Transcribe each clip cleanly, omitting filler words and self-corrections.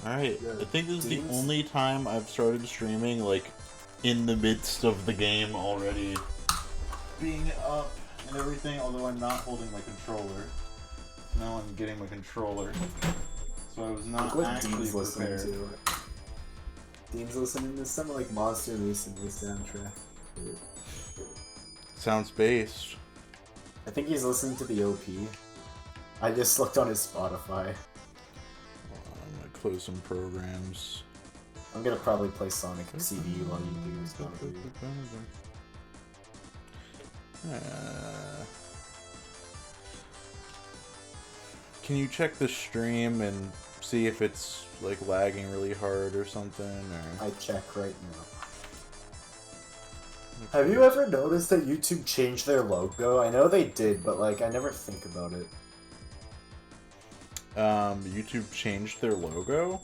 Alright, Yeah. I think this is the Games? only time I've started streaming, like, in the midst of the game already. Being up and everything, although I'm not holding my controller. Now I'm getting my controller. So I was not Look what actually Dean's listening prepared. to. Dean's listening to something like Monster recently soundtrack. Sounds based. I think he's listening to the OP. I just looked on his Spotify. I'm gonna close some programs. I'm gonna probably play Sonic CD while you do Sonic. Can you check the stream and see if it's like lagging really hard or something? Or... I check right now. Have you ever noticed that YouTube changed their logo? I know they did, but like I never think about it. YouTube changed their logo?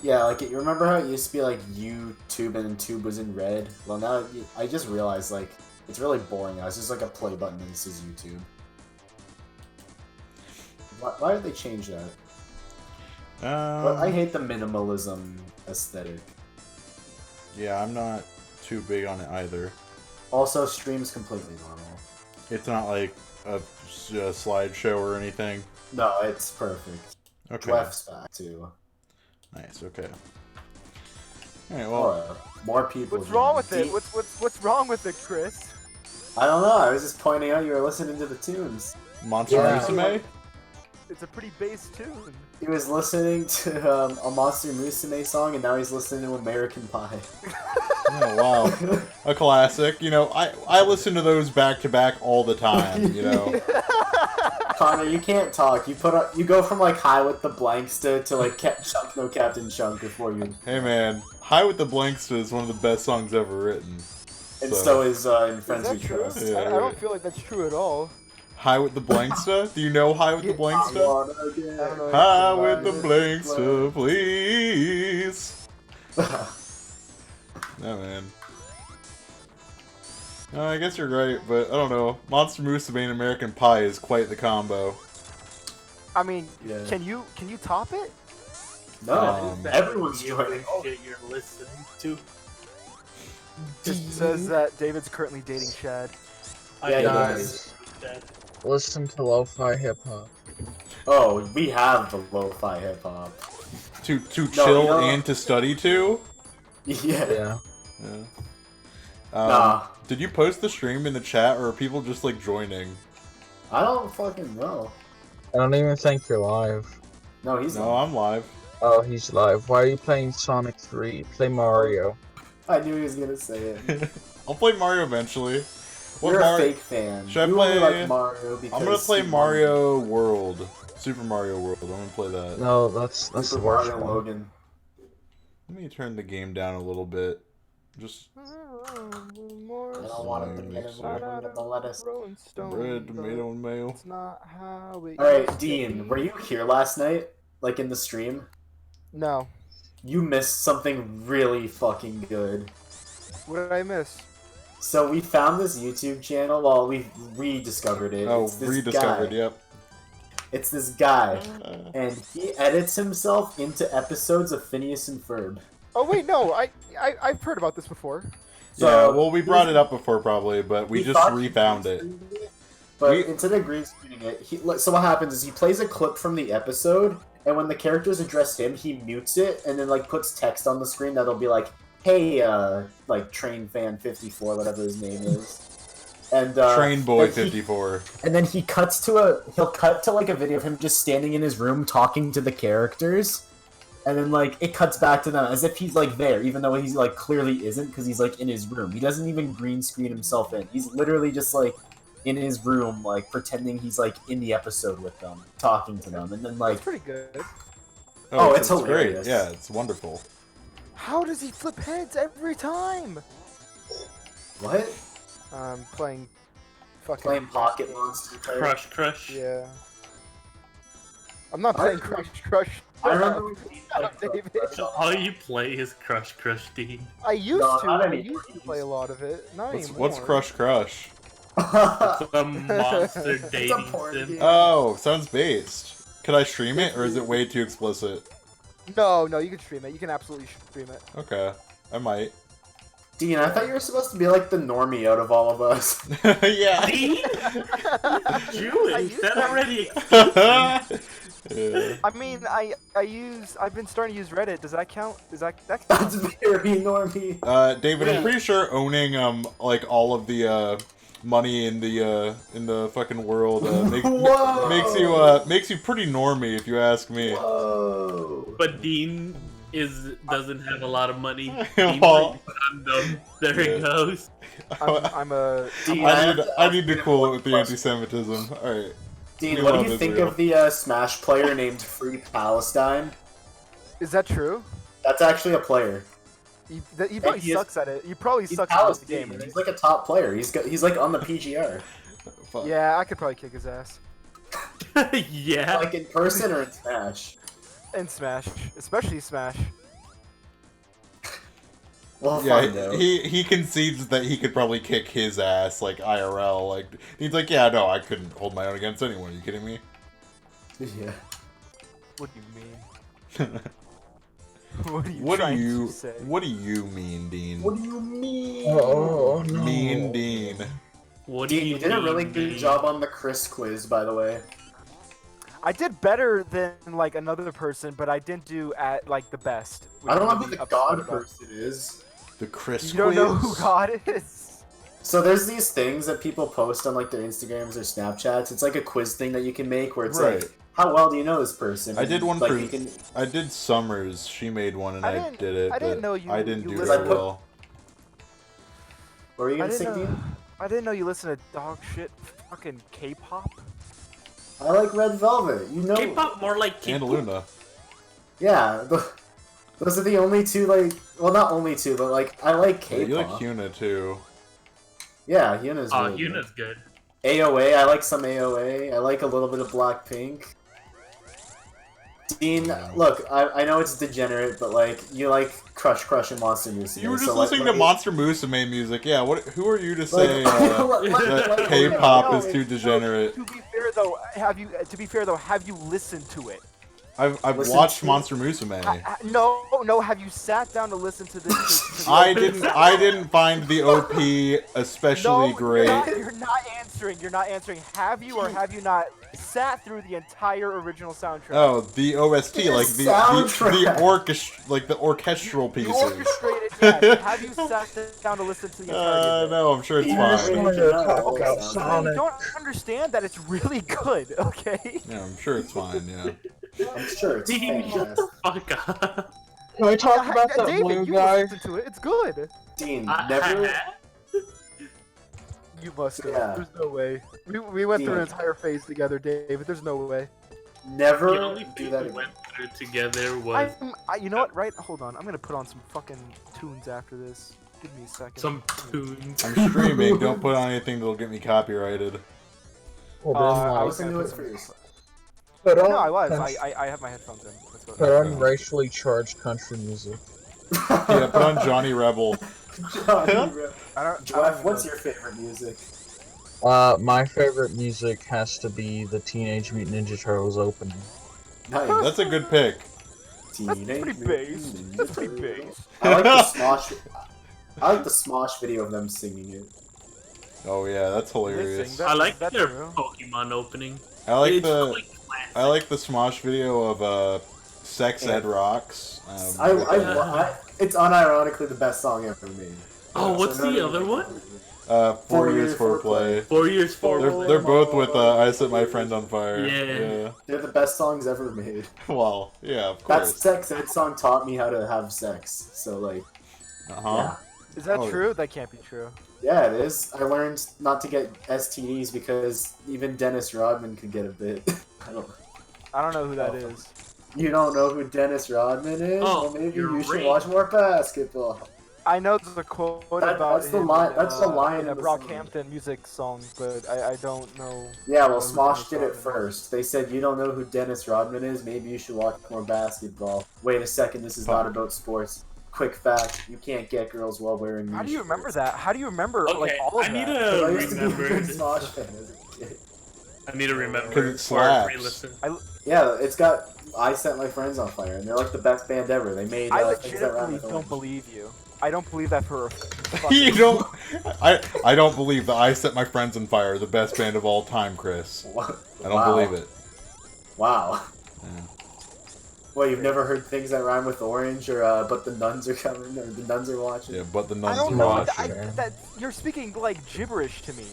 Yeah, like you remember how it used to be like YouTube and then tube was in red? Well, now I just realized like it's really boring now. It's just like a play button and this is YouTube. Why did they change that? But I hate the minimalism aesthetic. Yeah, I'm not too big on it either. Also, stream's completely normal. It's not like a slideshow or anything. No, it's perfect. Okay. Dwef's back too. Nice. Okay. All right. Well, more people. What's wrong with it? What's wrong with it, Chris? I don't know. I was just pointing out you were listening to the tunes. Monster Yeah. Musume? It's a pretty bass tune. He was listening to a Monster Musume song, and now he's listening to American Pie. Oh wow, a classic. You know, I listen to those back to back all the time. You know. Connor, you can't talk. You go from like High with the Blanksta to like Chunk No Captain Chunk before you. Hey man, High with the Blanksta is one of the best songs ever written. And so is In Friends Is We that true? Trust. Yeah, I don't feel like that's true at all. High with the Blanksta? Do you know High with the Blanksta? High with the Blanksta, please. No man. No, I guess you're right, but I don't know. Monster Musume and American Pie is quite the combo. I mean, Yeah. can you top it? No, everyone's joining. Shit you're listening to. Just says that David's currently dating Shad. Yeah, guys. Listen to lo-fi hip-hop. Oh, we have the lo-fi hip-hop. To chill you know- and to study to? Yeah. Yeah. Nah. Did you post the stream in the chat, or are people just like joining? I don't fucking know. I don't even think you're live. No, he's No, not. I'm live. Oh, he's live. Why are you playing Sonic 3? Play Mario. I knew he was gonna say it. I'll play Mario eventually. What You're Mar- a fake fan. Should I you play- only like Mario because I'm gonna play Super Mario World. Super Mario World. I'm gonna play that. No, that's the Super worst Mario one. Logan. Let me turn the game down a little bit. Just I don't want him to get him rid of the lettuce. Rolling Stone, bread, tomato, and mayo. It's not how it Alright, used to Dean, be. were you here last night? Like in the stream? No. You missed something really fucking good. What did I miss? So we found this YouTube channel, well, we rediscovered it. Oh, It's this rediscovered. guy. Yep. It's this guy, and he edits himself into episodes of Phineas and Ferb. Oh wait, no, I've heard about this before. Yeah. So, Well, we brought it up before probably, but we just thought he refound it. green screened it, But We- instead of green screening it, so what happens is he plays a clip from the episode, and when the characters address him, he mutes it, and then like puts text on the screen that'll be like, "Hey, like Train Fan 54, whatever his name is." And Train Boy like, 54. and then he'll cut to like a video of him just standing in his room talking to the characters, and then like it cuts back to them as if he's like there, even though he's like clearly isn't because he's like in his room. He doesn't even green screen himself in. He's literally just like in his room, like pretending he's like in the episode with them, talking to them, and then like That's pretty good. Oh, it's great. hilarious. Yeah, it's wonderful. How does he flip heads every time? what? Playing fucking Playing Pocket Monster. type. Crush. Yeah. I'm not playing Crush. I remember. Shut up, David. So all you play is Crush Dean. I used No, to. not I anymore. used to play a lot of it. Not anymore. What's Crush Crush? It's a monster dating porn sim. game. Oh, sounds based. Could I stream it, or is it way too explicit? No, no, you can stream it. You can absolutely stream it. Okay, I might. Dean, I thought you were supposed to be like the normie out of all of us. Yeah. Dean? Jewish. That already. Yeah. I mean, I've been starting to use Reddit. Does that count? Is that That's very normie. David, I'm pretty sure owning like all of the money in the fucking world Whoa! makes you pretty normie if you ask me. Whoa! But Dean doesn't have a lot of money. Well, There yeah. it goes. I'm a. Dean, I need to cool it with the anti-Semitism. All right. Dean, We what do love you think Israel. of the Smash player named Free Palestine? Is that true? That's actually a player. He probably he is- sucks at it. He probably He's sucks at the Palestinian. game. He's like a top player. He's like on the PGR. Fuck. Yeah, I could probably kick his ass. Yeah. Like in person or in Smash. And Smash, especially Smash. Well, Yeah, fine though. he concedes that he could probably kick his ass like IRL. Like he's like, yeah, no, I couldn't hold my own against anyone. Are you kidding me? Yeah. What do you mean? What are you What do trying you to say? What do you mean, Dean? What do you mean? Oh no. Mean Dean. What do Dean, you did a really mean, good Dean? job on the Chris quiz, by the way. I did better than like another person, but I didn't do at like the best. I don't know who Which the I'm God upset about. person is. The Chris You don't know who quiz? God is. So there's these things that people post on like their Instagrams or Snapchats. It's like a quiz thing that you can make where it's Right. like, how well do you know this person? I did one like, for- you can, I did Summers. She made one and I I didn't- did it. I didn't but know you- I didn't you do listened- very well. What were you I gonna say, didn't, know, Dean? I didn't know you listen to dog shit fucking K-pop. I like Red Velvet. You know. K-pop more like And K-pop. Luna. Yeah. Those are the only two, like, well, not only two, but like I like Yeah, K-pop. you like Hyuna too. Yeah, Yuna's Oh, really good. Yuna's good. AOA, I like some AOA. I like a little bit of Blackpink. Dean, look, I know it's degenerate, but like you like Crush and Monster Musume. You were just so, listening like, to Monster Musume music. Yeah, what? Who are you to like, say that K-pop no, is too it's- degenerate? To be fair though, have you listened to it? I've Listen watched to- Monster Musume. No. Have you sat down to listen to this? to the I opening? didn't find the OP especially No, great. You're not answering. You're not answering. Have you or have you not sat through the entire original soundtrack? Oh, the OST, The like the soundtrack. like the orchestral You pieces. orchestrated. Yes. Have you sat down to listen to the entire game? No, I'm sure it's Yeah, fine. right. wanted to talk Okay. about You Sonic. don't understand that it's really good, okay? Yeah, I'm sure it's fine. Yeah. I'm sure it's Dean, shut fantastic. the fuck up. Can we talk about that David, blue you guy? listen to it. It's good. Dean, never. You must have. Yeah. There's no way. We went through an Dean. entire phase together, David. There's no way. Never The only do thing that we again. went through together was You know what? Right? Hold on. I'm gonna put on some fucking tunes after this. Give me a second. some tunes. I'm streaming. Don't put on anything that'll get me copyrighted. Well, I then, I like, was gonna do gonna it put some- first. put on, No, I was. I have my headphones in. That's what put on racially charged country music. Yeah, put on Johnny Rebel. Johnny, I don't. Jeff, what's your favorite music? My favorite music has to be the Teenage Mutant Ninja Turtles opening. Nice. That's a good pick. That's pretty bass. That's pretty bass. I like the Smosh. I like the Smosh video of them singing it. Oh yeah, that's They hilarious. sing that? I like That's their true. Pokemon opening. I like It's the quite classic. I like the Smosh video of Sex Yeah. Ed Rocks. It's unironically the best song ever made. Oh, what's So the other one? 4 years foreplay. 4 years forward. They're both with I Set My Friend on Fire. Yeah. They're the best songs ever made. Well, yeah, of That course. Sex Ed song taught me how to have sex. So like, Uh-huh. Is that Oh. true? That can't be true. yeah, it is. I learned not to get STDs because even Dennis Rodman could get a bit. I don't know who that Oh. is. You don't know who Dennis Rodman is? Oh, Well, maybe you're you should right. watch more basketball. I know the quote That- about that's the him line- in, that's the line in in a the song. Brockhampton music song, but I don't know. Yeah, well, who Smosh Dennis did it Rodman is. first. They said, you don't know who Dennis Rodman is? Maybe you should watch more basketball. Wait a second, this is not about sports. Quick fact, you can't get girls while wearing How do these you remember shirts. that? How do you remember like Okay, all of I need that? I to used to be a remember big this. Smosh fan as a kid. I need to remember 'Cause it before I slaps. re-listen. Yeah, it's got I Set My Friends on Fire, and they're like the best band ever. They made I things that rhyme legitimately with don't orange. believe you. I don't believe that for a fucking... You don't. I don't believe that I Set My Friends on Fire, the best band of all time, Chris. I don't believe it. Wow. Yeah. Well, you've never heard things that rhyme with orange, or but the nuns are coming, or the nuns are watching. Yeah, but the I nuns don't are know. watching. That you're speaking like gibberish to me.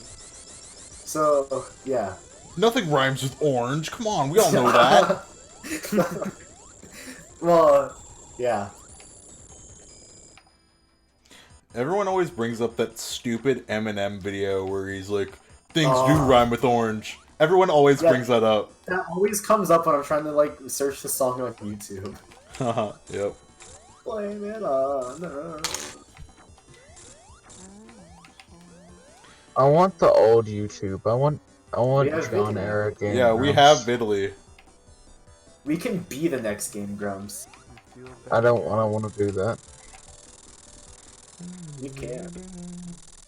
So yeah. Nothing rhymes with orange. Come on, we all know that. Well, yeah. Everyone always brings up that stupid Eminem video where he's like, "Things do Oh. rhyme with orange." Everyone always Yeah. brings that up. That always comes up when I'm trying to like search the song on YouTube. Haha, yep. Blame it on her. I want the old YouTube. I want We have John video. era game. Yeah, we have Italy. We can be the next Game Grumps. I don't want to do that. You can.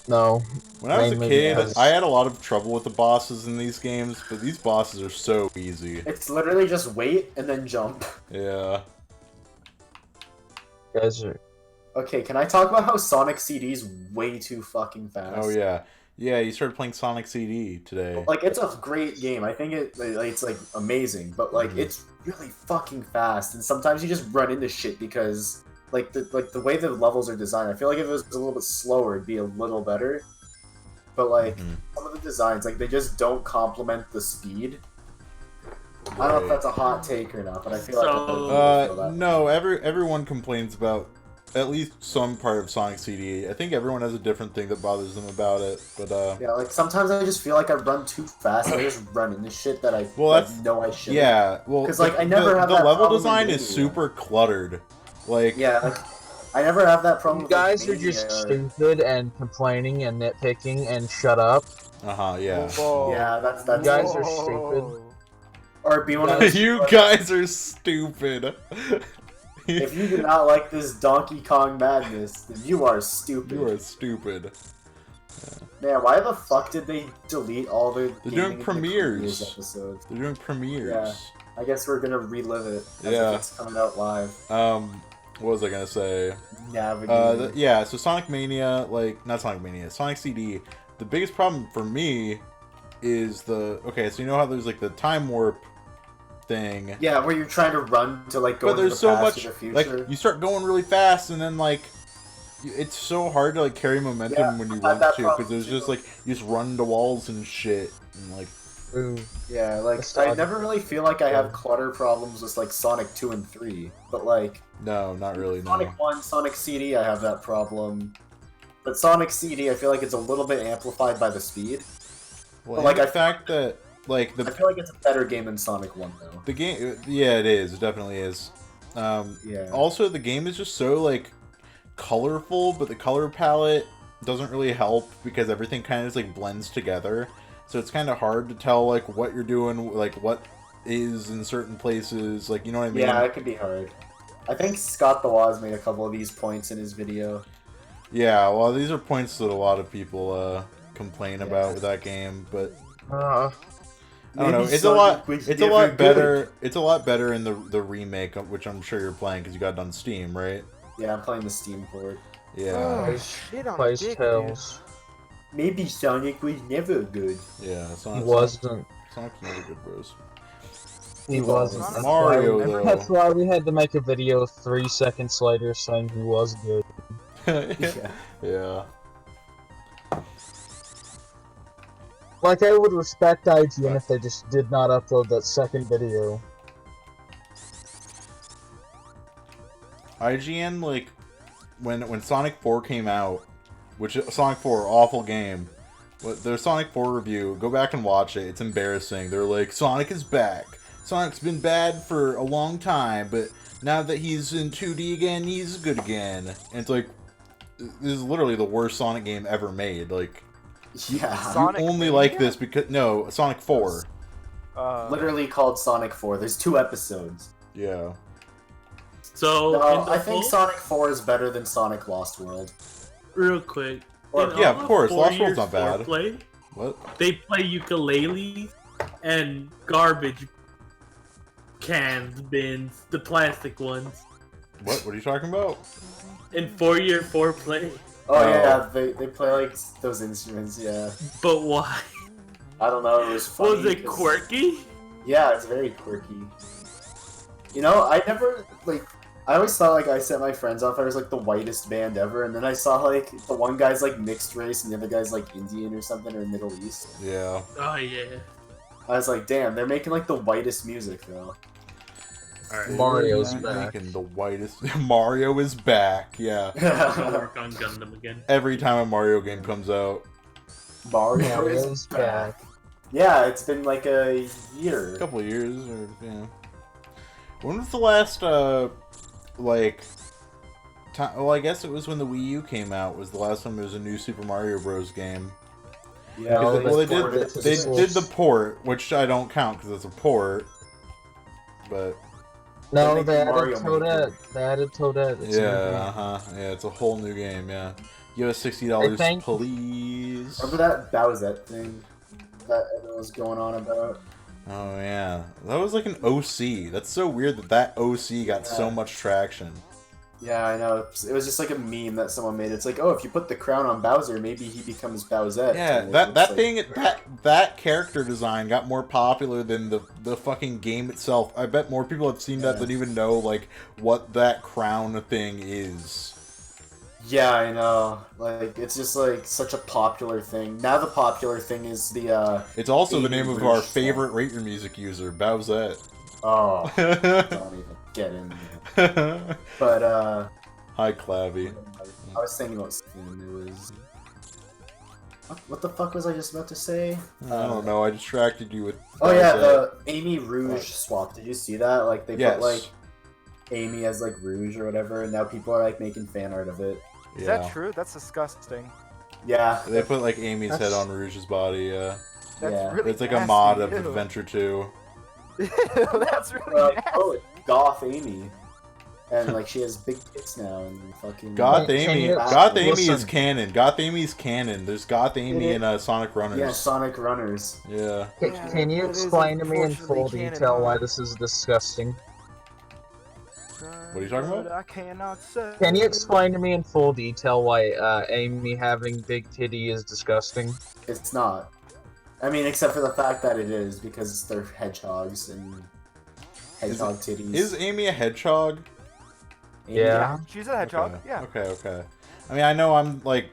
No. When I was a Mainly kid, because- I had a lot of trouble with the bosses in these games, but these bosses are so easy. It's literally just wait and then jump. Yeah. Guys are. Okay, can I talk about how Sonic CD's way too fucking fast? Oh yeah. Yeah, you started playing Sonic CD today. Like, it's a great game. I think it's like amazing, but like it's really fucking fast, and sometimes you just run into shit because like the way the levels are designed. I feel like if it was a little bit slower, it'd be a little better. But like some of the designs, like they just don't complement the speed. I don't know if that's a hot take or not, but I feel like other people feel that. No, everyone complains about at least some part of Sonic CD. I think everyone has a different thing that bothers them about it, but Yeah, like sometimes I just feel like I run too fast. I just run into shit that I know I shouldn't. Yeah, well, because like I never have the that level problem design in is Mania. super cluttered. Like Yeah, like, I never have that problem. You with, like, guys are just Mania stupid and complaining and nitpicking and shut up. yeah. Whoa. Yeah, that's You guys are Whoa. stupid. Or be one of those. You like, guys are stupid. If you do not like this Donkey Kong madness, then you are stupid. You are stupid. Man, why the fuck did they delete all the? They're Gaming doing in the premieres. episodes? They're doing premieres. Yeah, I guess we're gonna relive it. As Yeah. if it's coming out live. What was I gonna say? Navigating. Yeah, so Sonic Mania, like, not Sonic Mania, Sonic CD, the biggest problem for me is okay, so you know how there's, like, the time warp thing? Yeah, where you're trying to run to, like, go But into there's the so past much, or the future. like, you start going really fast, and then, like, it's so hard to, like, carry momentum Yeah, when you I had want that to, problem because there's too. just, like, you just run into walls and shit, and, like, Ooh. Yeah, like, That's I not- never really feel like I have clutter problems with, like, Sonic 2 and 3. But, like, no, not really, no. Sonic 1, Sonic CD, I have that problem. But Sonic CD, I feel like it's a little bit amplified by the speed. Well, but, like, and I the fact that, like, I feel like it's a better game than Sonic 1, though. the game, yeah, it is, it definitely is. Yeah. Also, the game is just so, like, colorful, but the color palette doesn't really help because everything kind of just, like, blends together. So it's kind of hard to tell, like, what you're doing, like, what is in certain places, like, you know what I mean? Yeah, it could be hard. I think Scott the Waz made a couple of these points in his video. Yeah, well, these are points that a lot of people, complain about with that game, but I don't know. Maybe It's Sonic was a never lot better. good. It's a lot better in the remake, which I'm sure you're playing because you got it on Steam, right? Yeah, I'm playing the Steam port. Yeah, Oh, shit on a Plays dick, dude. Tails. Maybe Sonic was never good. yeah. He Sonic, wasn't. Sonic's never good, bros. He wasn't. Sonic That's Mario, why, though. That's why we had to make a video 3 seconds later saying he was good. Yeah. Yeah. Like, I would respect IGN if they just did not upload that second video. IGN, like, when Sonic 4 came out, which Sonic 4, awful game. But their Sonic 4 review, go back and watch it. It's embarrassing. They're like, Sonic is back. Sonic's been bad for a long time, but now that he's in 2D again, he's good again. And it's like, this is literally the worst Sonic game ever made. Like, Yeah. Sonic you only Mania? like this because no, Sonic 4. Literally called Sonic 4. There's 2 episodes. Yeah. So, No, in the I think full- Sonic 4 is better than Sonic Lost World. real quick. Or- in yeah, all of course, the Lost World's 4 not bad. years Foreplay, What? they play ukulele and garbage cans, bins, the plastic ones. What are you talking about? In 4-year foreplay. Oh yeah, they play like those instruments. Yeah. But why? I don't know. It was funny. Was it 'cause- quirky? Yeah, it's very quirky. You know, I never like. I always thought like I set my friends off. I was like the whitest band ever, and then I saw like the one guy's like mixed race and the other guy's like Indian or something or Middle East. Yeah. Oh yeah. I was like, damn, they're making like the whitest music though. Alright. Mario's They're back. making the whitest. Mario is back. Yeah. I'll work on Gundam again. Every time a Mario game comes out, Mario is Mario's back. back. Yeah, it's been like a year. a couple of years, or yeah. When was the last like? Well, I guess it was when the Wii U came out. Was the last time there was a new Super Mario Bros. Game? Yeah, No, Well, they ported did. it to They Switch. did the port, which I don't count because it's a port. But No, make they Mario added Toadette. Maker. They added Toadette. It's a new yeah, game. yeah, it's a whole new game. Yeah, give us $60, think- please. Remember that Bowsette thing that everyone was going on about? Oh yeah, that was like an OC. That's so weird that OC got so Yeah. much traction. Yeah, I know. It was just like a meme that someone made. It's like, oh, if you put the crown on Bowser, maybe he becomes Bowsette. Yeah, And it that looks like- thing that character design got more popular than the fucking game itself. I bet more people have seen that Yeah. than even know like what that crown thing is. Yeah, I know. Like, it's just like such a popular thing. Now the popular thing is the It's also the Amy name of Rouge our song. favorite Rate Your Music user, Bowsette. oh, don't even get in there. But Hi, Clavy. I was thinking about something. It was what the fuck was I just about to say? I don't know. I distracted you with. Oh yeah, Bowsette. the Amy Rouge swap. Did you see that? Like they Yes. put like Amy as like Rouge or whatever, and now people are like making fan art of it. Is Yeah. that true? That's disgusting. Yeah, They put like Amy's head That's- on Rouge's body. Yeah, That's Yeah. really it's like a nasty. mod of Ew. Adventure 2. That's really nasty. oh, goth Amy, and like she has big tits now and fucking. Goth Can Amy. you- Goth Amy is listen. canon. Goth Amy's canon. There's Goth Amy in Sonic Runners. Yeah, Sonic Runners. Yeah. Yeah, Can you that is explain to me in full unfortunately canon, detail why huh? this is disgusting? What are you talking about? I cannot say. Can you explain to me in full detail why Amy having big titty is disgusting? It's not. I mean, except for the fact that it is because they're hedgehogs and hedgehog titties. Is Amy a hedgehog? Amy- Yeah. She's a hedgehog. Okay. Yeah. Okay. I mean, I know I'm like,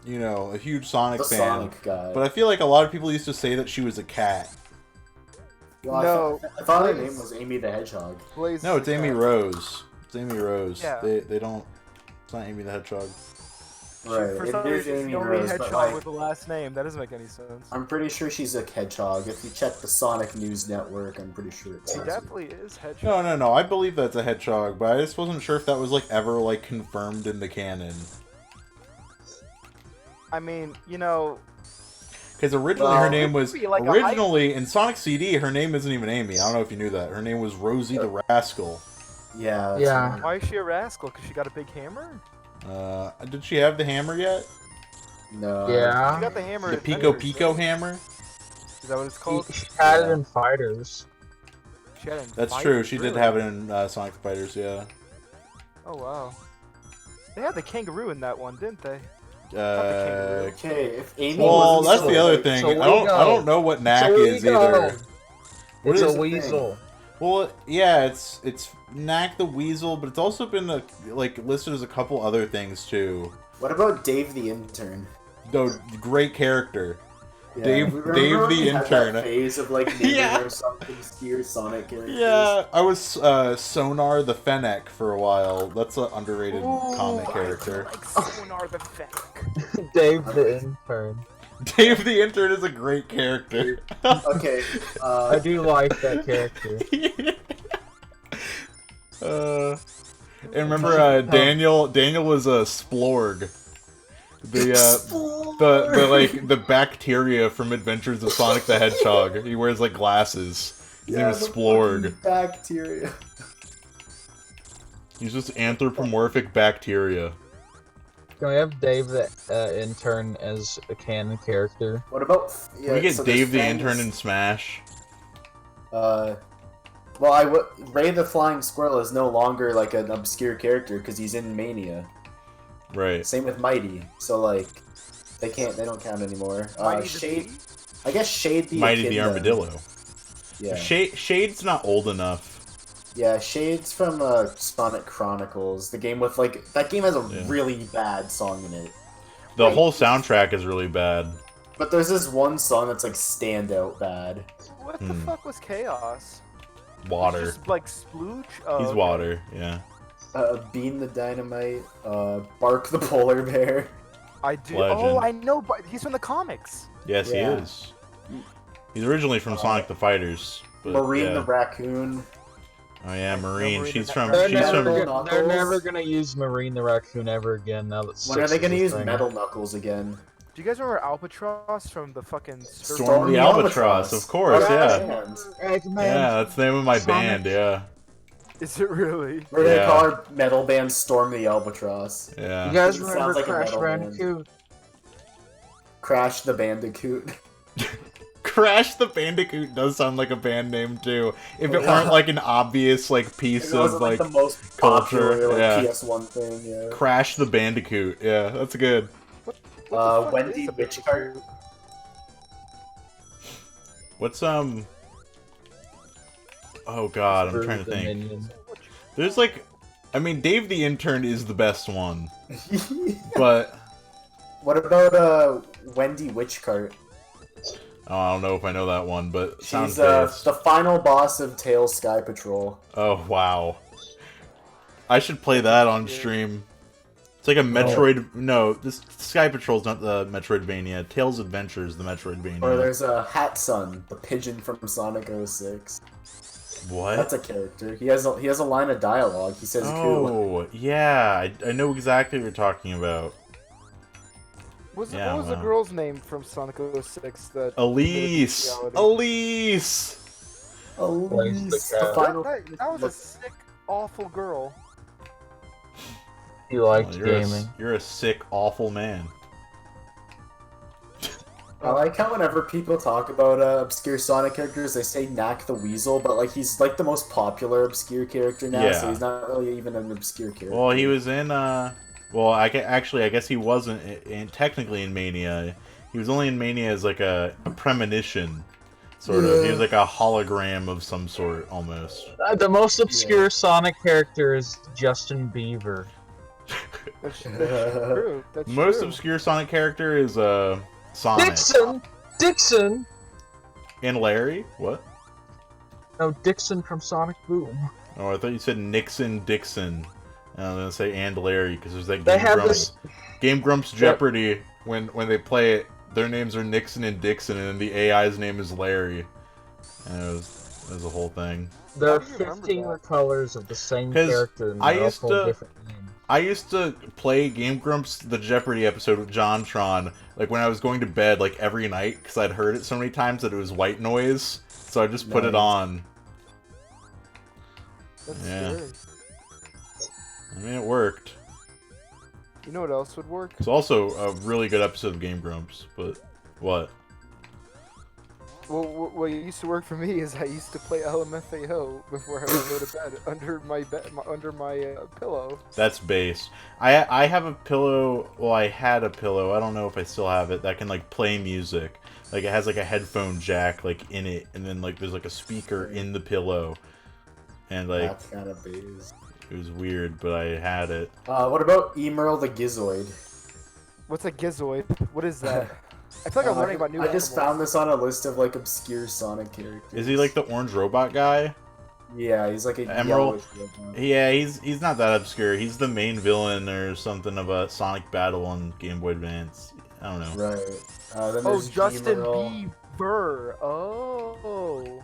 you know, a huge Sonic the fan, Sonic guy. but I feel like a lot of people used to say that she was a cat. Well, No, I thought her please. name was Amy the Hedgehog. Blaze, No, it's Amy Rose. It's Amy Rose. Yeah. They don't. It's not Amy the Hedgehog. Right, For it some is reason, it's Amy the only Rose, but hedgehog like, with the last name. That doesn't make any sense. I'm pretty sure she's a hedgehog. If you check the Sonic News Network, I'm pretty sure it She says it. definitely is hedgehog. No. I believe that's a hedgehog, but I just wasn't sure if that was like ever like confirmed in the canon. I mean, you know, Because originally Well, her name it was could be like a originally in Sonic CD. Her name isn't even Amy. I don't know if you knew that. Her name was Rosie the Rascal. Yeah. that's Yeah. right. why is she a rascal? Because she got a big hammer? Did she have the hammer yet? No. Yeah. She got the hammer. The in Pico Avengers, Pico right? hammer? Is that what it's called? She had it Yeah. in Fighters. She had it in That's Fight? true. She did Really? have it in Sonic Fighters. Yeah. Oh wow. They had the kangaroo in that one, didn't they? Okay, if Amy well, wasn't that's so, the other like, thing. so I don't Weasel. know what Knack So is Weasel. either. What It's is a the weasel. Well, yeah, it's Knack the Weasel, but it's also been like listed as a couple other things too. What about Dave the Intern? Though great character. Yeah, Dave- remember Dave when the we had Intern. That phase of like naming Yeah. or something obscure Sonic characters. Yeah, I was Sonar the Fennec for a while. That's an underrated comic character. Like Sonar the Fennec. Dave the intern. Dave the Intern is a great character. Okay. I do like that character. And remember, Daniel was a Splorg. The like the bacteria from Adventures of Sonic the Hedgehog. He wears like glasses. His name is the Splorg. fucking Bacteria. He's just anthropomorphic bacteria. Can we have Dave the intern as a canon character? What about? Can we get so Dave the there's Intern Fangs. in Smash? Well, Ray the Flying Squirrel is no longer like an obscure character because he's in Mania. Right. Same with Mighty. So like, they don't count anymore. Mighty the Shade. Bee? I guess Shade the Mighty the Echidna. Armadillo. Yeah. Shade's not old enough. Yeah, Shade's from Sonic Chronicles. The game with like that game has a really bad song in it. The whole soundtrack is really bad. But there's this one song that's like standout bad. What the fuck was Chaos? Water. Just like splooge? Oh, He's okay. water, yeah. Bean the Dynamite, Bark the Polar Bear. I do. Legend. Oh, I know, but he's from the comics. Yes, Yeah. he is. He's originally from Sonic the Fighters. But, Marine yeah. the Raccoon. Oh yeah, Marine. Marine She's the from. They're She's never, from. Knuckles. they're never gonna use Marine the Raccoon ever again now that When are Six they is gonna a use thing. Metal Knuckles again? Do you guys remember Albatross from the fucking Storm the Albatross, of course, yeah. Eggman. Yeah, that's the name of my Sonic. band. Yeah, Is it really? We're gonna Yeah. call our metal band Storm the Albatross. yeah. You guys It remember sounds like a Crash metal band. Bandicoot? Crash the Bandicoot. Crash the Bandicoot does sound like a band name too. If it weren't like an obvious like piece It of wasn't like the most culture, popular like, yeah. PS1 thing. Yeah. Crash the Bandicoot. Yeah, that's good. What the fuck Wendy is a Witchcart. Bandicoot? What's Oh God, I'm trying to The think. Minion. There's like, I mean, Dave the Intern is the best one, but What about Wendy Witchcart? oh, I don't know if I know that one, but it sounds She's based. the final boss of Tails Sky Patrol. Oh wow, I should play that on stream. It's like a Metroid. No, this Sky Patrol's not the Metroidvania. Tails Adventure is the Metroidvania. Or there's a Hatsun, the pigeon from Sonic 06. What? That's a character. He has a line of dialogue. He says "Coo." Oh, yeah, I know exactly what you're talking about. Yeah, What was the wow. girl's name from Sonic 06 that... Elise! Reality? Elise! Elise, the the cat. final. That was a sick, awful girl. He liked You're gaming. you're a sick, awful man. I like how whenever people talk about obscure Sonic characters, they say Knack the Weasel, but like he's like the most popular obscure character now, Yeah. so he's not really even an obscure character. Well, he was in, well, I guess he wasn't technically in Mania. He was only in Mania as like a premonition, sort of. He was like a hologram of some sort, almost. The most obscure Sonic character is Justin Bieber. That's true. That's Most true. obscure Sonic character is, Sonic. Dixon! And Larry? What? No, Dixon from Sonic Boom. Oh, I thought you said Nixon Dixon. And I was gonna say and Larry, because there's that They Game have Grumps. Game Grumps Jeopardy, when they play it, their names are Nixon and Dixon, and then the AI's name is Larry. And it was a whole thing. There are How do you remember 15 that? colors of the same 'Cause character, and I they're all used called to- different names. I used to play Game Grumps the Jeopardy episode with JonTron, like when I was going to bed, like every night, because I'd heard it so many times that it was white noise. So I just put it Nice. on. That's Yeah. scary. I mean, it worked. You know what else would work? It's also a really good episode of Game Grumps, but what? Well, what used to work for me is I used to play LMFAO before I would go to bed under my pillow. That's base. I have a pillow. Well, I had a pillow. I don't know if I still have it. That can like play music. Like it has like a headphone jack like in it, and then like there's like a speaker in the pillow, and like That's kind of base. it was weird, but I had it. What about Emerl the Gizoid? What's a gizoid? What is that? I feel like I'm learning about new I just animals. found this on a list of like obscure Sonic characters. Is he like the orange robot guy? Yeah, he's like a Emerald? yellowish robot. Yeah, he's not that obscure. He's the main villain or something of a Sonic Battle on Game Boy Advance. I don't know. Right. Then Oh, there's Justin Emerl. Bieber. Oh.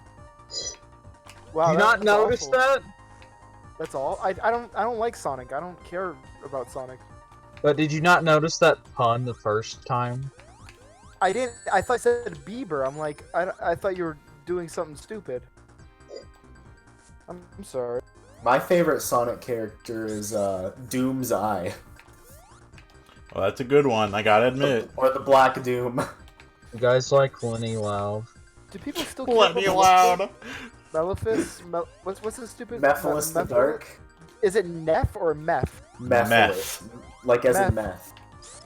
Wow. Do you not that's notice awful. that? That's all. I don't like Sonic. I don't care about Sonic. But did you not notice that pun the first time? I didn't. I thought I said Bieber. I'm like, I thought you were doing something stupid. I'm sorry. My favorite Sonic character is Doom's Eye. Well, that's a good one. I gotta admit. Or the Black Doom. You guys like Lenny Loud? Do people still care Let about me the loud. Malefice? What's the stupid? Mephiles the Dark. Is it Neff or Meth? Mephiles. Like as in meth.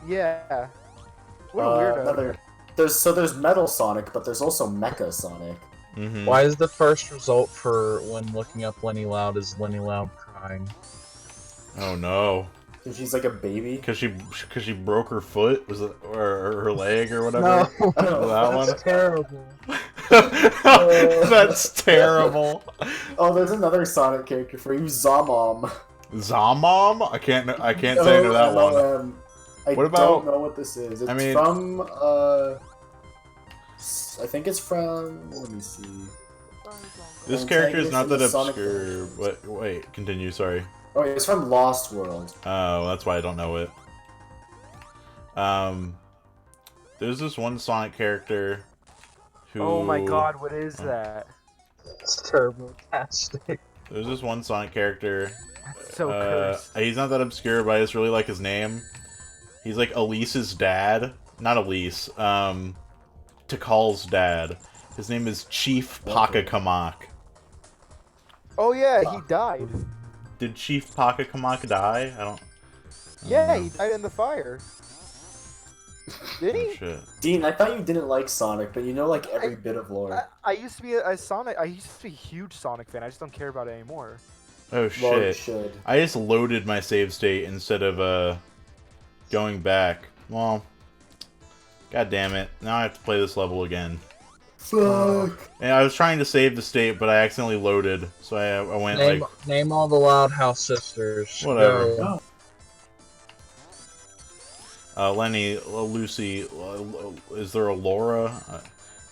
Yeah. What a weirdo. There's Metal Sonic, but there's also Mecha Sonic. Mm-hmm. Why is the first result for when looking up Lenny Loud is Lenny Loud crying? Oh no. And she's like a baby. Cause she broke her foot, was it, or her leg or whatever? No, that one. that's terrible. That's terrible. Oh, there's another Sonic character for you, Zamom. Zamom? I can't say into that one. I What about- don't know what this is. It's I mean- from I think it's from. Let me see. This I'm character saying is not that this is Sonic obscure. Forces. Wait, continue. Sorry. Oh, it's from Lost World. Oh, that's why I don't know it. There's this one Sonic character who. Oh my god, what is that? It's turbo-tastic. There's this one Sonic character. That's so cursed. He's not that obscure, but I just really like his name. He's like Elise's dad. Not Elise. Tikal's dad. His name is Chief Pakakamak. Oh yeah, he died. Did Chief Pakakamak die? I don't Yeah, know. he died in the fire. Did Oh, he? shit. Dean, I thought you didn't like Sonic, but you know like every bit of lore. I used to be a Sonic. I used to be a huge Sonic fan. I just don't care about it anymore. Oh Well, you shit. should. I just loaded my save state instead of going back. Well, god damn it. Now I have to play this level again. Fuck. And I was trying to save the state, but I accidentally loaded, so I went Name all the Loud House sisters. Whatever. Go. Lenny, Lucy, is there a Laura?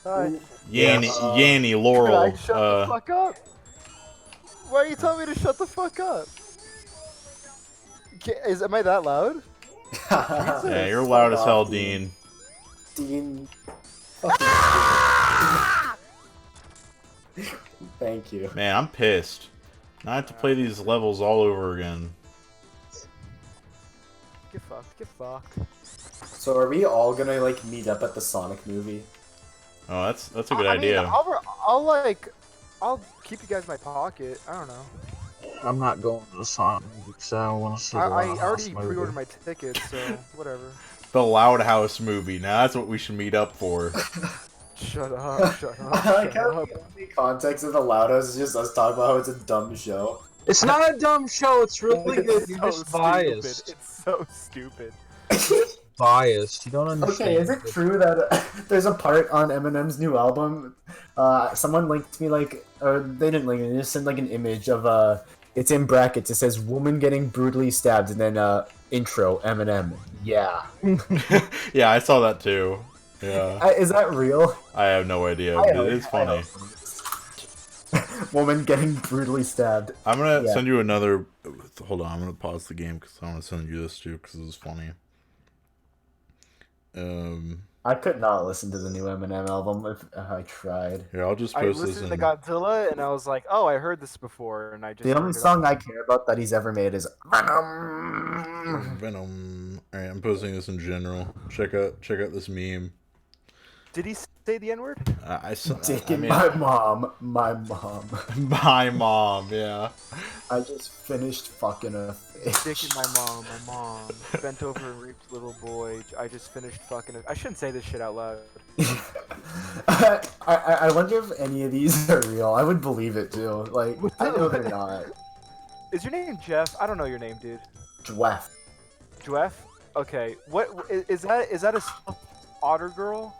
Hi. Yanny, Yanny, Can Laurel. I shut the fuck up? Why are you telling me to shut the fuck up? Am I that loud? Yeah, you're loud as hell, Dean. Dean. Thank you. Man, I'm pissed. Now I have to play these levels all over again. Get fucked. Get fucked. So are we all gonna like meet up at the Sonic movie? Oh, that's a good I idea. mean, I'll keep you guys in my pocket. I don't know. I'm not going to the Sonic movie because I don't want to see the I Loud House already movie. pre-ordered my tickets, so whatever. The Loud House movie. Now that's what we should meet up for. Shut up. Shut up. I like Shut how up. the only context of the Loud House is just us talking about how it's a dumb show. It's not a dumb show. It's really good. It's You're so just biased. stupid. It's so stupid. Biased. You don't understand. Okay, is it true that there's a part on Eminem's new album? Someone linked me like, or they didn't link me. They just sent like an image of it's in brackets. It says "woman getting brutally stabbed" and then intro Eminem. Yeah. Yeah, I saw that too. Yeah, Is that real? I have no idea. I But it's funny. Woman getting brutally stabbed. I'm gonna Yeah. send you another. Hold on, I'm gonna pause the game because I want to send you this too because this is funny. I could not listen to the new Eminem album if I tried. Here, I'll just I post this listened in. to Godzilla and I was like, oh, I heard this before, and I just. The only looked it song up. I care about that he's ever made is Venom. Venom. All right, I'm posting this in general. Check out this meme. Did he say the N-word? Taking mean, my mom. My mom. my mom. Yeah. I just finished fucking a fish. Dicking my mom bent over and raped little boy. I just finished fucking. I shouldn't say this shit out loud. I wonder if any of these are real. I would believe it too. Like, I know they're not. Is your name Jeff? I don't know your name, dude. Dweff. Jeff? Okay. What is that? Is that a otter girl?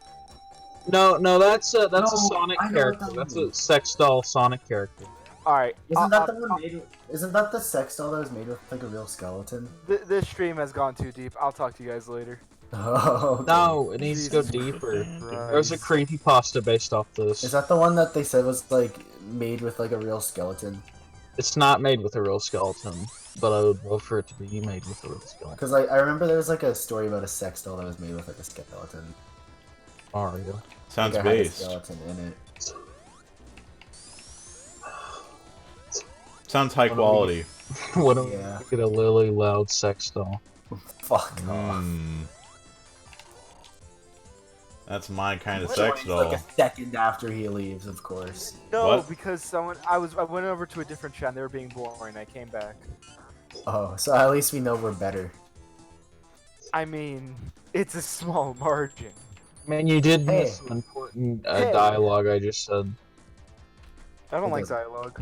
No, that's a No, Sonic I know what character. that That's means. a sex doll Sonic character. All right. Isn't that the one made? Isn't that the sex doll that was made with like a real skeleton? This stream has gone too deep. I'll talk to you guys later. Oh. Okay. No, it needs to go Jesus deeper. Christ. There's a creepypasta based off this. Is that the one that they said was like made with like a real skeleton? It's not made with a real skeleton, but I would love for it to be made with a real skeleton. Because I remember there was like a story about a sex doll that was made with like a skeleton. Mario. Sounds Like, it had a based. skeleton in it. Sounds high quality. What do Yeah. we get a Lily Loud sex doll? Fuck off. Mm. That's my kind of What? sex Joins, like doll. a second after he leaves, of course. No, What? because I went over to a different chat and they were being boring. I came back. Oh, so at least we know we're better. I mean, it's a small margin. Man, you did Hey. miss some important Hey. dialogue I just said. I don't It like doesn't- dialogue.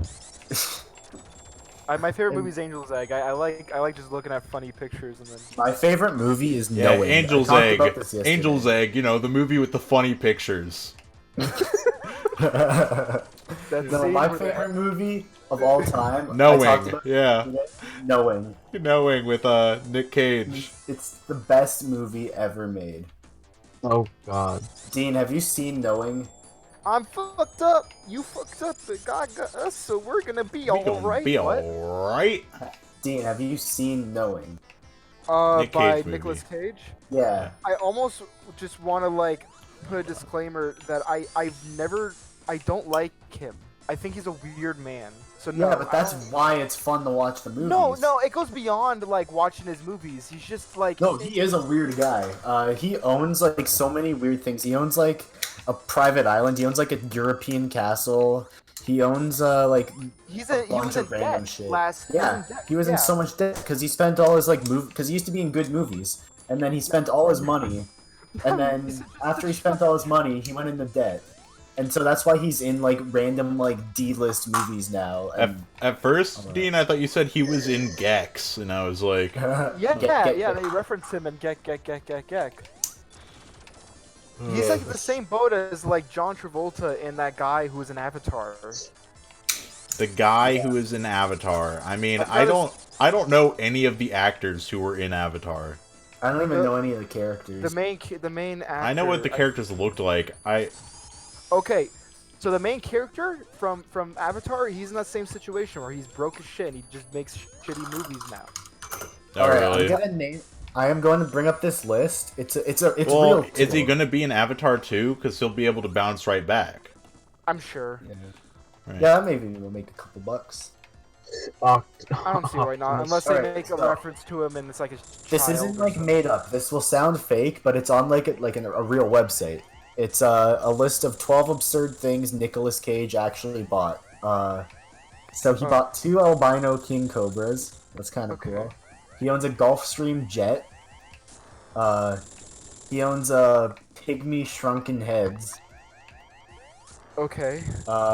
My favorite And- movie is Angel's Egg. I like just looking at funny pictures and then. My favorite movie is Yeah, Knowing. Angel's I talked Egg. about this yesterday. Angel's Egg, you know, the movie with the funny pictures. That No, scene my where favorite movie of all time. I talked Knowing, about yeah. it, Knowing. Knowing with Nick Cage. It's the best movie ever made. Oh god. Dean, have you seen Knowing? I'm fucked up. You fucked up. The guy got us, so we're gonna be We gonna alright. be What? alright. Dean, have you seen Knowing? Nick By Cage movie. Nicolas Cage. Yeah. I almost just want to like put a disclaimer that I don't like him. I think he's a weird man. So no. Yeah, but that's I don't- why it's fun to watch the movies. No, it goes beyond like watching his movies. He's just like No, he is a weird guy. He owns like so many weird things. He owns like a private island. He owns like a European castle. He owns like he a was bunch in of random debt shit. last. Yeah, he was in so much debt because he spent all his like because he used to be in good movies, and then he spent all his money, and then after he spent all his money, he went into debt, and so that's why he's in like random like D-list movies now. At first, Dean, I thought you said he was in Gex, and I was like, Yeah, they reference him in Gek. He's like the same boat as like John Travolta and that guy who was in Avatar. the guy who is in Avatar. I mean, I've I noticed- don't know any of the actors who were in Avatar. I don't even know any of the characters. The main actor. I know what the characters looked like. Okay, so the main character from Avatar, he's in that same situation where he's broke as shit and he just makes shitty movies now. Oh, All right, really? I'm gonna name. I am going to bring up this list. It's Well, real. is he too. going to be in Avatar 2? Because he'll be able to bounce right back. I'm sure. Yeah. Right. Yeah, maybe we'll make a couple bucks. I don't see why not, unless they Alright, make a so- reference to him and it's like a This child isn't or like something. made up. This will sound fake, but it's on like a real website. It's a list of 12 absurd things Nicolas Cage actually bought. So he bought 2 albino king cobras. That's kind of Okay. cool. He owns a Gulfstream jet. He owns a pygmy shrunken heads. Okay.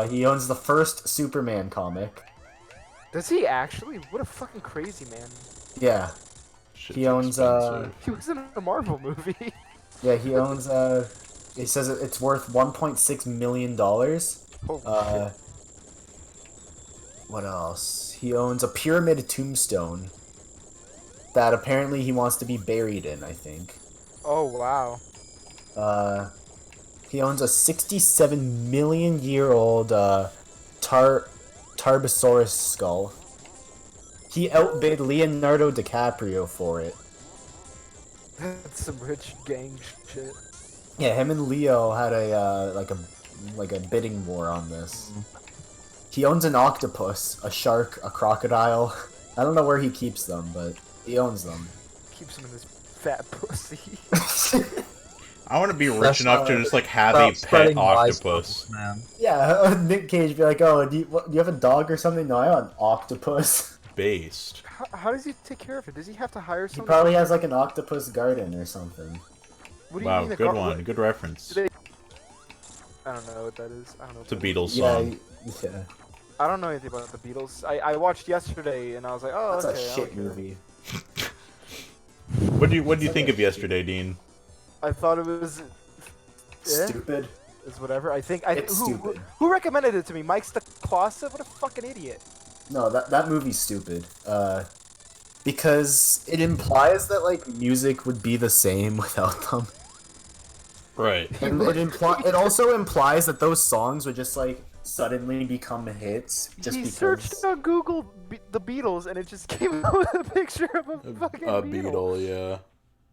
He owns the first Superman comic. Does he actually? What a fucking crazy man. Yeah, Shit's He owns, expensive. He was in a Marvel movie. yeah. He owns He says it's worth $1.6 million. Holy shit. What else? He owns a pyramid tombstone that apparently he wants to be buried in, I think. Oh wow. He owns a 67 million year old Tarbosaurus skull. He outbid Leonardo DiCaprio for it. That's some rich gang shit. Yeah, him and Leo had a like a bidding war on this. He owns an octopus, a shark, a crocodile. I don't know where he keeps them, but he owns them. Keeps him in his fat pussy. I want to be rich That's enough to not- just like have Stop a pet spreading lies, octopus. man. Yeah, Nick Cage be like, "Oh, do you have a dog or something?" No, I have an octopus. Based. How does he take care of it? Does he have to hire He someone? probably has like an octopus garden or something. What do you Wow, mean the good gar- one. what- Good reference. do they- I don't know what that is. I don't know. It's a what that is. Beatles Yeah, song. yeah. I don't know anything about the Beatles. I watched yesterday and I was like, oh, That's okay. a I shit don't care. movie. What do you think of yesterday, Dean? I thought it was. Yeah, Stupid. it's whatever. I think It's who, stupid. who recommended it to me? Mike Stacklasa? What a fucking idiot. No, that movie's stupid. Because it implies that like music would be the same without them. Right. And it also implies that those songs would just like suddenly become hits just He because. searched on Google the Beatles and it just came up with a picture of a fucking A beetle. beetle, yeah.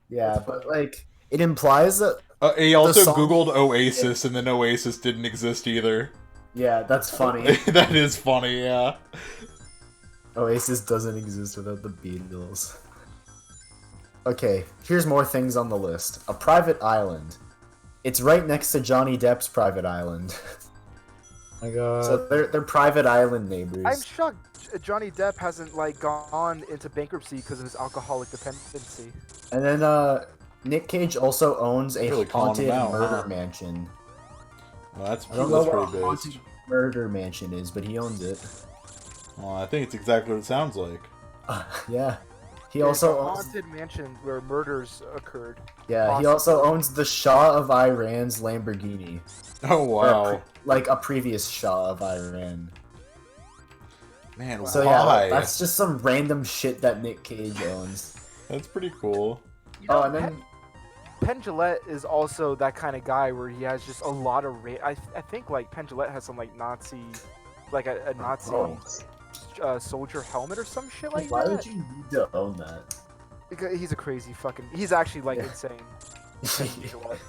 Yeah, but like it implies that. He also song- Googled Oasis, and then Oasis didn't exist either. Yeah, that's funny. That is funny, yeah. Oasis doesn't exist without the Beatles. Okay, here's more things on the list. A private island. It's right next to Johnny Depp's private island. My God. So they're private island I'm neighbors. shocked Johnny Depp hasn't like gone into bankruptcy because of his alcoholic dependency. And then Nick Cage also owns a Really calling haunted him out, murder huh? mansion. Well, that's I don't know what a pretty haunted based. murder mansion is, but he owns it. Well, I think it's exactly what it sounds like. Yeah. He There's also a owns, haunted mansion where murders occurred. yeah, he also owns the Shah of Iran's Lamborghini. Oh Or wow, like a previous Shah of Iran. man, So why? yeah, that's just some random shit that Nick Cage owns. That's pretty cool. You Oh, know, and then Penn Jillette is also that kind of guy where he has just a lot of I think like Penn Jillette has some like Nazi, like a Nazi soldier helmet or some shit like why that. would you need to own that? Because he's a crazy fucking. He's actually like insane. Penn Jillette.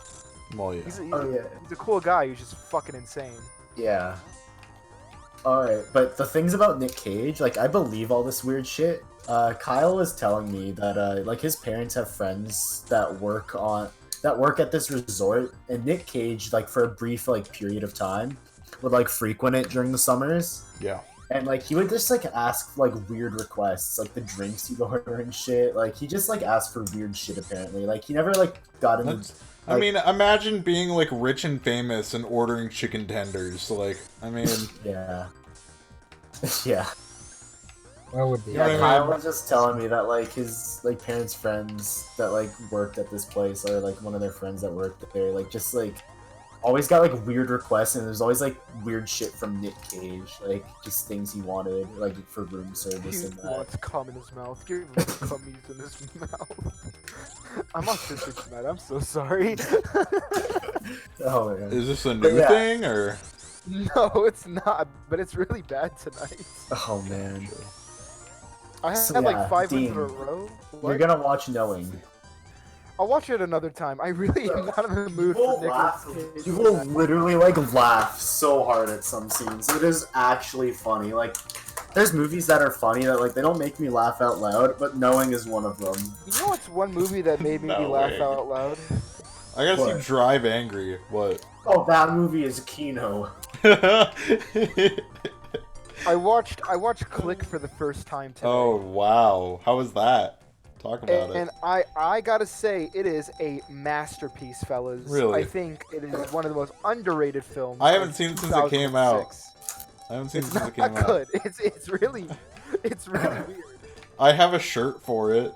Well, yeah. He's a, Oh yeah. he's a cool guy. He's just fucking insane. Yeah. Alright, but the things about Nick Cage, like, I believe all this weird shit. Kyle was telling me that, like, his parents have friends that work at this resort, and Nick Cage, like, for a brief, like, period of time, would, like, frequent it during the summers. Yeah. And, like, he would just, like, ask, like, weird requests, like, the drinks he'd order and shit. Like, he just, like, asked for weird shit, apparently. Like, he never, like, got into... I mean, imagine being like rich and famous and ordering chicken tenders. Like, I mean, Yeah. Yeah. That would be. Yeah, Yeah, I Kyle mean- was just telling me that like his like parents' friends that like worked at this place, or like one of their friends that worked there, like just like always got like weird requests, and there's always like weird shit from Nick Cage, like just things he wanted, like for room service He and that. wants cum in his mouth. Give him cummies in his mouth. I'm autistic tonight. I'm so sorry. Oh man. is this a new Yeah. thing or? No, it's not. But it's really bad tonight. Oh man. I So, had yeah, like 5 wins in a Dean, row. You're What? gonna watch Knowing. I'll watch it another time. I really am not in the mood You will for laugh. Nicolas Cage. You will literally like laugh so hard at some scenes. It is actually funny. Like, there's movies that are funny that like they don't make me laugh out loud, but Knowing is one of them. You know what's one movie that made me No laugh way. out loud? I gotta What? see Drive Angry. What? Oh, that movie is Kino. I watched Click for the first time today. Oh wow, how was that? Talk about And it. I gotta say, it is a masterpiece, fellas. Really? I think it is one of the most underrated films. I haven't of seen it since it came out. 2006. I haven't seen it It's since not it came out. good. It's really weird. I have a shirt for it.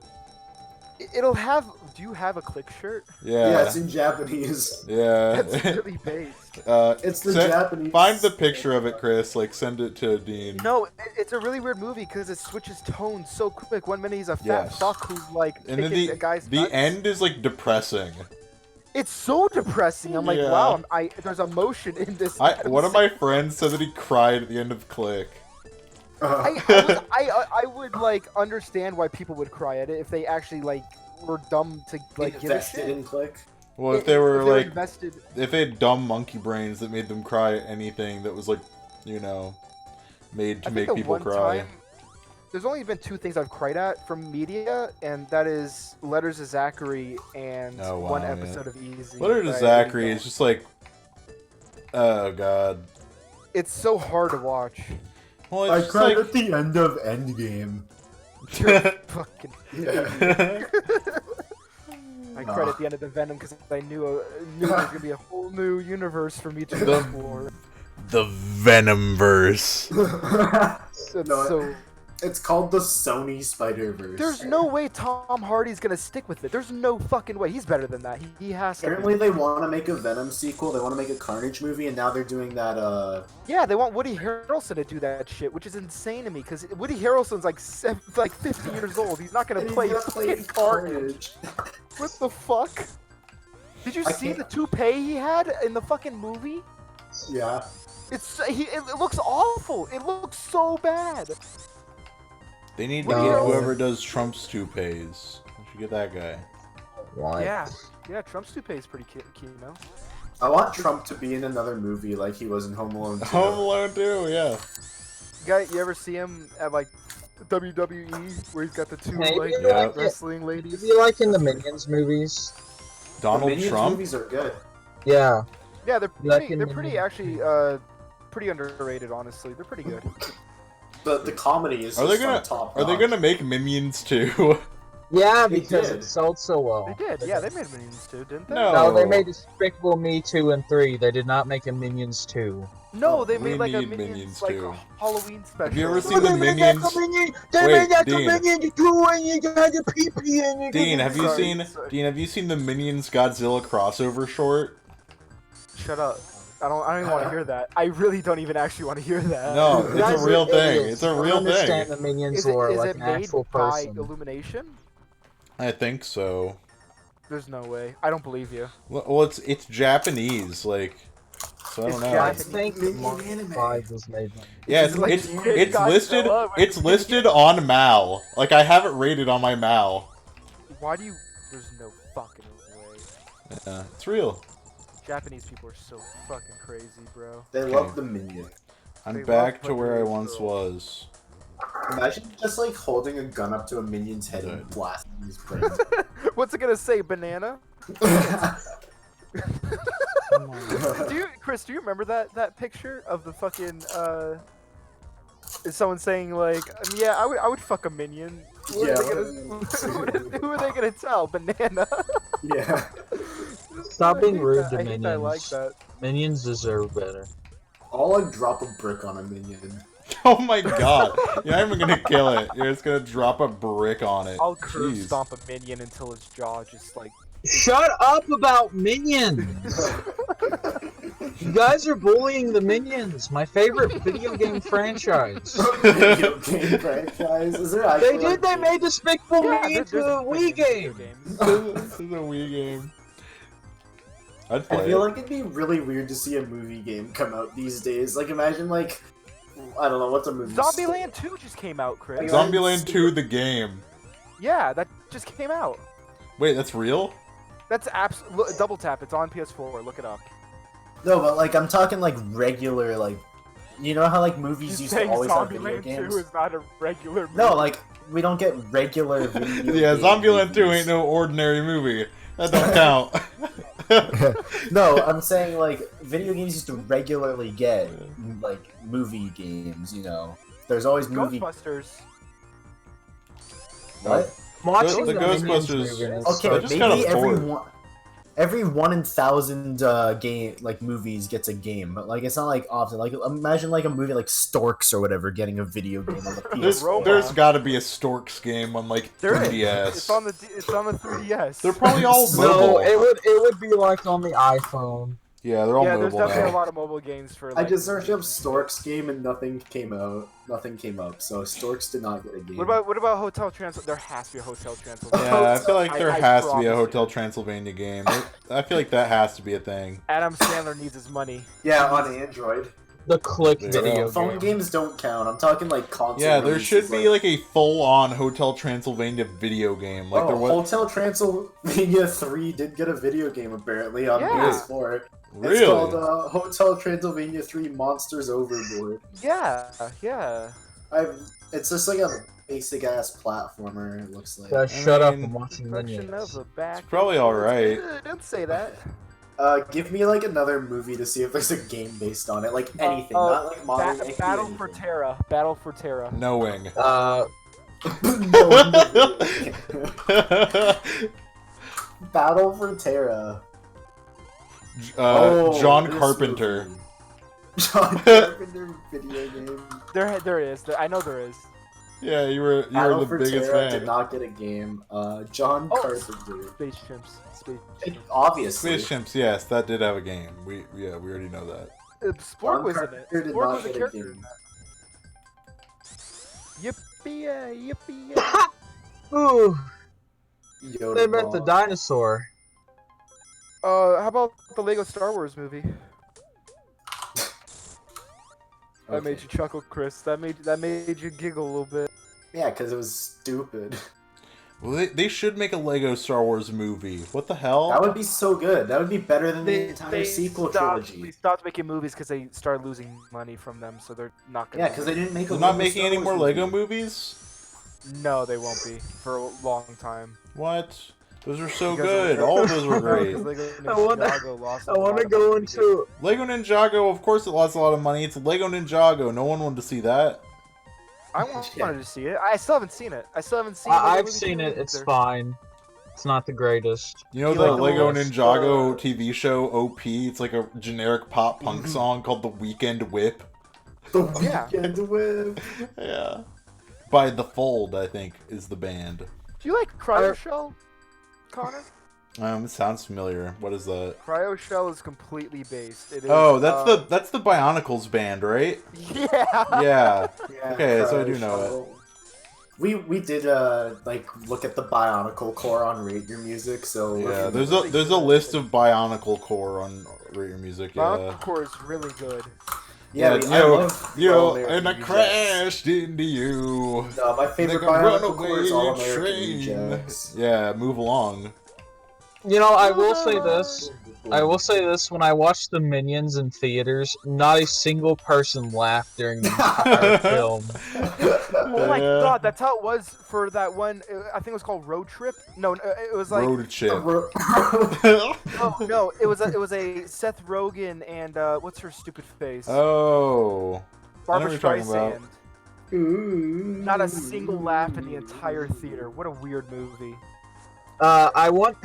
It'll have. Do you have a Click shirt? Yeah, Yeah. it's in Japanese. Yeah. That's really based. It's the Send- Japanese. Find the picture of it, Chris. Like, send it to Dean. No, it's a really weird movie because it switches tones so quick. One minute he's a fat Yes. fuck who's like And then kicking a guy's the nuts. end is like depressing. It's so depressing. I'm like, Yeah. wow, there's emotion in this. One of my friends said that he cried at the end of Click. I would like understand why people would cry at it if they actually like were dumb to like give a invested shit. in Click. Well, if they were like, invested. if they had dumb monkey brains that made them cry at anything that was like, you know, made to I think make the people one cry. time- There's only been 2 things I've cried at from media, and that is Letters to Zachary and Oh, wow, one yeah. episode of Easy. Letter to that I Zachary really is just like, oh god. don't- It's so hard to watch. Well, I it's just cried like. at the end of Endgame. Fucking. Yeah. I cried at the end of the Venom because I knew there was gonna be a whole new universe for me to The- explore. The Venomverse. It's No, so. It's called the Sony Spider-Verse. There's no way Tom Hardy's gonna stick with it. There's no fucking way. He's better than that. He has to. Apparently they want to make a Venom sequel, they want to make a Carnage movie, and now they're doing that, Yeah, they want Woody Harrelson to do that shit, which is insane to me because Woody Harrelson's like 50 years old. He's not gonna and he's play gonna fucking Carnage. What the fuck? Did you I see can't- the toupee he had in the fucking movie? Yeah. It looks awful. It looks so bad. They need to Woody get Harrelson. whoever does Trump's toupees. We should get that guy. Why? Yeah, Trump's toupee is pretty key, no? I want Trump to be in another movie like he was in Home Alone 2. Home Alone 2, yeah. You ever see him at like WWE where he's got the 2 Hey, like you like it. wrestling If ladies? you like in the Minions movies, The Donald Minions Trump? movies are good. Yeah. Yeah, they're Like pretty, in they're the pretty movie. actually pretty underrated. Honestly, they're pretty good. The comedy is Are they just gonna on top. Are they gonna make Minions too? Yeah, They because did. it sold so well. They did. Yeah, they made Minions too, didn't they? No. No, they made Despicable Me 2 and 3. They did not make a Minions 2. No, they We made like a need Minions Minions like too. Halloween special. Have you ever seen the Minions? They Wait, made that Dean. Minions 2 and you got the pee-pee and you Dean, have you Sorry, seen sorry. Dean? Have you seen the Minions Godzilla crossover short? Shut up. I don't even want to hear that. I really don't even actually want to hear that. No, You guys it's a real are thing. idiots. It's a You don't real understand thing. the Minions Is it, lore is like it an made actual by person. Illumination? I think so. There's no way. I don't believe you. Well, it's Japanese, like. So I don't know. I Japanese. think Minion Mark anime. 5 was made by... Yeah, It's like it's Godzilla listed. with It's listed on Mal. Like I have it rated on my Mal. Why do you? There's no fucking way. Yeah, it's real. Japanese people are so fucking crazy, bro. They love the Minion. I'm They back love to where I Pokemon once Go. was. Imagine just like holding a gun up to a minion's head and blasting his brain. What's it gonna say? Banana? Chris, do you remember that picture of the fucking is someone saying like, yeah, I would fuck a minion. Who Yeah. are they gonna, who are they gonna tell? Banana. Yeah. Stop being rude to I hate that I like Minions. that. Minions deserve better. I'll like drop a brick on a minion. Oh my god! You're not even gonna kill it. You're just gonna drop a brick on it. I'll curb Jeez. stomp a minion until its jaw just like. Shut up about Minions! You guys are bullying the Minions, my favorite video game franchise. Video game franchise? Is there actually? They did, they made Despicable Yeah, Me there's into a Wii video game! games. This is a Wii game. I'd play I feel it. like it'd be really weird to see a movie game come out these days. Like, imagine like, I don't know, what's a movie? Zombieland 2 just came out, Chris. Zombieland 2, the game. Yeah, that just came out. Wait, that's real? That's double tap. It's on PS4. Look it up. No, but like, I'm talking like regular, like, you know how like movies used to Saying always have video Zombieland 2 games. is not a regular movie. No, like we don't get regular video. Yeah, game Zombieland 2 movies. ain't no ordinary movie. That don't count. No, I'm saying like video games used to regularly get like movie games. You know, there's always movie. Ghostbusters. What? Watching The Minions Ghostbusters- movie is Okay, I so- just got a maybe four. every 1 in 1,000 game like movies gets a game, but like it's not like often. Like imagine like a movie like Storks or whatever getting a video game on the There's, PS4. Roma. there's gotta be a Storks game on like There is. 3DS. It's on the 3DS. They're probably all No, No, mobile. it would be like on the iPhone. Yeah, they're all yeah, there's mobile definitely now. a lot of mobile games for. I Like, just searched up Storks game and nothing came out. Nothing came up, so Storks did not get a game. What about Hotel Transylvania? There has to be a Hotel Transylvania. Yeah, I feel like there I has to be a promise Hotel you. Transylvania game. I feel like that has to be a thing. Adam Sandler needs his money. Yeah, on Android. The click There you video go. Phone game. games don't count. I'm talking like console. Yeah, there releases, should be like a full-on Hotel Transylvania video game. Like there was. Hotel Transylvania 3 did get a video game apparently on Yeah. PS4. Really? It's called Hotel Transylvania 3 Monsters Overboard. Yeah, yeah. It's just like a basic ass platformer. It looks like. Guys, shut up! mean, I'm watching Construction of Minions. the back. It's probably alright. Don't say that. Give me like another movie to see if there's a game based on it, like anything, not like modern. It could be Battle for anything. Terra. Battle for Terra. Knowing. No, Battle for Terra. John this Carpenter. movie. John Carpenter video game. There is. I know there is. Yeah, you were Battle the for biggest Terra fan. did not get a game. John Oh. Carpenter. Space chimps. Space chimps. Obviously. Space Chimps, yes, that did have a game. We already know that. Spork John was in it. Carpenter did Spork not was a get a character game. in that. Yippee! Yippee! Ooh, Yoda they meant the Ball. dinosaur. How about the Lego Star Wars movie? That Okay. made you chuckle, Chris. That made you giggle a little bit. Yeah, because it was stupid. Well, they should make a Lego Star Wars movie. What the hell? That would be so good. That would be better than the entire sequel They trilogy. stopped making movies because they started losing money from them, so they're not gonna. Yeah, because they didn't make a They're not Lego making Star any Wars more movie. Lego movies? No, they won't be for a long time. What? Those are so Because good. of- All of those were great. Because Lego I wanna- Ninjago lost a I want lot to of go money. into. Lego Ninjago, of course it lost a lot of money. It's Lego Ninjago. No one wanted to see that. I wanted to see it. I still haven't seen it. I still haven't seen. I've seen it. It's fine. It's not the greatest. You know You the like the Lego little- Ninjago TV show OP? It's like a generic pop punk song called The Weekend Whip. The Yeah. Weekend Whip. Yeah. By The Fold, I think, is the band. Do you like Cryo Shell, Connor? It sounds familiar. What is that? Cryo Shell is completely based. It is, Oh, that's the Bionicles band, right? Yeah. Yeah. Yeah, Okay, so I do Cryo know it. Shuttle. We did like look at the Bionicle core on Rate Your Music, so Yeah, we're there's a list of Bionicle core on Rate Your Music. Mount Yeah. Core is really good. yeah, you I know, love you know, All American and I Rejects. crashed into you. No, my favorite Like a Bionicle core is All runaway American train. Rejects. Yeah, move along. You know, I will say this. I will say this: when I watched the Minions in theaters, not a single person laughed during the entire film. Oh my Yeah. god, that's how it was for that one. I think it was called Road Trip. No, it was like Road chip. no, it was a Seth Rogen and what's her stupid face? Oh. I know Barbara what you're talking about. Streisand. Not a single laugh in the entire theater. What a weird movie. I want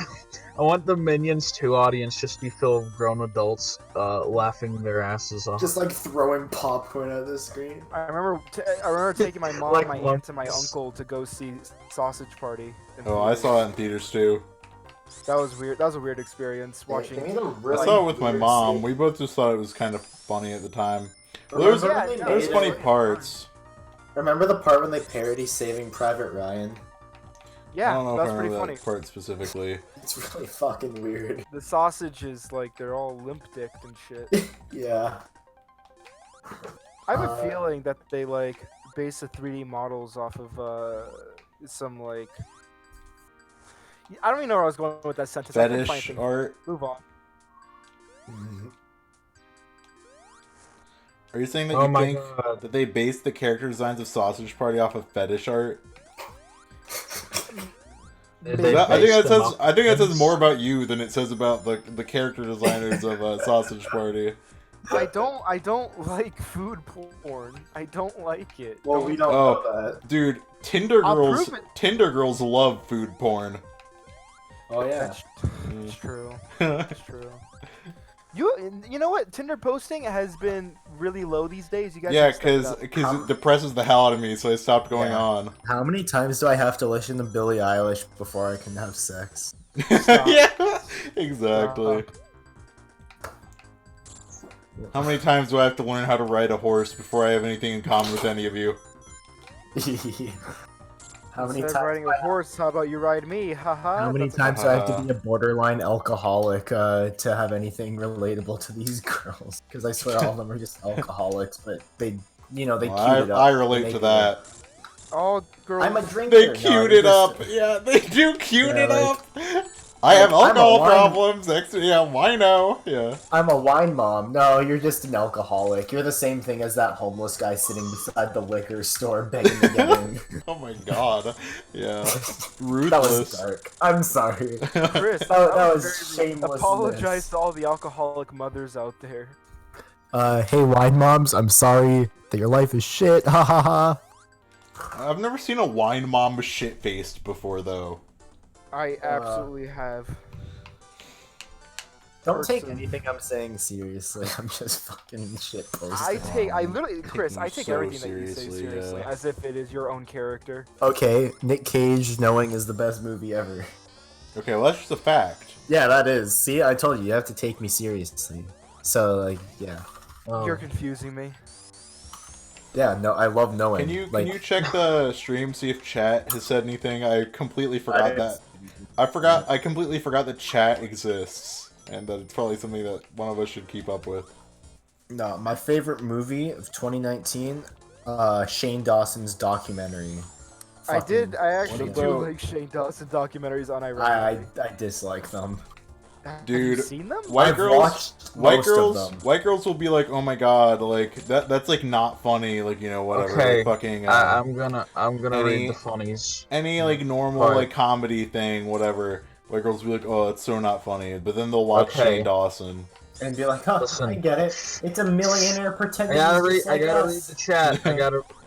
the Minions 2 audience just to be filled with grown adults laughing their asses off. Just like throwing popcorn at the screen. I remember taking my mom, Like my aunt, and my uncle to go see Sausage Party. in Oh, I theaters. saw it in theaters too. That was weird. That was a weird experience watching. They made a I really saw it with my weird mom. scene. We both just thought it was kind of funny at the time. Well, there was, Remember Yeah, when they no, there was made funny it- parts. Remember the part when they parody Saving Private Ryan? Yeah, I don't know that if was I pretty remember funny. that part specifically. It's really fucking weird. The sausages, like, they're all limp-dicked and shit. Yeah. I have a feeling that they, like, base the 3D models off of, some, like... I don't even know where I was going with that sentence. I couldn't find Fetish things. art. Move on. Are you saying that Oh you my think God. that they based the character designs of Sausage Party off of fetish art? They I think based that them says off I think that says things. more about you than it says about the character designers of Sausage Party. I don't like food porn. I don't like it. Well, we don't Oh. know that. Dude, Tinder I'll girls prove it. Tinder girls love food porn. Oh yeah. That's it's true. It's true. You know what? Tinder posting has been really low these days. You guys Yeah, should step it up. because it depresses the hell out of me, so I stopped going Yeah. on. How many times do I have to listen to Billie Eilish before I can have sex? Yeah, exactly. How many times do I have to learn how to ride a horse before I have anything in common with any of you? How many Instead of riding times? a horse, how about you ride me? Haha. How many That's a- times do I have to be a borderline alcoholic to have anything relatable to these girls? Because I swear all of them are just alcoholics, but they, they Well, cute it up. I They relate make to it that. All girls. I'm a drinker. They No, cute they're it just- up. Yeah, they do cute Yeah, it like- up. I have I'm a alcohol wine- problems. Yeah, wino. Yeah. I'm a wine mom. No, you're just an alcoholic. You're the same thing as that homeless guy sitting beside the liquor store begging to get in. Oh my god. Yeah. That was Ruthless. dark. I'm sorry. Chris, That was very rude. shamelessness. Apologize to all the alcoholic mothers out there. Hey wine moms, I'm sorry that your life is shit. Ha ha ha. I've never seen a wine mom shit faced before though. I absolutely have. Don't take Person. anything I'm saying seriously. I'm just fucking shit posting. I literally, Chris, Taking I you take so everything that you say seriously, seriously, yeah. as if it is your own character. Okay, Nick Cage knowing is the best movie ever. Okay, well that's just a fact. Yeah, that is. See, I told you, you have to take me seriously. So, like, yeah. You're confusing me. Yeah, no, I love knowing. Can you check the stream, see if chat has said anything? I completely forgot that. I completely forgot that chat exists. And that it's probably something that one of us should keep up with. No, my favorite movie of 2019, Shane Dawson's documentary. I actually What do about- like Shane Dawson documentaries on ironically. I dislike them. Have Dude, you seen them? White I've girls, watched most of them. white girls will be like, "Oh my god, like that's like not funny, like whatever." Okay, Like, fucking I'm gonna any- read the funnies. any like normal Alright. like comedy thing, whatever. White girls will be like, oh, it's so not funny. But then they'll watch Okay. Shane Dawson. And be like, oh, Listen. I get it. It's a millionaire I pretending gotta he's read. just I like gotta read us. the chat.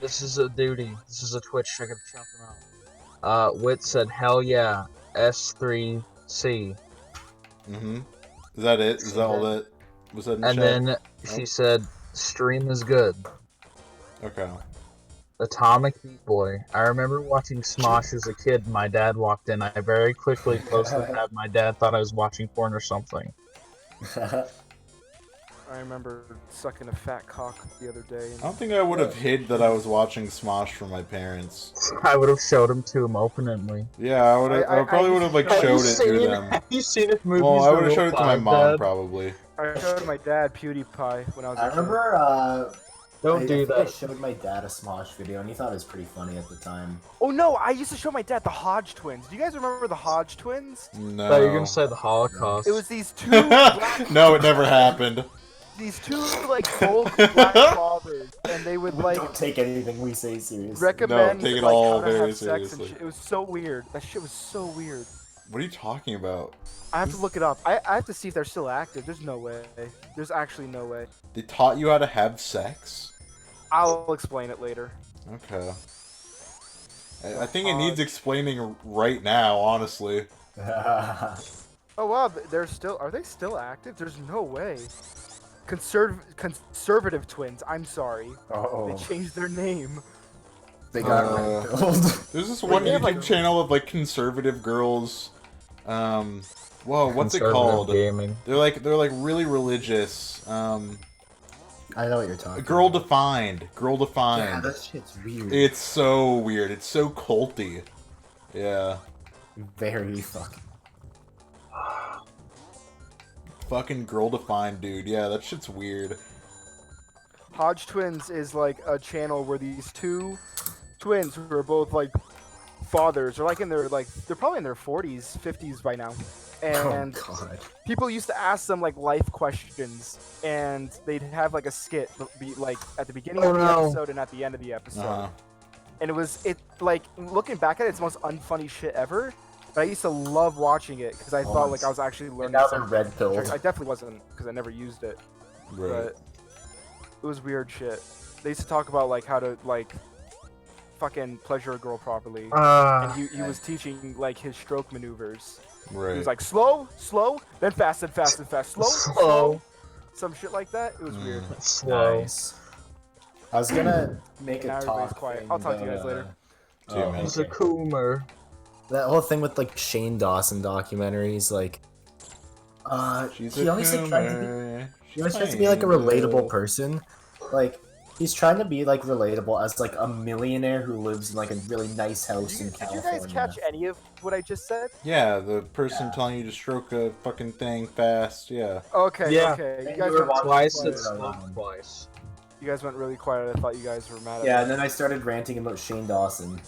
This is a duty. This is a Twitch. I gotta shout them out. Wit said, "Hell yeah, S3C," Mm-hmm. Is that it? Is that all that was said in the and chat? then she said, "Stream is good." Okay. Atomic Beat Boy. I remember watching Smosh as a kid. My dad walked in. I very quickly closed the tab. My dad thought I was watching porn or something. I remember sucking a fat cock the other day. I don't think I would have hid that I was watching Smosh from my parents. I would have showed him to him openly. Yeah, I would have. I probably would have like showed it to them. Have you seen if movies Well, I were would have real showed it to my five, mom Dad? probably. I showed my dad PewDiePie when I was a I kid. remember, Don't I do think I that. showed my dad a Smosh video, and he thought it was pretty funny at the time. Oh no, I used to show my dad the Hodge twins. Do you guys remember the Hodge twins? No. I thought you were gonna say the Holocaust. It was these two black, No, it never happened. these two like old black fathers, and they would like Don't take anything we say seriously. recommend take it like all how to very have sex and seriously. shit. It was so weird. That shit was so weird. What are you talking about? I have to look it up. I have to see if they're still active. There's no way. There's actually no way. They taught you how to have sex? I'll explain it later. Okay. I think it needs explaining right now, honestly. Oh wow, they're still. Are they still active? There's no way. Conservative twins. I'm sorry. Oh, They changed their name. they got Uh, red-pilled. There's this one they have, YouTube like- channel of like conservative girls. Whoa, what's it Conservative called? Gaming. They're like really religious. I know what you're talking Girl about. defined. Girl Yeah, defined. that shit's weird. It's so weird. It's so culty. Yeah. Very fucking. Fucking girl defined, dude. Yeah, that shit's weird. Hodge Twins is like a channel where these two twins who are both like fathers are like in their like they're probably in their 40s, 50s by now. And Oh god. people used to ask them like life questions, and they'd have like a skit be like at the beginning of the episode and at the end of the episode. Uh-huh. And it like looking back at it, it's the most unfunny shit ever. But I used to love watching it because I thought like I was actually And learning now they're something. red pilled. I definitely wasn't because I never used it. Right. But it was weird shit. They used to talk about like how to like fucking pleasure a girl properly. And he was teaching like his stroke maneuvers. Right. He was like slow, slow, then fast and fast and fast, slow, slow, some shit like that. It was weird. Slow. Nice. I was gonna make Now a everybody's talk. quiet. thing, I'll talk to you but, guys later. See you, oh, man. He's a coomer. That whole thing with like Shane Dawson documentaries, like, She's he a always like tried to be, coomer. he always tries to be like a relatable person. Like, he's trying to be like relatable as like a millionaire who lives in like a really nice house in Did you California. guys catch any of what I just said? Yeah, the person telling you to stroke a fucking thing fast. Yeah. Okay, Yeah. okay. And You guys you were went watching Twice Twitter it's on not that one. twice. You guys went really quiet. I thought you guys were mad at Yeah, me. and then I started ranting about Shane Dawson.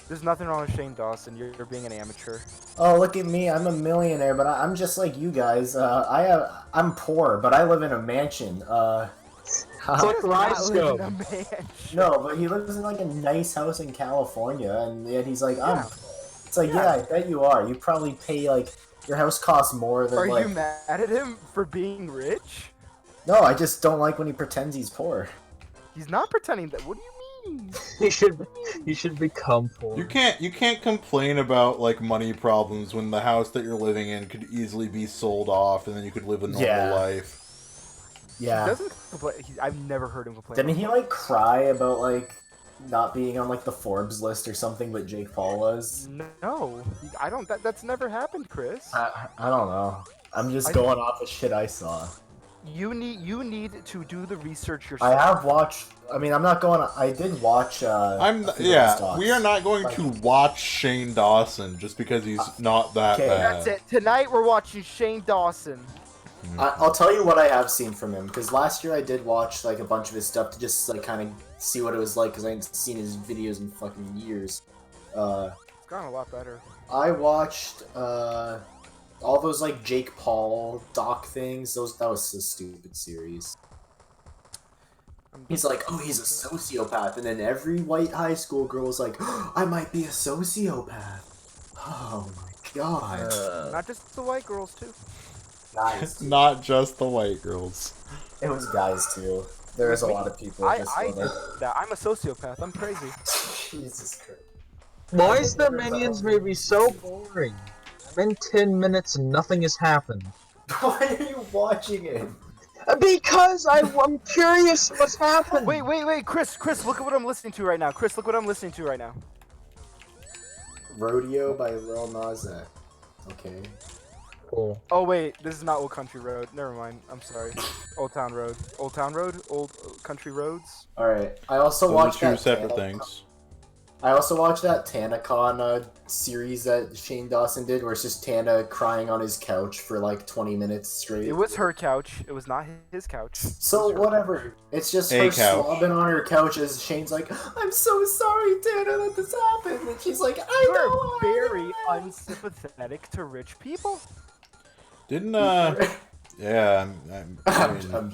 There's nothing wrong with Shane Dawson. You're being an amateur. Oh, look at me! I'm a millionaire, but I'm just like you guys. I'm poor, but I live in a mansion. It's like Not living in a Rhinescope. mansion. No, but he lives in like a nice house in California, and yet he's like, I'm. Yeah. It's like, yeah, I bet you are. You probably pay like your house costs more than Are like. you mad at him for being rich? No, I just don't like when he pretends he's poor. He's not pretending that. What do you mean? He should become poor. You can't complain about like money problems when the house that you're living in could easily be sold off and then you could live a normal Yeah. life. He Yeah. doesn't complain. I've never heard him complain. Didn't he like cry about like not being on like the Forbes list or something? But Jake Paul was. No, I don't. That's never happened, Chris. I don't know. I'm just I- going off of shit I saw. You need to do the research I yourself. have watched. I mean, I'm not going. I did watch. I'm a few of his yeah. talks. We are not going to watch Shane Dawson just because he's not that okay. bad. That's it. Tonight we're watching Shane Dawson. I'll tell you what I have seen from him because last year I did watch like a bunch of his stuff to just like kind of see what it was like because I hadn't seen his videos in fucking years. It's gotten a lot better. I watched all those like Jake Paul doc things. That was a stupid series. He's like, oh, he's a sociopath, and then every white high school girl was like, oh, I might be a sociopath. Oh my God. Not just the white girls too. Guys. Not just the white girls. It was guys too. There was a lot of people. I just did like, that. I'm a sociopath. I'm crazy. Jesus Christ. Why is the Minions movie so boring? I've been 10 minutes and nothing has happened. Why are you watching it? Because I'm curious what's happened. Wait, Chris, look at what I'm listening to right now. Chris, look what I'm listening to right now. Rodeo by Lil Nas X. Okay. Cool. Oh wait, this is not Old Country Road. Never mind. I'm sorry. Old Town Road. Old Town Road. Old Country Roads. Alright. I also Those watched are two that separate Tana- things. I also watched that TanaCon series that Shane Dawson did, where it's just Tana crying on his couch for like 20 minutes straight. It was her couch. It was not his couch. So It was her whatever. It's just A her couch. slobbing on her couch as Shane's like, "I'm so sorry, Tana, that this happened," and she's like, "I You know." are very unsympathetic to rich people. Didn't yeah, I mean,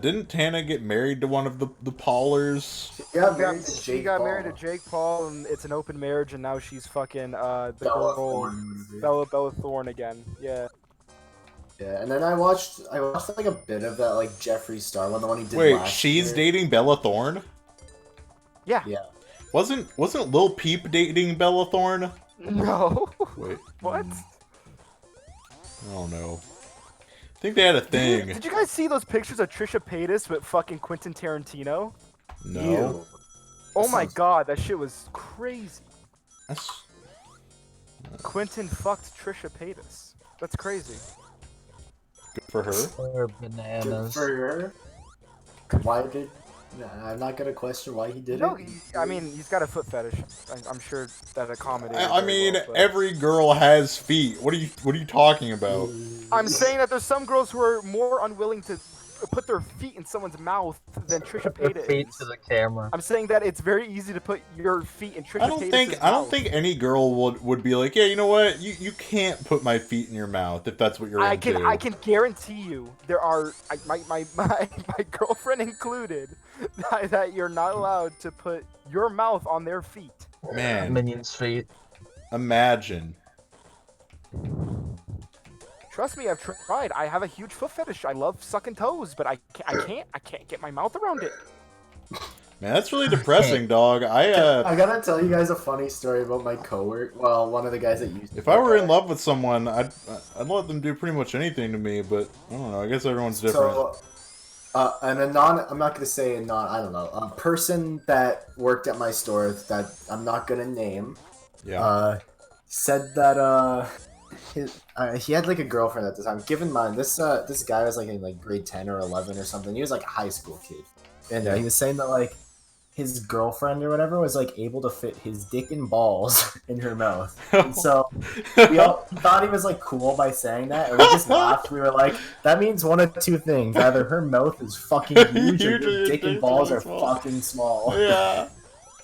didn't Tana get married to one of the Paulers? She got married to She Jake got Paul. married to Jake Paul, and it's an open marriage, and now she's fucking the Bella girl Thorne. Bella Thorne again. Yeah. Yeah, and then I watched like a bit of that like Jeffree Star one, the one he did Wait, last she's year. dating Bella Thorne? Yeah. Yeah. Wasn't Lil Peep dating Bella Thorne? No. Wait, What? I don't know. I think they had a thing. Did you guys see those pictures of Trisha Paytas with fucking Quentin Tarantino? No. Ew. Oh That my sounds- god, that shit was crazy. That's Quentin fucked Trisha Paytas. That's crazy. good for her. They're Good bananas. for her. Why did? Nah, I'm not gonna question why he did No, it. I mean, he's got a foot fetish. I'm sure that accommodated. I very mean, well, but- every girl has feet. What are you talking about? I'm saying that there's some girls who are more unwilling to put their feet in someone's mouth than Trisha Their Paytas feet is. to the camera. I'm saying that it's very easy to put your feet in Trisha I don't Paytas' think any girl would be like, yeah, you know what? You can't put my feet in your mouth if that's what you're I into. can guarantee you there are my girlfriend included that you're not allowed to put your mouth on their feet. Man, Minions' feet. imagine. Trust me, I've tried. I have a huge foot fetish. I love sucking toes, but I can't get my mouth around it. Man, that's really depressing, dog. I gotta tell you guys a funny story about my coworker. Well, one of the guys that used. If I were in love with someone, I'd let them do pretty much anything to me. But I don't know. I guess everyone's different. So, I'm not gonna say a non. I don't know. A person that worked at my store that I'm not gonna name. Yeah. Said that he had like a girlfriend at the time. Keep in mind, this guy was like in like grade 10 or 11 or something. He was like a high school kid, and he was saying that like his girlfriend or whatever was like able to fit his dick and balls in her mouth. And so we all thought he was like cool by saying that, and we just laughed. We were like, that means one of two things: either her mouth is fucking huge, or your dick and balls are small. fucking small. Yeah.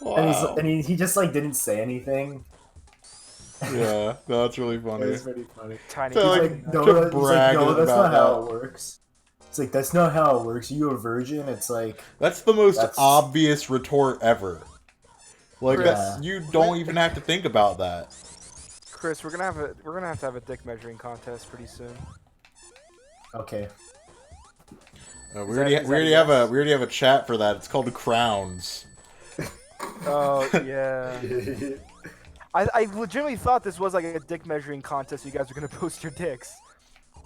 Wow. And he just like didn't say anything. Yeah, that's really It funny. was pretty funny. Tiny. So, He's like, like, no, to he's like, brag no, that's about not how that. it works. It's like, that's not how it works. You a virgin? It's like, That's the most That's- obvious retort ever. Like Yeah. that's you don't even have to think about that. Chris, we're gonna have to have a dick measuring contest pretty soon. okay. We Is already that we already yes? have a chat for that. It's called Crowns. Oh yeah. I legitimately thought this was like a dick measuring contest. You guys were gonna post your dicks,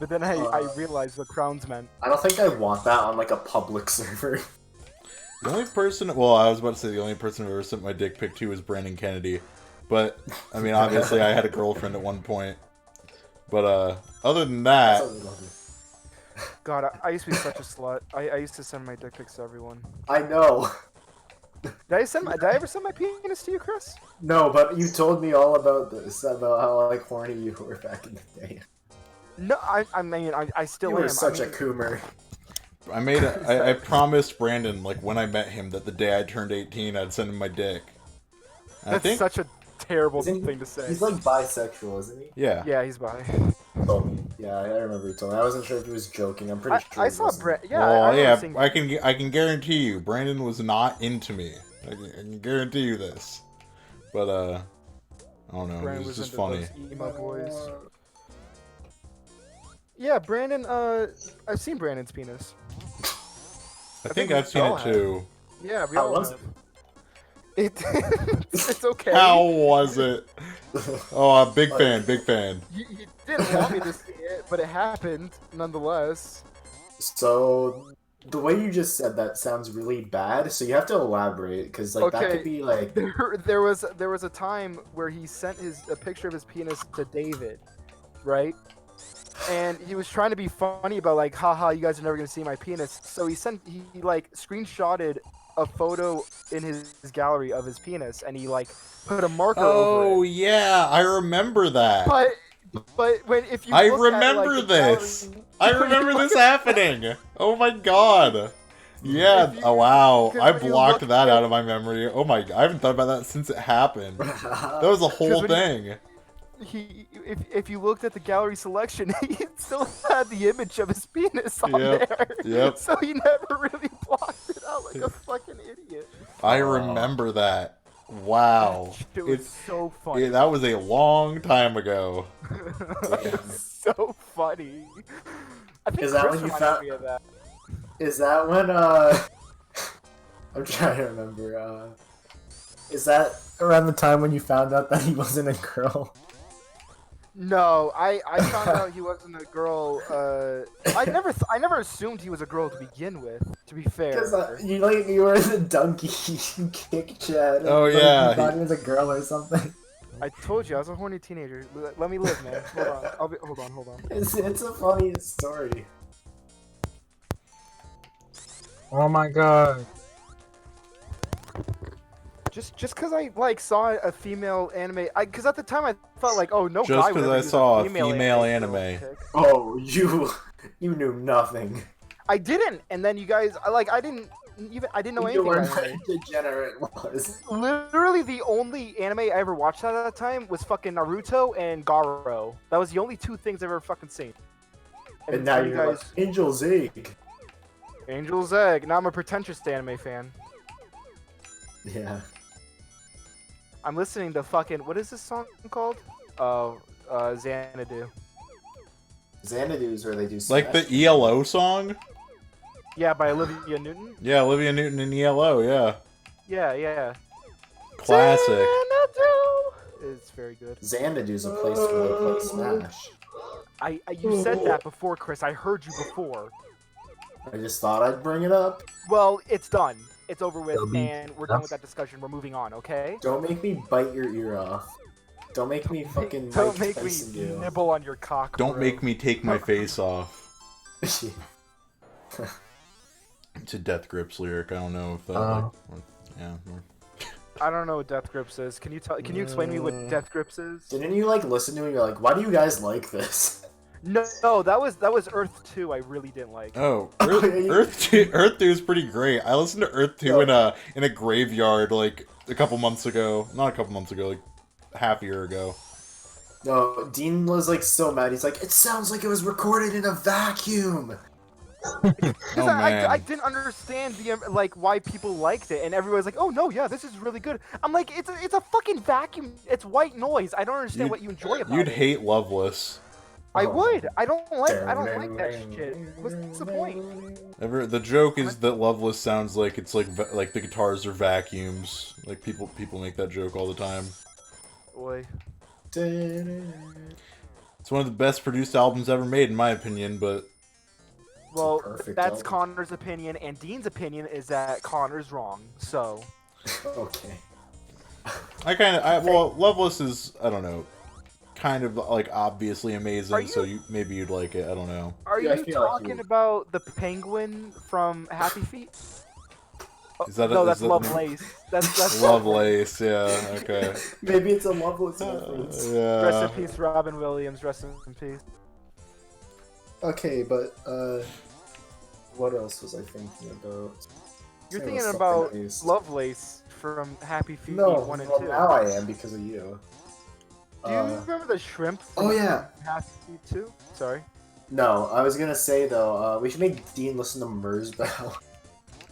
but then I realized what crowns meant. I don't think I want that on like a public server. The only person, well, I was about to say the only person I've ever sent my dick pic to was Brandon Kennedy, but I mean, obviously, I had a girlfriend at one point. But other than that, God, I used to be such a slut. I used to send my dick pics to everyone. I know. Did I ever send my penis to you, Chris? No, but you told me all about this, about how like horny you were back in the day. No, I mean I still You am. were such I a mean, coomer. I promised Brandon, like when I met him, that the day I turned 18, I'd send him my dick. And I That's think, such a terrible Isn't he- thing to say. He's like bisexual, isn't he? yeah. Yeah, he's bi. Told me. Yeah, I remember he told me. I wasn't sure if he was joking. I'm pretty sure. I he saw wasn't. Brett. Yeah, Well, I remember yeah, seeing- I can guarantee you, Brandon was not into me. I can guarantee you this. But I don't know. Brandon It was was just into funny. those emo boys. Yeah, Brandon. I've seen Brandon's penis. I think we I've seen all it have. too. Yeah, we How all was have. It's okay. How was it? Oh, big fan, big fan. You didn't want me to see it, but it happened nonetheless. So the way you just said that sounds really bad. So you have to elaborate, because like that Okay. could be like. There was a time where he sent a picture of his penis to David, right? And he was trying to be funny about like, haha, you guys are never gonna see my penis. So he like screenshotted a photo in his gallery of his penis, and he like put a marker over Oh it. yeah, I remember that. But if you I look remember at, like, the this. gallery- I when you remember look this at- happening. Oh my god. Yeah. If you- Oh wow. because I when you blocked look that at- out of my memory. Oh my. I haven't thought about that since it happened. That was a whole when you- thing. If you looked at the gallery selection, he still had the image of his penis on Yep, there. yep. So he never really blocked it out like a fucking idiot. I remember that. Wow. It was It's so funny. that was a long time ago. It's so funny. I think Is that Chris when you reminded found- me of that. Is that when I'm trying to remember. Is that around the time when you found out that he wasn't a girl? No, I found out he wasn't a girl. I never assumed he was a girl to begin with. To be fair. Because you were in the donkey kick chat. Oh, like, yeah, you thought he was a girl or something. I told you I was a horny teenager. Let me live, man. Hold on. Hold on. It's a funny story. Oh my god. Just because I like saw a female anime, because at the time I thought like, oh no, Just guy would 'cause ever I use saw a female female anime. anime. Oh, you knew nothing. I didn't, and then you guys, I didn't know You anything learned about what anime. degenerate was. Literally, the only anime I ever watched at that time was fucking Naruto and Garo. That was the only two things I've ever fucking seen. And now you you're guys, like, Angel's Egg. Angel's Egg. Now I'm a pretentious anime fan. Yeah. I'm listening to fucking, what is this song called? Xanadu. Xanadu's where they do Like the Smash. ELO song? Yeah, by Olivia Newton. Yeah, Olivia Newton and ELO, yeah. Yeah. Classic. Xanadu! It's very good. Xanadu's a place where they play Smash. You said that before, Chris. I heard you before. I just thought I'd bring it up. Well, it's done. It's over with, That'll be- and we're done with that discussion. We're moving on, okay? Don't make me bite your ear off. Don't make me fucking Don't Mike make me Tyson you. nibble on your cock. Don't bro. make me take my face off. It's a Death Grips lyric. I don't know if that. Yeah. I don't know what Death Grips is. Can you explain to me what Death Grips is? Didn't you like listen to it and you're like, why do you guys like this? No, that was Earth 2. I really didn't like. Oh, Oh, yeah, you- Earth 2 is pretty great. I listened to Earth 2 in a graveyard like a couple months ago. Not a couple months ago, like half a year ago. No, Dean was like so mad. He's like, it sounds like it was recorded in a vacuum. Because Oh, man. I didn't understand like why people liked it, and everyone's like, "Oh no, yeah, this is really good." I'm like, it's a fucking vacuum. It's white noise. I don't understand what you enjoy about You'd it. hate Loveless. I would. I don't like that shit. What's the point? The joke is that Loveless sounds like it's like the guitars are vacuums. Like people make that joke all the time. Boy. It's one of the best produced albums ever made, in my opinion. But Well, perfect that's album. Connor's opinion, and Dean's opinion is that Connor's wrong. So, Okay. well, Loveless is, I don't know, kind of like obviously amazing. Are you- So maybe you'd like it. I don't know. are Yeah, I you feel like talking you- about the penguin from Happy Feet? Is that No, is that's that- Lovelace. That's Lovelace, yeah, okay. Maybe it's a Loveless reference. Rest Yeah. in peace, Robin Williams. Rest in peace. Okay, but what else was I thinking about? You're There thinking was something about I used- Lovelace from Happy Feet No, 1 and well, 2. now I am because of you. Do you remember the shrimp? Oh yeah. Happy Feet 2? Sorry. No, I was gonna say though, we should make Dean listen to Murs Bell.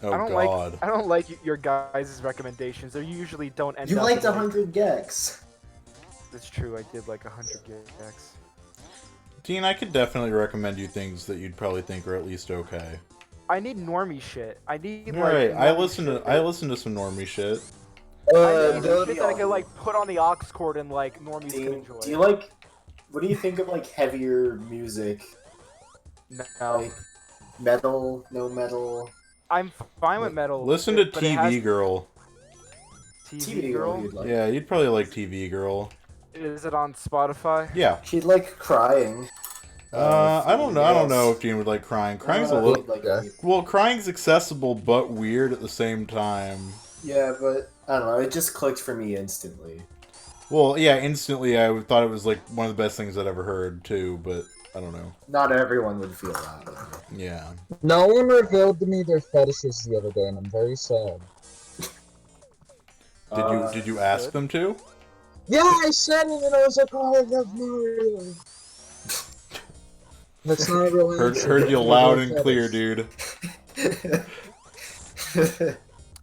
Oh I don't God. I don't like your guys' recommendations. They usually don't end You up. liked in, 100 Gex. That's true. I did like 100 gigs. Dean, I could definitely recommend you things that you'd probably think are at least okay. I need normie shit. I need like. Alright, I normie listen shit to some normie shit. I need Dylan, shit that I can like put on the aux cord and like normies can Dean, enjoy. do you like? What do you think of like heavier music? No, Like metal, no metal. I'm fine with metal. Listen to but it TV has- Girl. TV girl. you'd like. Yeah, you'd probably like TV Girl. Is it on Spotify? Yeah. She'd like crying. I don't know. I don't know if Dean would like crying. Crying's a little. Well, crying's accessible but weird at the same time. Yeah, but I don't know. It just clicked for me instantly. Well, yeah, instantly I thought it was like one of the best things I'd ever heard too, but I don't know. Not everyone would feel that way. Yeah. No one revealed to me their fetishes the other day, and I'm very sad. Did you ask them to? Yeah, I said it, and I was like, oh, I love Mario. That's not a real answer. Heard you loud and clear, dude.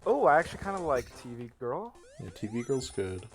Oh, I actually kind of like TV girl. Yeah, TV Girl's good.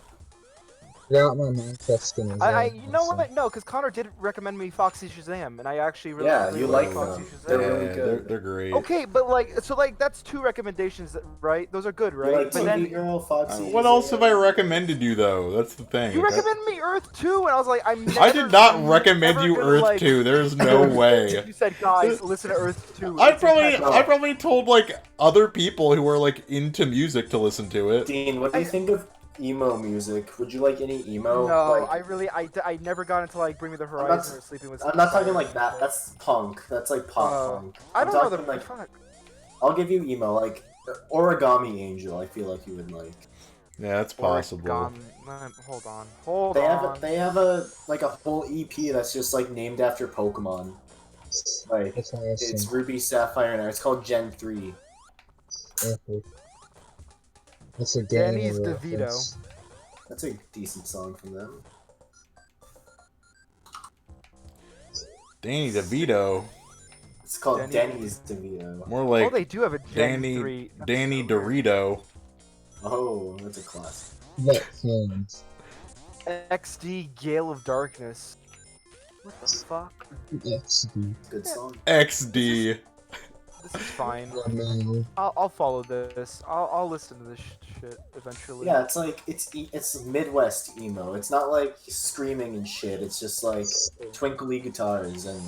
Yeah, my Minecraft skin is You know what? No, because Connor did recommend me Foxy Shazam, and I actually really Yeah, really you like Foxy them. Shazam. They're really Yeah, good. they're great. Okay, but like, so like that's 2 recommendations, right? Those are good, right? You like but TV then Girl, Foxy. What else have I recommended you though? That's the thing. you recommended me Earth 2, and I was like, I'm never. I did not I'm recommend never you gonna, Earth like... 2. There's no way. You said, guys, listen to Earth 2. I It's impeccable. probably told like other people who are like into music to listen to it. Dean, what do you think of emo music? Would you like any emo? No, Like, I never got into like Bring Me the Horizon or Sleeping with. I'm not talking like that. That's punk. That's like pop punk. I I'm don't know the talking, like. fuck. I'll give you emo. Like Origami Angel. I feel like you would like. Yeah, it's possible. Hold on. They have a like a whole EP that's just like named after Pokemon. Like That's it's awesome. Ruby, Sapphire, and It's called Gen 3. That's a Danny's game DeVito. That's a decent song from them. Danny DeVito. It's called Danny- Denny's DeVito. More Oh, like they do have a Gen Danny 3. That's Danny so weird. Dorito. Oh, that's a classic. That sounds. XD Gale of Darkness. What the fuck? XD. Good song. XD. This is fine. Oh, no. I'll follow this. I'll listen to this shit eventually. Yeah, it's like it's Midwest emo. It's not like screaming and shit. It's just like twinkly guitars and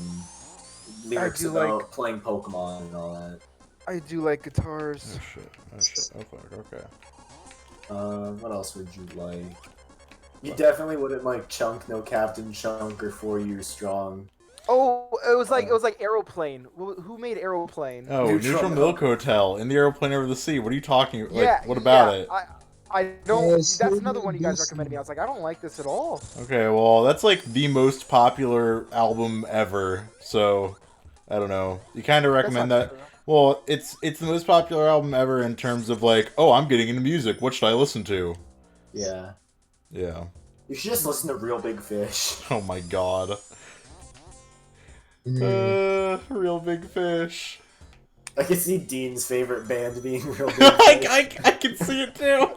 lyrics do about like- playing Pokemon and all that. I do like guitars. Oh shit. Oh shit. Oh fuck. Okay. What else would you like? You definitely wouldn't like Chunk, No Captain Chunk, or 4 Years Strong. Oh, it was like Aeroplane. Who made Aeroplane? Oh, Neutral Neutral Milk Hotel in the airplane over the sea. What are you talking? Like, yeah. what about yeah, it? I don't. Yes, That's it another one you guys is. recommended me. I was like, I don't like this at all. Okay, well, that's like the most popular album ever. So, I don't know. You kind of recommend That's that. not true. Well, it's the most popular album ever in terms of like, oh, I'm getting into music. What should I listen to? Yeah. Yeah. You should just listen to Real Big Fish. Oh my god. Real Big Fish. I can see Dean's favorite band being Real Big I Fish. can see it too.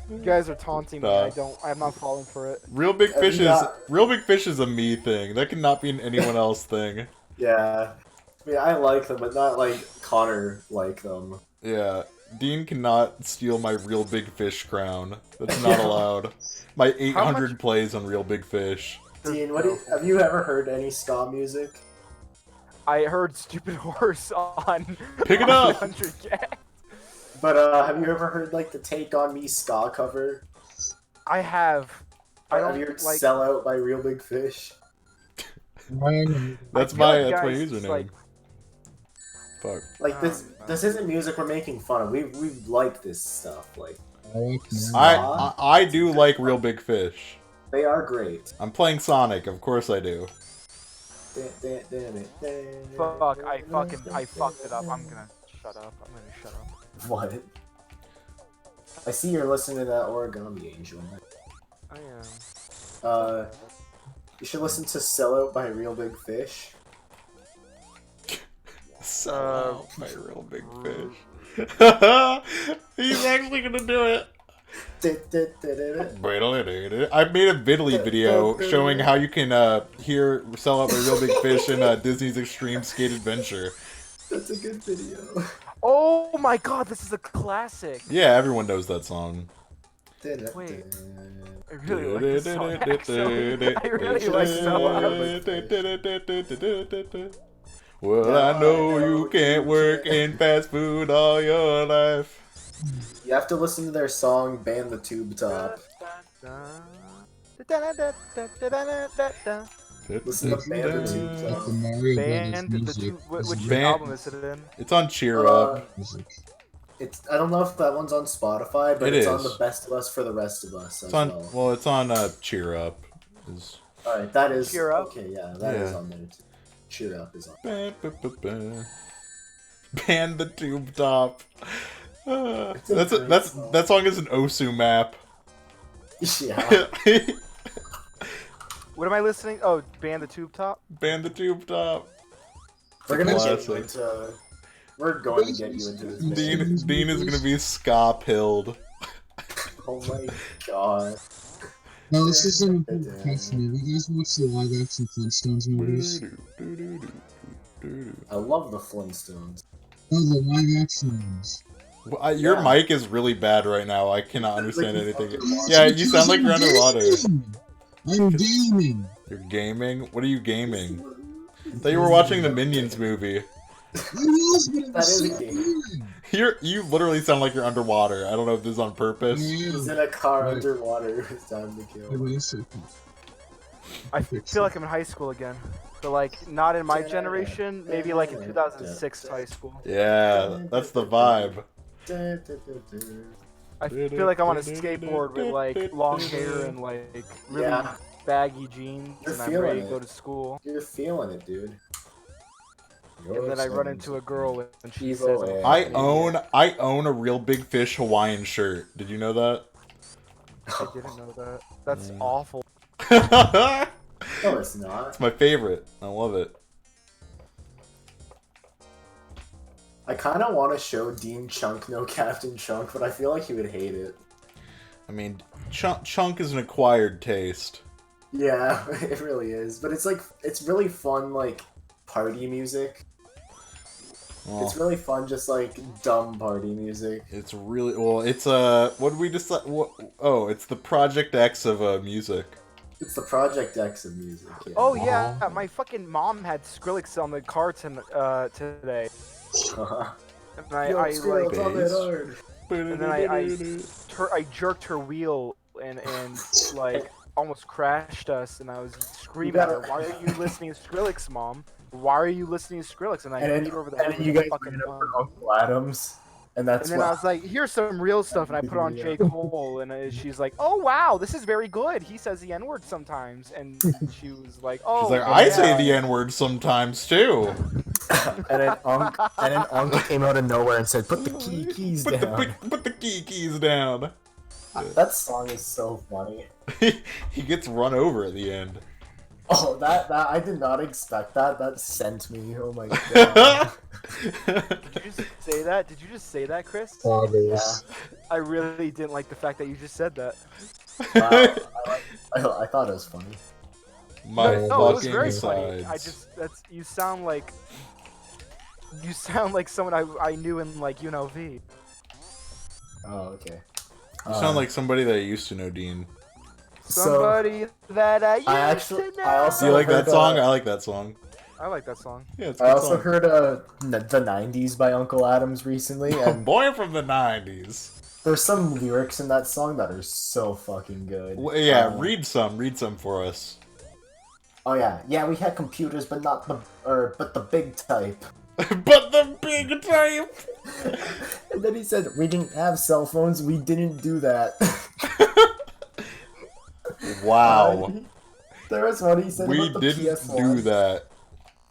You guys are taunting me. Nah. I'm not falling for it. Real Big Fish is not- Real Big Fish is a me thing. That cannot be an anyone else thing. Yeah. I mean, I like them, but not like Connor like them. Yeah. Dean cannot steal my Real Big Fish crown. That's not allowed. My 800 plays on Real Big Fish. Dean, have you ever heard any ska music? I heard Stupid Horse on. Pick it up! 100 Gags. But have you ever heard like the Take On Me ska cover? I have. I Have don't you heard like. Sell Out by Real Big Fish? That's I feel my like that's my guys, username. like- Fuck. Like this no. this isn't music we're making fun of. We like this stuff. Like I do like Real Big Fish. they are great. I'm playing Sonic, of course I do. Fuck! I fucked it up. I'm gonna shut up. What? I see you're listening to that Origami Angel. I am. You should listen to Sell Out by Real Big Fish. Sell out my Real Big Fish. He's actually gonna do it. I made a Vidly video showing how you can sell out the Real Big Fish in Disney's Extreme Skate Adventure. That's a good video. Oh my god, this is a classic. Yeah, everyone knows that song. Wait. I really like this song, actually. I really like it. Well, I know you can't work in fast food all your life. You have to listen to their song "Ban the Tube Top." Listen to Ban the Tube Top. The Mario Brothers Band the music. two. Which Band- album is it in? It's on Cheer Up. Music. I don't know if that one's on Spotify, but It it's is. on the Best of Us for the Rest of Us as It's on. well. Well, it's on Cheer Up. All right, that is Cheer Up? okay. Yeah, that is Yeah. on there too. Cheer Up is on. Ban the Tube Top. a great song. That song is an Osu map. Yeah. What am I listening? Oh, Band the Tube Top. Ban the Tube Top. We're gonna get you Classic. into. We're going to get you into this. band. Dean is gonna be ska pilled. Oh my god. Now this is an important question. Have you guys watched the live action Flintstones movies? I love the Flintstones. No, the live action ones. Well, your Yeah. mic is really bad right now. I cannot understand Like he's anything. underwater. Yeah, you sound like you're underwater. I'm gaming! You're gaming? What are you gaming? I thought you were watching the Minions movie. I was, but it That was is so a game. boring. You literally sound like you're underwater. I don't know if this is on purpose. He's in a car underwater. It's time to Wait, kill. wait a second. I feel like I'm in high school again, but like not in my generation. Maybe like in 2006 high school. Yeah, that's the vibe. I feel like I'm on a skateboard with like long hair and like really Yeah. baggy jeans, You're and I'm feeling ready to it. go to school. You're feeling it, dude. And then I run into a girl and she says, Evo air. I own a Real Big Fish Hawaiian shirt. Did you know that? "I didn't know that. That's awful." No, it's not. It's my favorite. I love it. I kind of want to show Dean Chunk no Captain Chunk, but I feel like he would hate it. I mean, Chunk is an acquired taste. Yeah, it really is. But it's like, it's really fun, like, party music. Well, It's really fun, just like dumb party music. it's really well. It's what did we decide? Oh, it's the Project X of music. It's the Project X of music. Yeah. Oh yeah, my fucking mom had Skrillex on the car today, and I like, bass. and then I jerked her wheel and like almost crashed us, and I was screaming at her, "Why are you listening to Skrillex, Mom? Why are you listening to Skrillex?" And I And beat her over the then, head and with you a guys fucking ran phone. over Uncle Adams, and that's And then I why. was like, "Here's some real stuff," and I put on J. Cole, and she's like, "Oh wow, this is very good. He says the N-word sometimes," and she was like, "Oh." She's like, yeah." I say the N-word sometimes too. and then Uncle came out of nowhere and said, "Put the keys Put down." the keys down. That song is so funny. He gets run over at the end. Oh, that I did not expect that. That sent me. Oh my god. Did you just say that? Did you just say that, Chris? Fathers. I really didn't like the fact that you just said that. I thought it was funny. My No, it was fucking very sides. funny. You sound like someone I knew in like UNLV. Oh, okay. You sound like somebody that I used to know, Dean. Somebody that I used to know. I also Do you like that heard, song? I like that song. I like that song. Yeah, it's a I good also song. heard the '90s by Uncle Adams recently, and Boy from the 90s. there's some lyrics in that song that are so fucking good. Well, yeah, read some for us. Oh yeah, we had computers, but not but the big type. But the big type. And then he said, "We didn't have cell phones. We didn't do that." Wow. There was one he said We about the didn't PS1. do that.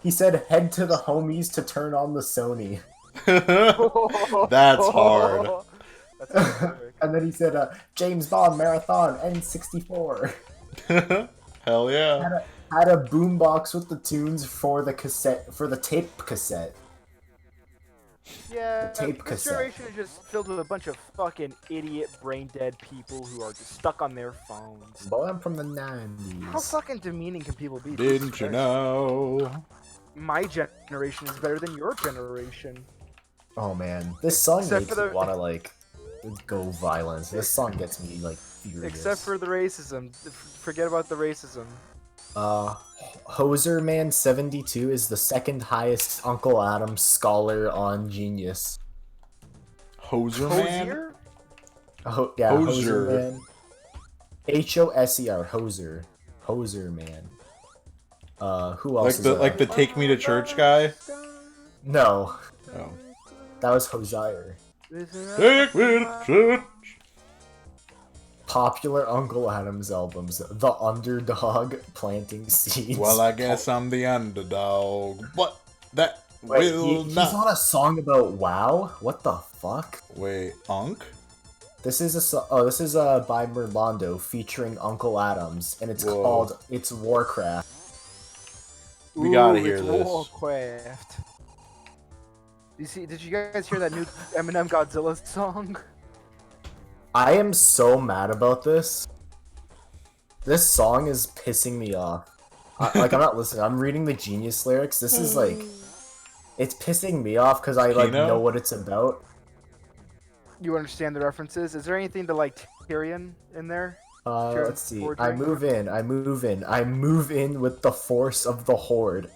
He said, "Head to the homies to turn on the Sony." That's hard. That's perfect. And then he said, "James Bond Marathon N64." Hell yeah. Had a boombox with the tunes for the tape cassette. Yeah, tape this cassette. generation is just filled with a bunch of fucking idiot, brain-dead people who are just stuck on their phones. Boy, I'm from the How 90s. fucking demeaning can people be? Didn't Jesus you Christ. know? My generation is better than your generation. Oh man, this song Except makes for me the- wanna like go violent. This song gets me like furious. Except for the racism. Forget about the racism. Hoser Man 72 is the second highest Uncle Adam scholar on Genius. Hoser man. Hosier? Oh yeah, Hoser. Hoser Man. Hoser, Hoser, Hoser Man. Who else Like is the that? the take me to church guy. No, Oh. that was Hosier. Take me to church. Popular Uncle Adams albums: The Underdog, Planting Seeds. Well, I guess I'm the underdog, but that Wait, will he's not. on a song about WoW. What the fuck? Wait, Unk? This is this is by Merlando featuring Uncle Adams, and it's Whoa. called "It's Warcraft." We gotta Ooh, hear it's this. Warcraft. Did you guys hear that new Eminem Godzilla song? I am so mad about this. This song is pissing me off. Like I'm not listening. I'm reading the Genius lyrics. This is like, it's pissing me off because I like Kino? know what it's about. You understand the references? Is there anything to like Tyrion in there? Sure, Let's see. forgery. I move in with the force of the horde.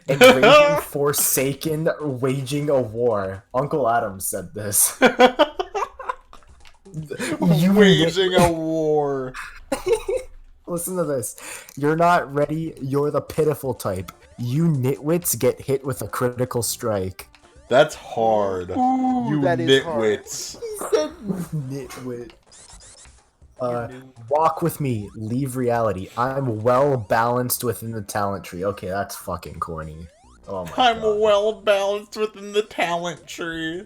Invading Forsaken, waging a war. Uncle Adam said this. Waging a war. Listen to this. You're not ready, you're the pitiful type. You nitwits get hit with a critical strike. That's hard. Ooh, You that is hard. nitwits. He said nitwit. Walk with me, leave reality. I'm well balanced within the talent tree. Okay, that's fucking corny. Oh my I'm god. well balanced within the talent tree.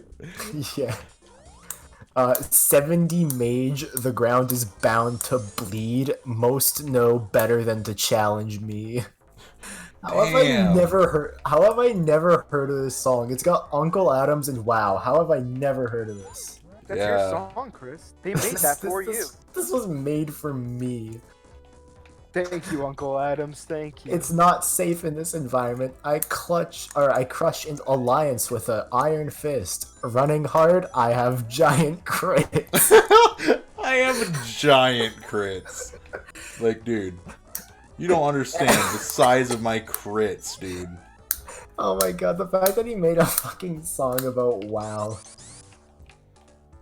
Yeah. 70 mage, the ground is bound to bleed. Most know better than to challenge me. How have I Damn. never heard of this song? It's got Uncle Adams and WoW. How have I never heard of this? That's Yeah. your song, Chris. They made that for you. This was made for me. Thank you, Uncle Adams. Thank you. It's not safe in this environment. I crush an alliance with an iron fist. Running hard, I have giant crits. I have giant crits. Like, dude, you don't understand the size of my crits, dude. Oh my god, the fact that he made a fucking song about WoW.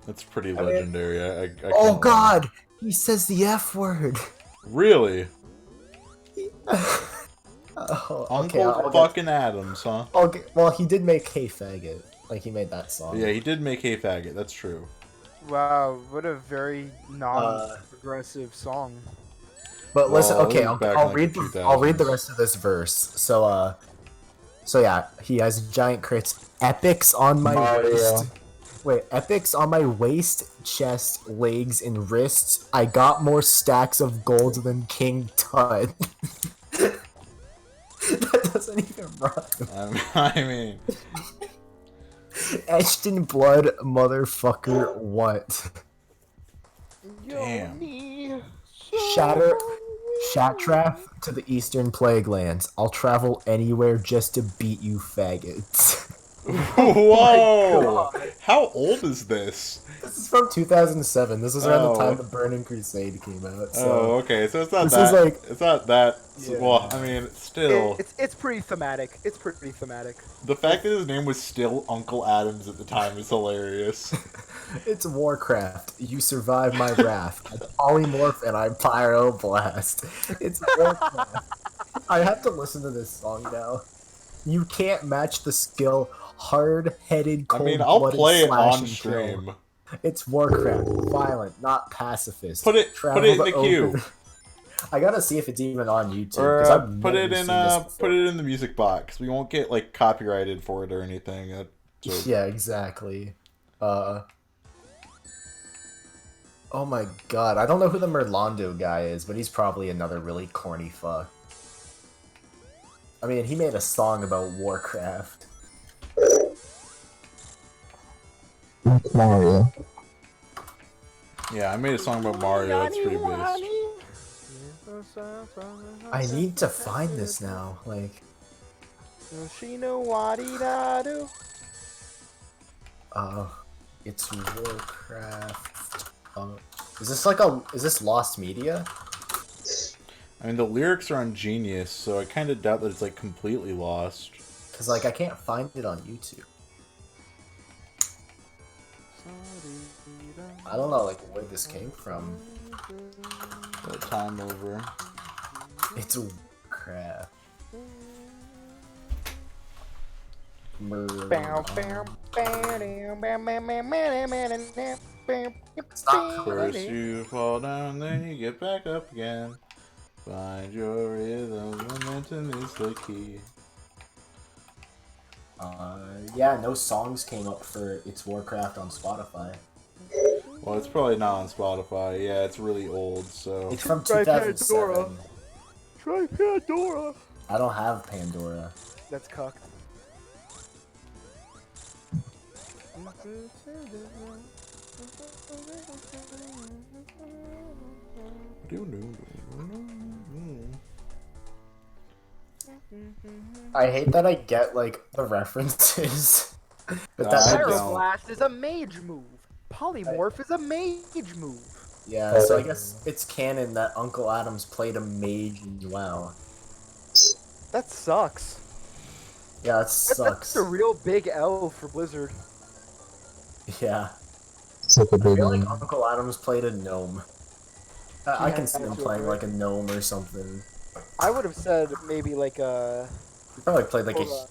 That's pretty mean- legendary. I Oh can't- god! He says the F word! Really? Oh, Uncle okay, I'll get- fucking Adams, huh? okay, well, he did make Hey Faggot. Like, he made that song. Yeah, he did make Hey Faggot, that's true. Wow, what a very non-progressive song. But listen, Well, okay, it was back I'll in, read like, the I'll read the 2000s. rest of this verse. So yeah, he has giant crits. Epics on my waist. Wait, epics on my waist, chest, legs, and wrists. I got more stacks of gold than King Tut. That doesn't even rhyme. I mean, Etched in blood, motherfucker, what? damn. Shatraf to the eastern plague lands. I'll travel anywhere just to beat you faggots. Whoa! How old is this? This is from 2007. This was around the Oh. time the Burning Crusade came out. So. Oh, okay. So it's not This that. is like- It's not that. Yeah. Well, I mean, still, It's pretty thematic. It's pretty thematic. the fact that his name was still Uncle Adams at the time is hilarious. It's Warcraft. You survive my wrath. I polymorph and I pyroblast. It's Warcraft. I have to listen to this song now. You can't match the skill. Hard-headed, I cold-blooded mean, I'll play it slash on and kill. stream. It's Warcraft. Violent, not pacifist. Put it Travel in the to queue. open- I gotta see if it's even on YouTube. 'cause Or I've put it never in seen this before. put it in the music box. We won't get like copyrighted for it or anything. So, Yeah, exactly. Oh my god, I don't know who the Merlando guy is, but he's probably another really corny fuck. I mean, he made a song about Warcraft. Mario. Yeah, I made a song about Mario. That's pretty based. I need to find this now. Like, it's Warcraft. Is this like is this lost media? I mean, the lyrics are on Genius, so I kind of doubt that it's like completely lost. Cause like I can't find it on YouTube. I don't know like where this came from. That time over. It's Warcraft. First you fall down, then you get back up again. Find your rhythm, momentum is the key. Yeah, no songs came up for It's Warcraft on Spotify. Well, it's probably not on Spotify. Yeah, it's really old, so... It's from Try 2007. Pandora. Try Pandora. I don't have Pandora. That's cucked. I hate that I get like the references. But that I like, don't. Pyroblast is a mage move. Polymorph is a mage move. yeah, so I guess it's canon that Uncle Adams played a mage in WoW. That sucks. Yeah, it sucks. That's a real big L for Blizzard. Yeah. It's like a I big feel like one. Uncle Adams played a gnome. I can see him that's playing right. like a gnome or something. I would have said maybe like a. He probably played like Hold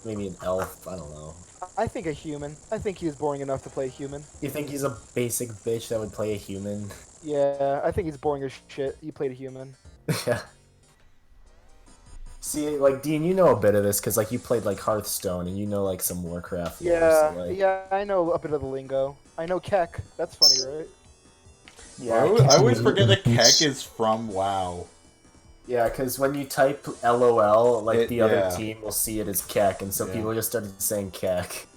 maybe an elf. I don't know. I think a human. I think he was boring enough to play a human. You think he's a basic bitch that would play a human? Yeah, I think he's boring as shit. He played a human. Yeah. See, like Dean, you know a bit of this because like you played like Hearthstone and you know like some Warcraft. lore, Yeah, so, like, yeah, I know a bit of the lingo. I know Keck. That's funny, right? yeah, I always forget that Keck is from WoW. yeah, because when you type LOL, like the yeah. other team will see it as Keck, and so Yeah. people just started saying Keck.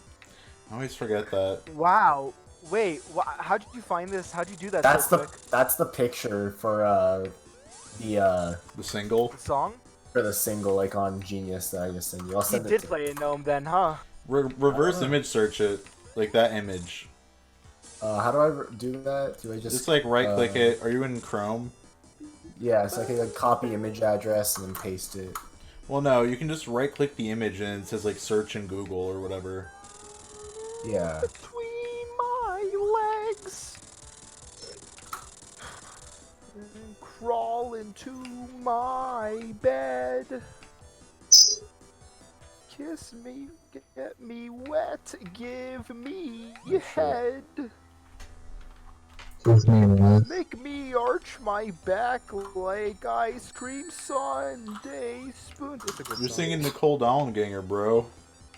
I always forget that. Wow. Wait, how did you find this? How'd you do that That's so the quick? that's the picture for the single. The song? for the single like on Genius that I just sent you. I'll You send it did to play a gnome then, huh? Reverse image search it. Like that image. how do I do that? Do I Just like right click it. Are you in Chrome? Yeah, so I can like copy image address and then paste it. Well, no, you can just right click the image and it says like search in Google or whatever. Yeah. Between my legs. And crawl into my bed. Kiss me, get me wet, give me head. Give me one. Make me arch my back like ice cream sundae spoon. It's a good You're song. singing Nicole Dollenganger, bro.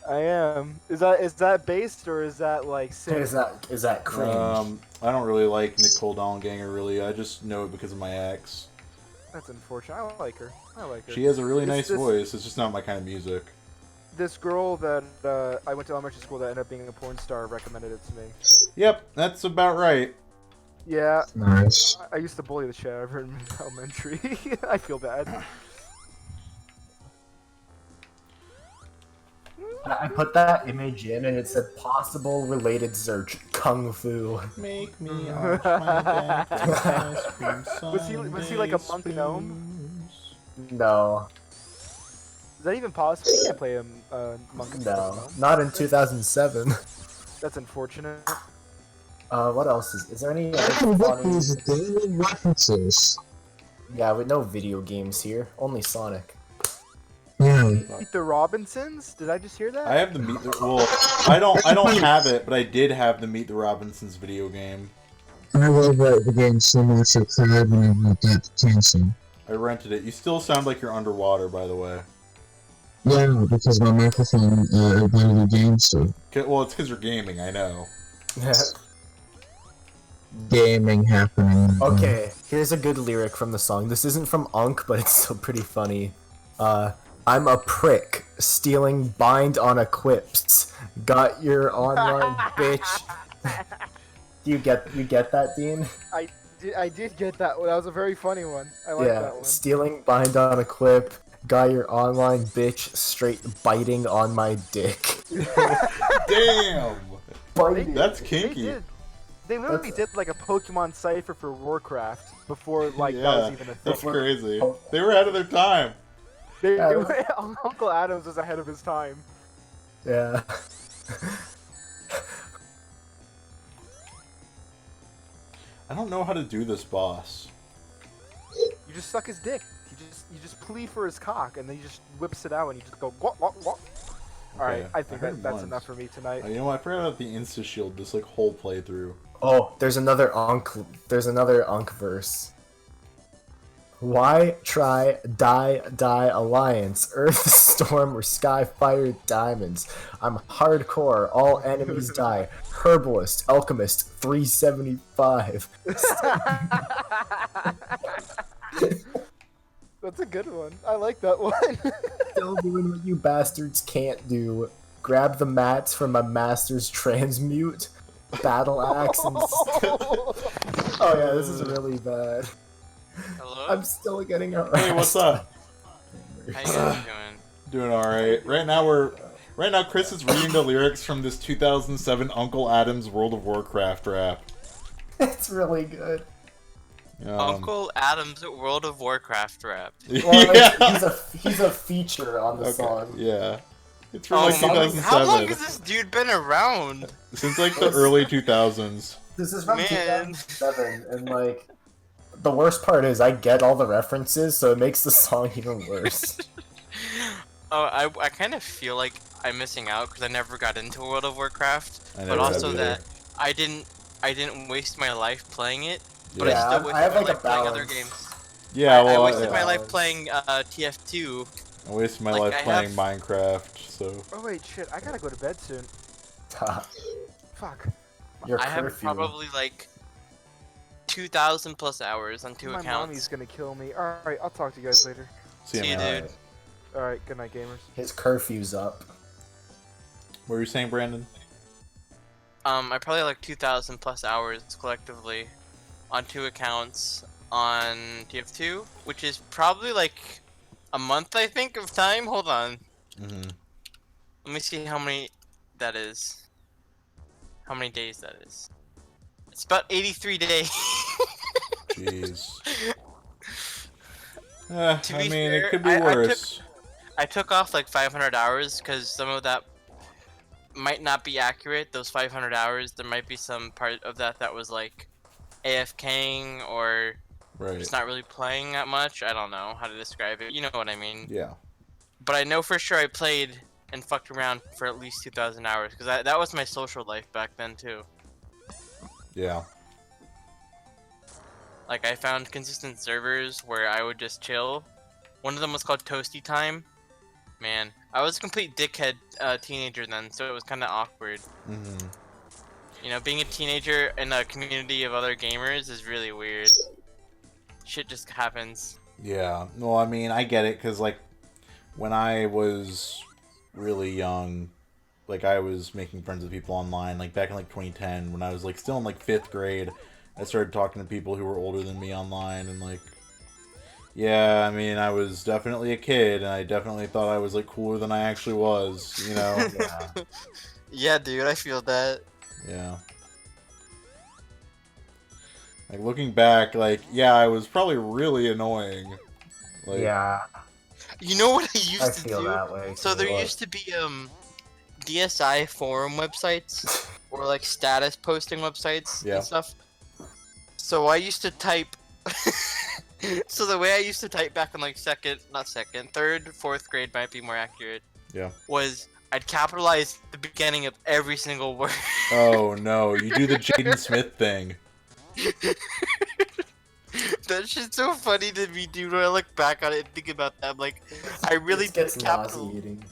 I am. Is that based or is that like sing? Is that cringe? I don't really like Nicole Dollenganger, really. I just know it because of my ex. That's unfortunate. I like her. I like her. She has a really This- nice this- voice. It's just not my kind of music. This girl that I went to elementary school that ended up being a porn star recommended it to me. Yep, that's about right. Yeah, Nice. I used to bully the shit out of her in elementary. I feel bad. I put that image in and it said possible related search Kung Fu. Make me arch my back like ice cream Was he like a monk gnome? No, Is that even possible? You can't play a monk. in no, Pokemon. not in 2007. That's unfortunate. What else is there any other What funny? is daily references? Yeah, with no video games here, only Sonic. Yeah. Meet the Robinsons? Did I just hear that? I have the Meet the well, I don't have it, but I did have the Meet the Robinsons video game. I love the game so much I cried when I got canceled. I rented it. You still sound like you're underwater, by the way. Yeah, because my microphone by the game so Well, it's because you're gaming, I know. gaming happening. Okay, here's a good lyric from the song. This isn't from Unk, but it's still pretty funny. I'm a prick, stealing bind on a quips. Got your online bitch. You get that, Dean? I did get that one. That was a very funny one. I like Yeah, that one. stealing behind on a clip. Guy, your online bitch straight biting on my dick. Damn! Biting. That's They kinky. did. They literally did like a Pokemon cipher for Warcraft before like that Yeah, was even a thing. that's crazy. They were ahead of their time. Uncle Adams was ahead of his time. Yeah. I don't know how to do this boss. You just suck his dick. You just plead for his cock, and then he just whips it out, and you just go guap guap guap. All right, Okay, I think I heard that's once. enough for me tonight. You know what? I forgot about the Insta Shield. This like whole playthrough. Oh, there's another Ankh verse. Why try die alliance, earth storm or sky fire diamonds? I'm hardcore, all enemies die. Herbalist, alchemist, 375. That's a good one. I like that one. Still doing what you bastards can't do. Grab the mats from my master's transmute. Battle axe and oh yeah, this is really bad. Hello? I'm still getting harassed. Hey, what's up? How you guys doing? Doing all right. Right now Chris is reading the lyrics from this 2007 Uncle Adam's World of Warcraft rap. It's really good. Uncle Adam's World of Warcraft rap. Well, Yeah. he's a feature on the Okay, song. yeah. It's from Oh like my, 2007. how long has this dude been around? Since like the early 2000s. This is from Man. 2007, and like the worst part is I get all the references, so it makes the song even worse. Oh, I kind of feel like I'm missing out because I never got into World of Warcraft, I but never also have either. that I didn't waste my life playing it, but Yeah, I still wasted I have, my like, a life playing other balance. games. Yeah, well, I wasted my yeah. life playing TF2. I wasted my like, life I playing have- Minecraft, so Oh wait, shit! I gotta go to bed soon. Fuck. Your I have curfew. probably like 2,000 plus hours on two My accounts. mommy's gonna kill me. All right, I'll talk to you guys later. see See you, you, man. dude. All right, good night, gamers. His curfew's up. What were you saying, Brandon? I probably like 2,000 plus hours collectively on two accounts on TF2, which is probably like a month, I think, of time. Hold on. Mm-hmm. Let me see how many that is. How many days that is. It's about 83 days. Jeez. To I be mean, fair, it could be I worse. I took off like 500 hours because some of that might not be accurate. Those 500 hours, there might be some part of that that was like AFKing or Right. just not really playing that much. I don't know how to describe it. You know what I mean. Yeah. But I know for sure I played and fucked around for at least 2,000 hours because that was my social life back then too. Yeah. Like I found consistent servers where I would just chill. One of them was called Toasty Time. Man, I was a complete dickhead teenager then, so it was kind of awkward. Mm-hmm. You know, being a teenager in a community of other gamers is really weird. Shit just happens. Yeah. Well, I mean, I get it, because, like, when I was really young, like, I was making friends with people online, like, back in, like, 2010, when I was, like, still in, like, 5th grade, I started talking to people who were older than me online, and, like, yeah, I mean, I was definitely a kid, and I definitely thought I was, like, cooler than I actually was, you know? Yeah. Yeah, dude, I feel that. Yeah. Like, looking back, like, yeah, I was probably really annoying. Like, Yeah, You know what I used I to feel do? that way. So there too. used to be DSI forum websites or like status posting websites Yeah. and stuff. So I used to type. So the way I used to type back in like third, fourth grade might be more accurate. Yeah. Was I'd capitalize the beginning of every single word. Oh, no, you do the Jaden Smith thing. That shit's so funny to me, dude. When I look back on it and think about that, I'm like, I really It did gets capital. nauseating.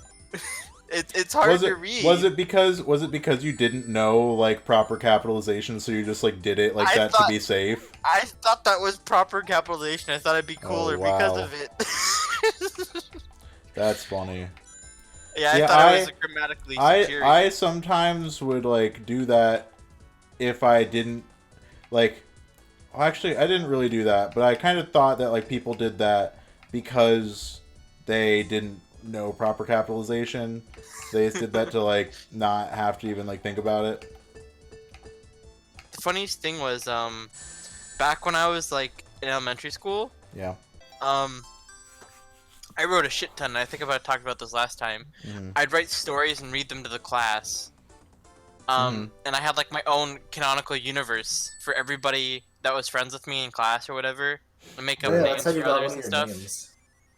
It's hard Was to it, read. was it because you didn't know, like, proper capitalization, so you just, like, did it like I that thought- to be safe? I thought that was proper capitalization. I thought it'd be cooler because wow. of it. That's funny. Yeah, I Yeah, thought it was grammatically superior. I sometimes would, like, do that if I didn't like. Well, actually, I didn't really do that, but I kind of thought that like people did that because they didn't know proper capitalization. So they just did that to like not have to even like think about it. The funniest thing was back when I was like in elementary school, Yeah. I wrote a shit ton. I think I talked about this last time. Mm-hmm. I'd write stories and read them to the class. Mhm. And I had like my own canonical universe for everybody that was friends with me in class or whatever, and make up Yeah, names that's how you for got others one and of your stuff. names.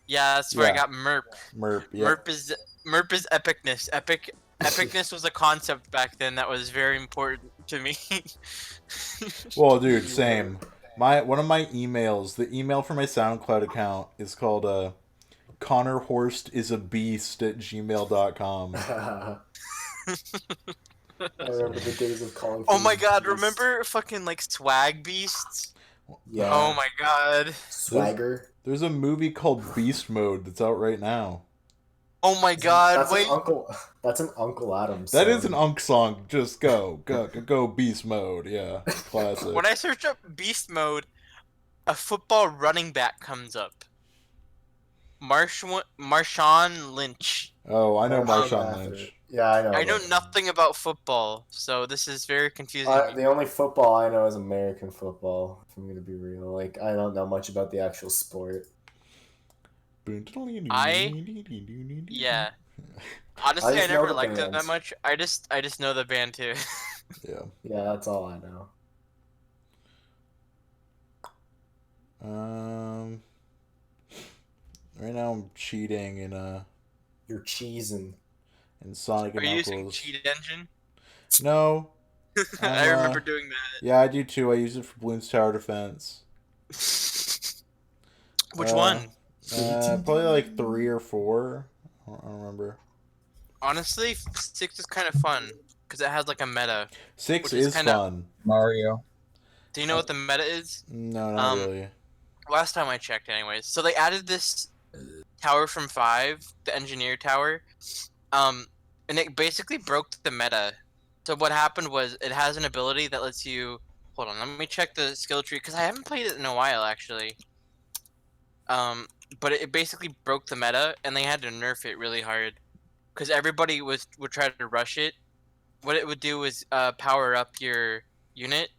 Yeah, that's where I Yeah. got Merp. Merp. Yeah. Merp is epicness. Epicness was a concept back then that was very important to me. Well, dude, same. One of my emails, the email for my SoundCloud account is called Connor Horst is a beast at gmail.com. I remember the days of calling. Oh my things god, beast. remember fucking like swag beasts? Yeah. Oh my god. Swagger. There's a movie called Beast Mode that's out right now. Oh my god, That's wait. an Uncle. That's an Uncle Adams. That is an Unk song. Just go Beast Mode. Yeah, classic. When I search up beast mode, a football running back comes up. Marshawn Lynch. Oh, I know Marshawn Marshawn Lynch. Yeah, I know. I know about nothing about football, so this is very confusing. The only football I know is American football. If I'm gonna be real, like I don't know much about the actual sport. Yeah. Honestly, I just know never the liked it that bands. much. I just know the band too. Yeah. Yeah, that's all I know. Right now I'm cheating in You're cheesing. Sonic Are and you using Knuckles. Cheat Engine? No. I remember doing that. Yeah, I do too. I use it for Bloons Tower Defense. Which one? Probably like 3 or 4. I don't remember. Honestly, 6 is kind of fun because it has like a meta. 6 which is is kinda- fun. Mario. Do you know what the meta is? No, not Um, really. Last time I checked, anyways. So they added this tower from 5, the engineer tower, and it basically broke the meta. So what happened was it has an ability that lets you. Hold on, let me check the skill tree because I haven't played it in a while actually. But it basically broke the meta, and they had to nerf it really hard because everybody would try to rush it. What it would do is power up your unit,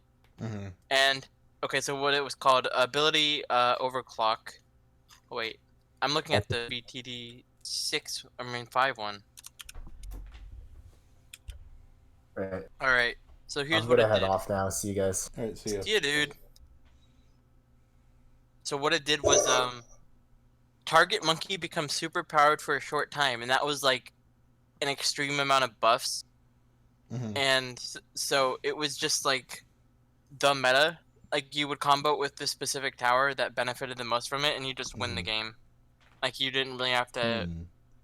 Mm-hmm. and okay, so what it was called ability overclock. Oh, wait, I'm looking at the BTD 5 one. Right. All right, so here's I'm what gonna it head did. off now. See you guys. All right, see ya. Yeah, dude. So what it did was target monkey becomes super powered for a short time, and that was like an extreme amount of buffs. Mm-hmm. And so it was just like the meta. Like you would combo with this specific tower that benefited the most from it, and you just win the game. Like you didn't really have to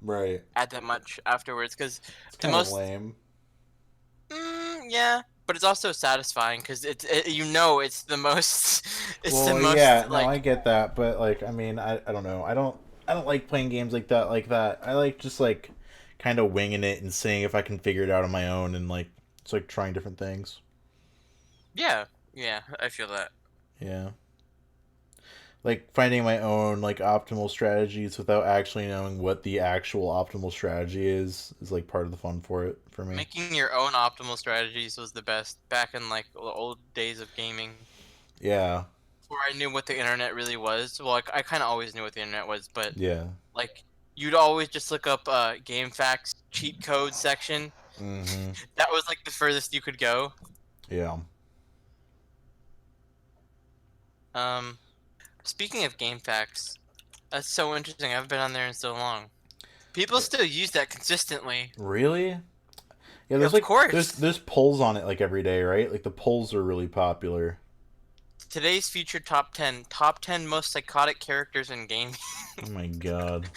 Right. add that much afterwards, because It's the kind of most lame. yeah, but it's also satisfying because it's the most. It's Well, the most yeah, like no, I get that, but like, I mean, I don't know. I don't like playing games like that. I like just like kind of winging it and seeing if I can figure it out on my own, and like it's like trying different things. yeah, I feel that. Yeah. Like finding my own like optimal strategies without actually knowing what the actual optimal strategy is like part of the fun for me. Making your own optimal strategies was the best back in like the old days of gaming. Yeah. Before I knew what the internet really was. Well, I kind of always knew what the internet was, but Yeah. like you'd always just look up game facts cheat code section. Mm-hmm. That was like the furthest you could go. Yeah. Speaking of game facts, that's so interesting. I haven't been on there in so long. People still use that consistently. Really? Yeah, there's Of course. there's polls on it like every day, right? Like the polls are really popular. Today's featured top 10 most psychotic characters in gaming. Oh my god.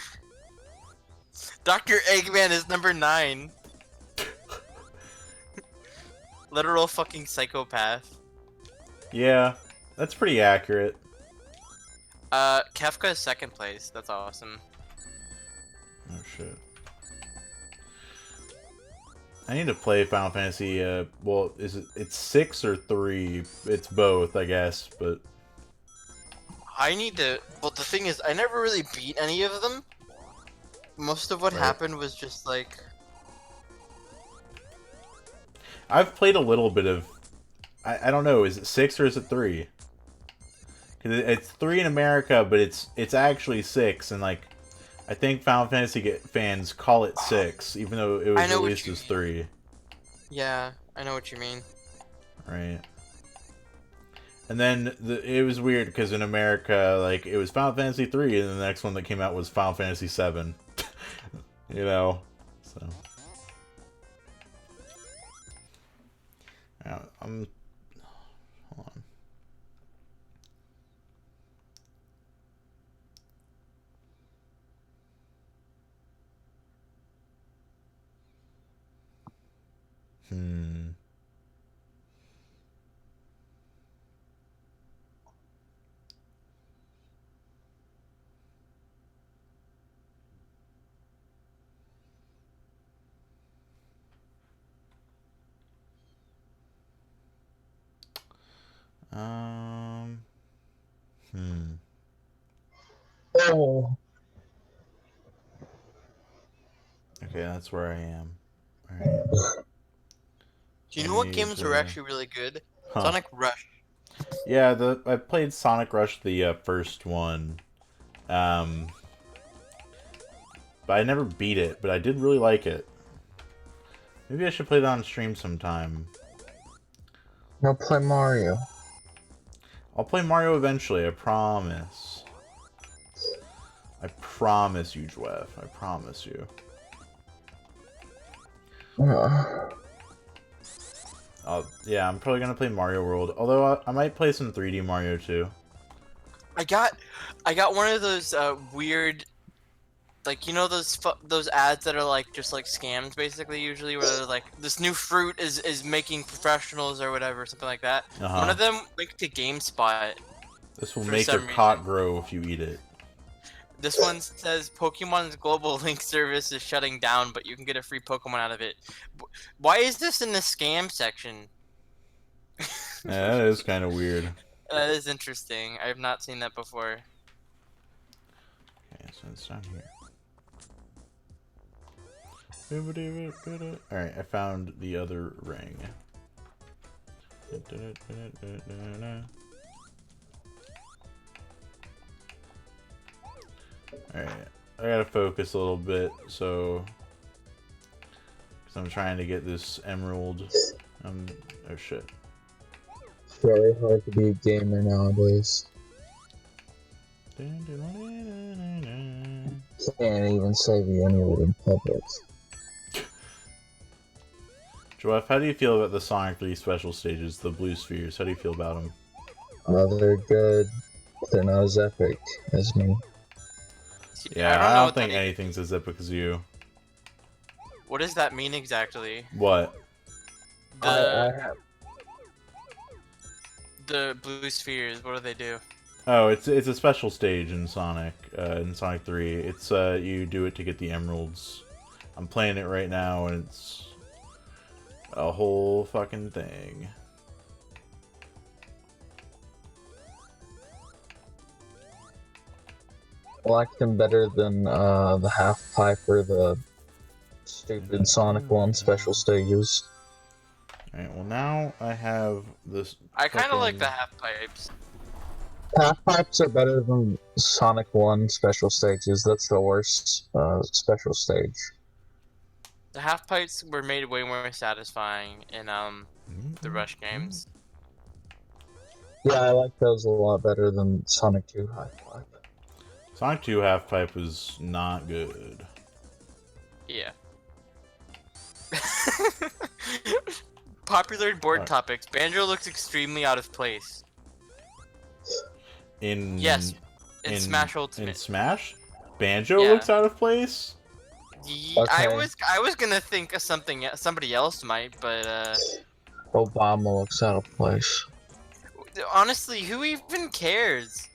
Dr. Eggman is number 9. Literal fucking psychopath. Yeah, that's pretty accurate. Kefka is second place. That's awesome. Oh shit. I need to play Final Fantasy. Well, it's 6 or 3? It's both, I guess. But I need to. Well, the thing is, I never really beat any of them. Most of what Right. happened was just like. I've played a little bit of. I don't know. Is it 6 or is it 3? Because it's 3 in America, but it's actually 6, and like I think Final Fantasy fans call it 6, even though it was I know what released you as mean. 3. Yeah, I know what you mean. Right. And then it was weird because in America, like, it was Final Fantasy 3, and the next one that came out was Final Fantasy 7. You know? So. I'm. Hold on. Hmm. Um. Hmm. Oh. Okay, that's where I am. Alright. Do you know what games are actually really good? Sonic Rush. Yeah, I played Sonic Rush, the first one. But I never beat it, but I did really like it. Maybe I should play that on stream sometime. No, play Mario. I'll play Mario eventually, I promise. I promise you, Jwef. I promise you. Yeah, I'm probably gonna play Mario World. Although I might play some 3D Mario too. I got one of those weird, like, you know, those ads that are like just like scams basically, usually, where they're like, this new fruit is making professionals or whatever, something like that. One of them linked to GameSpot. This will for make your some cock reason. grow if you eat it. This one says Pokemon's global link service is shutting down, but you can get a free Pokemon out of it. Why is this in the scam section? Yeah, that is kind of weird. That is interesting. I have not seen that before. Okay, so it's down here. Alright, I found the other ring. Alright, I gotta focus a little bit, so... Because I'm trying to get this emerald. Oh shit. Very hard to be a gamer nowadays. Can't even say the N-word in public. Joef, how do you feel about the Sonic 3 special stages, the blue spheres? How do you feel about them? They're good. They're not as epic as me. Yeah, I don't think anything's as epic as you. What does that mean exactly? What? The blue spheres, what do they do? Oh, it's a special stage in Sonic 3. It's you do it to get the emeralds. I'm playing it right now, and it's a whole fucking thing. I like them better than the half pipe or the stupid Sonic 1 special stages. Alright, well now I have this. I kind of like the half pipes. Half pipes are better than Sonic 1 special stages. That's the worst special stage. The half pipes were made way more satisfying in the Rush games. Yeah, I like those a lot better than Sonic 2 half pipe. Sonic 2 half pipe was not good. Yeah. Popular board topics. Banjo looks extremely out of place. Yes, in Smash Ultimate. In Smash, Banjo looks out of place. Yeah, okay. I was gonna think of somebody else might, but Obama looks out of place. Honestly, who even cares?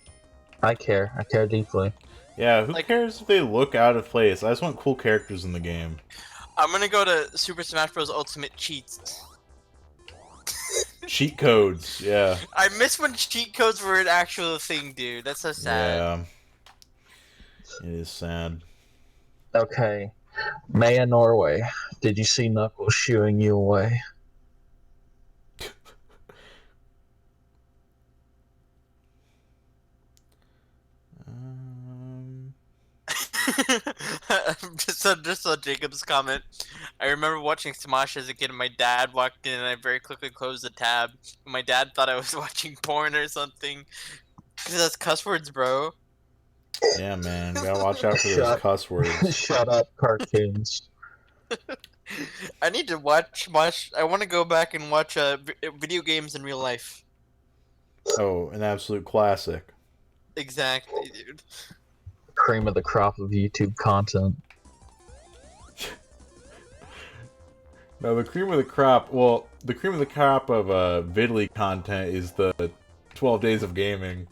I care. I care deeply. Yeah, who cares if they look out of place? I just want cool characters in the game. I'm gonna go to Super Smash Bros. Ultimate Cheats. Cheat codes, yeah. I miss when cheat codes were an actual thing, dude. That's so sad. Yeah. It is sad. Okay. Maya Norway, did you see Knuckles shooing you away? just on Jacob's comment. I remember watching Smash as a kid, and my dad walked in, and I very quickly closed the tab. My dad thought I was watching porn or something. Cause that's cuss words, bro. Yeah, man. Gotta watch out for those cuss words. Shut up, cartoons. I need to watch Smash. I want to go back and watch video games in real life. Oh, an absolute classic. Exactly, dude. Cream of the crop of YouTube content. No, the cream of the crop. Well, the cream of the crop of Vidly content is the 12 Days of Gaming.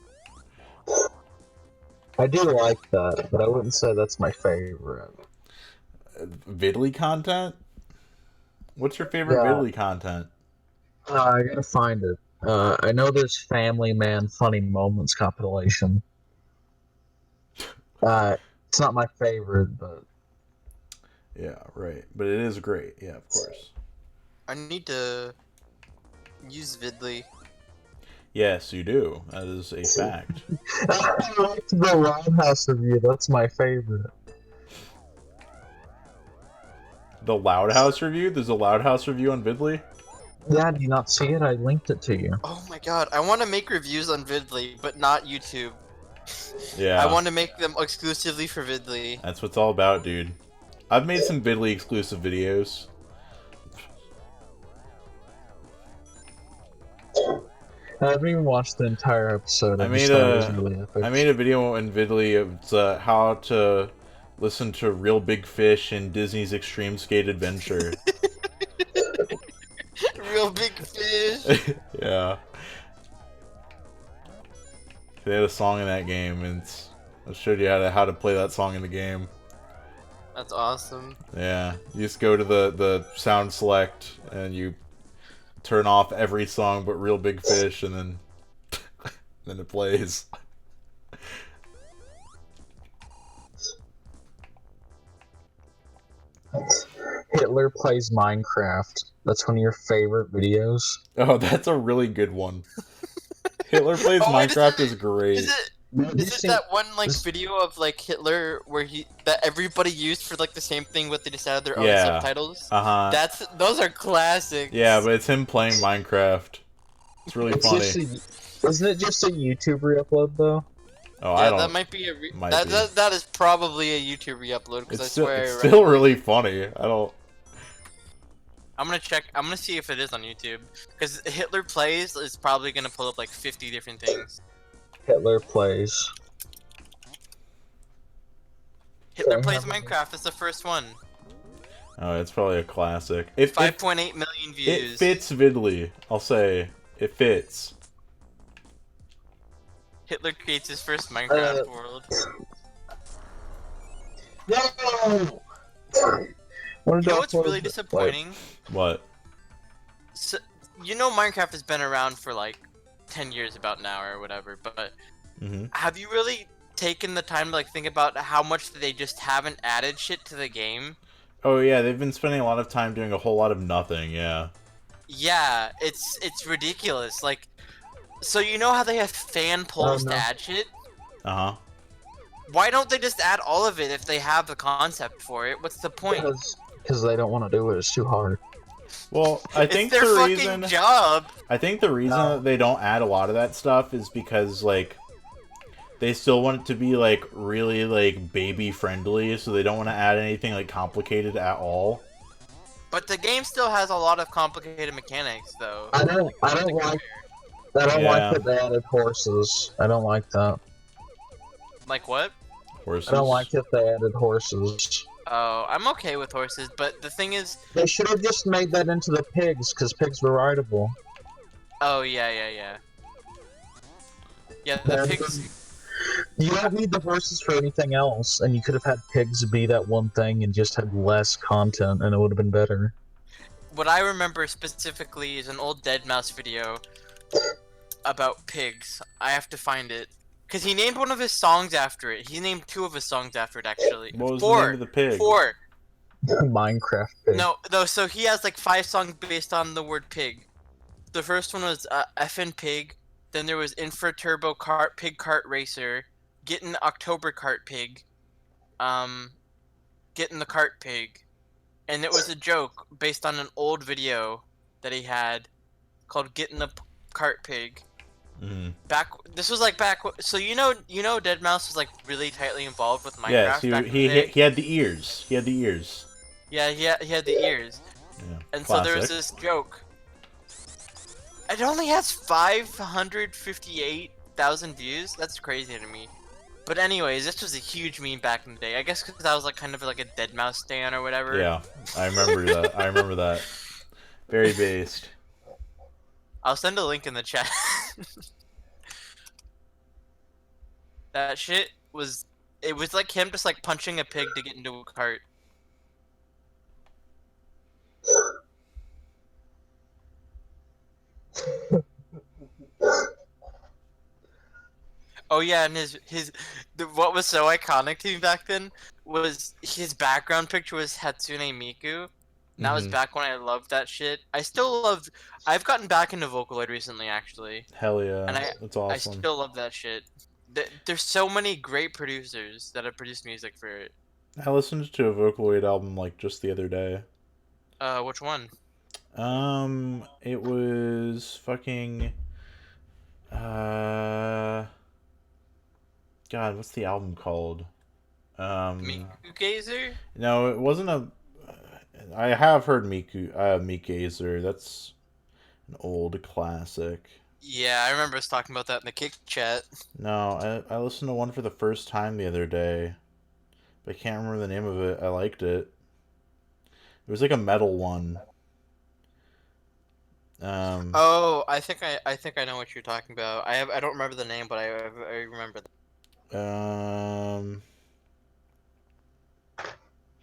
I do like that, but I wouldn't say that's my favorite. Vidly content? What's your favorite Vidly content? I gotta find it. I know there's Family Man Funny Moments compilation. It's not my favorite, but... Yeah, right. But it is great. Yeah, of course. I need to use Vidly. Yes, you do. That is a fact. I like the Roundhouse review. That's my favorite. The Loud House review? There's a Loud House review on Vidly? Yeah, do you not see it? I linked it to you. Oh my god, I want to make reviews on Vidly, but not YouTube. Yeah. I want to make them exclusively for Vidly. That's what it's all about, dude. I've made some Vidly exclusive videos. I haven't even watched the entire episode. I made a video in Vidly of how to listen to Real Big Fish in Disney's Extreme Skate Adventure. Real Big Fish. Yeah. They had a song in that game, and I showed you how to play that song in the game. That's awesome. Yeah, you just go to the sound select and you turn off every song but Real Big Fish, and then then it plays. Hitler plays Minecraft. That's one of your favorite videos. Oh, that's a really good one. Hitler plays Minecraft is great. Is it that one video of Hitler where that everybody used for the same thing, but they just added their own subtitles? Those are classics. Yeah, but it's him playing Minecraft. It's really funny. Isn't it just a YouTube re-upload though? Oh, yeah, that might be that is probably a YouTube re-upload because I swear it's still really funny. I'm gonna check. I'm gonna see if it is on YouTube because Hitler Plays is probably gonna pull up 50 different things. Hitler Plays. Hitler Plays Minecraft is the first one. Oh, it's probably a classic. 5.8 million views. It fits Vidly. I'll say it fits. Hitler creates his first Minecraft world. No! You know what's really disappointing? What? So, Minecraft has been around for 10 years about now or whatever, but have you really taken the time to think about how much they just haven't added shit to the game? Oh yeah, they've been spending a lot of time doing a whole lot of nothing, yeah. Yeah, it's ridiculous. So you know how they have fan polls to add shit? Uh-huh. Why don't they just add all of it if they have the concept for it? What's the point? Because they don't want to do it. It's too hard. Well, I think it's their the fucking reason job. I think the reason that they don't add a lot of that stuff is because they still want it to be really baby friendly, so they don't want to add anything complicated at all. But the game still has a lot of complicated mechanics, though. I don't like that they added horses. I don't like that. Like what? Horses. I don't like that they added horses. Oh, I'm okay with horses, but the thing is... They should have just made that into the pigs, because pigs were rideable. Oh, yeah. Yeah, the pigs... You don't need the horses for anything else, and you could have had pigs be that one thing and just had less content, and it would have been better. What I remember specifically is an old Dead Mouse video about pigs. I have to find it. Because he named one of his songs after it. He named 2 of his songs after it, actually. What was the 4! name of the pig? 4! Minecraft pig. No, so he has like 5 songs based on the word pig. The first one was Effin' Pig. Then there was Infra Turbo Kart Pig Kart Racer. Getting October Kart Pig. Getting the Kart Pig. And it was a joke based on an old video that he had called Getting the Kart Pig. This was like back. So you know, Dead Mouse was like really tightly involved with Minecraft. Yes, back in he the day. had the ears. He had the ears. Yeah, he had the ears. Yeah, And so there was classic. this joke. It only has 558,000 views. That's crazy to me. But anyways, this was a huge meme back in the day. I guess because I was like kind of like a Dead Mouse stan or whatever. Yeah, I remember that. I remember that. Very based. I'll send a link in the chat. That shit was. It was like him just like punching a pig to get into a cart. Oh yeah, and what was so iconic to me back then was his background picture was Hatsune Miku. And that was back when I loved that shit. I've gotten back into Vocaloid recently, actually. Hell yeah, And that's I awesome. still love that shit. There's so many great producers that have produced music for it. I listened to a Vocaloid album like just the other day. Which one? It was fucking. God, what's the album called? Miku Gazer? No, it wasn't a. I have heard Mikazer. That's an old classic. Yeah, I remember us talking about that in the Kick chat. No, I listened to one for the first time the other day, but I can't remember the name of it. I liked it. It was like a metal one. Oh, I think I know what you're talking about. I don't remember the name, but I remember that.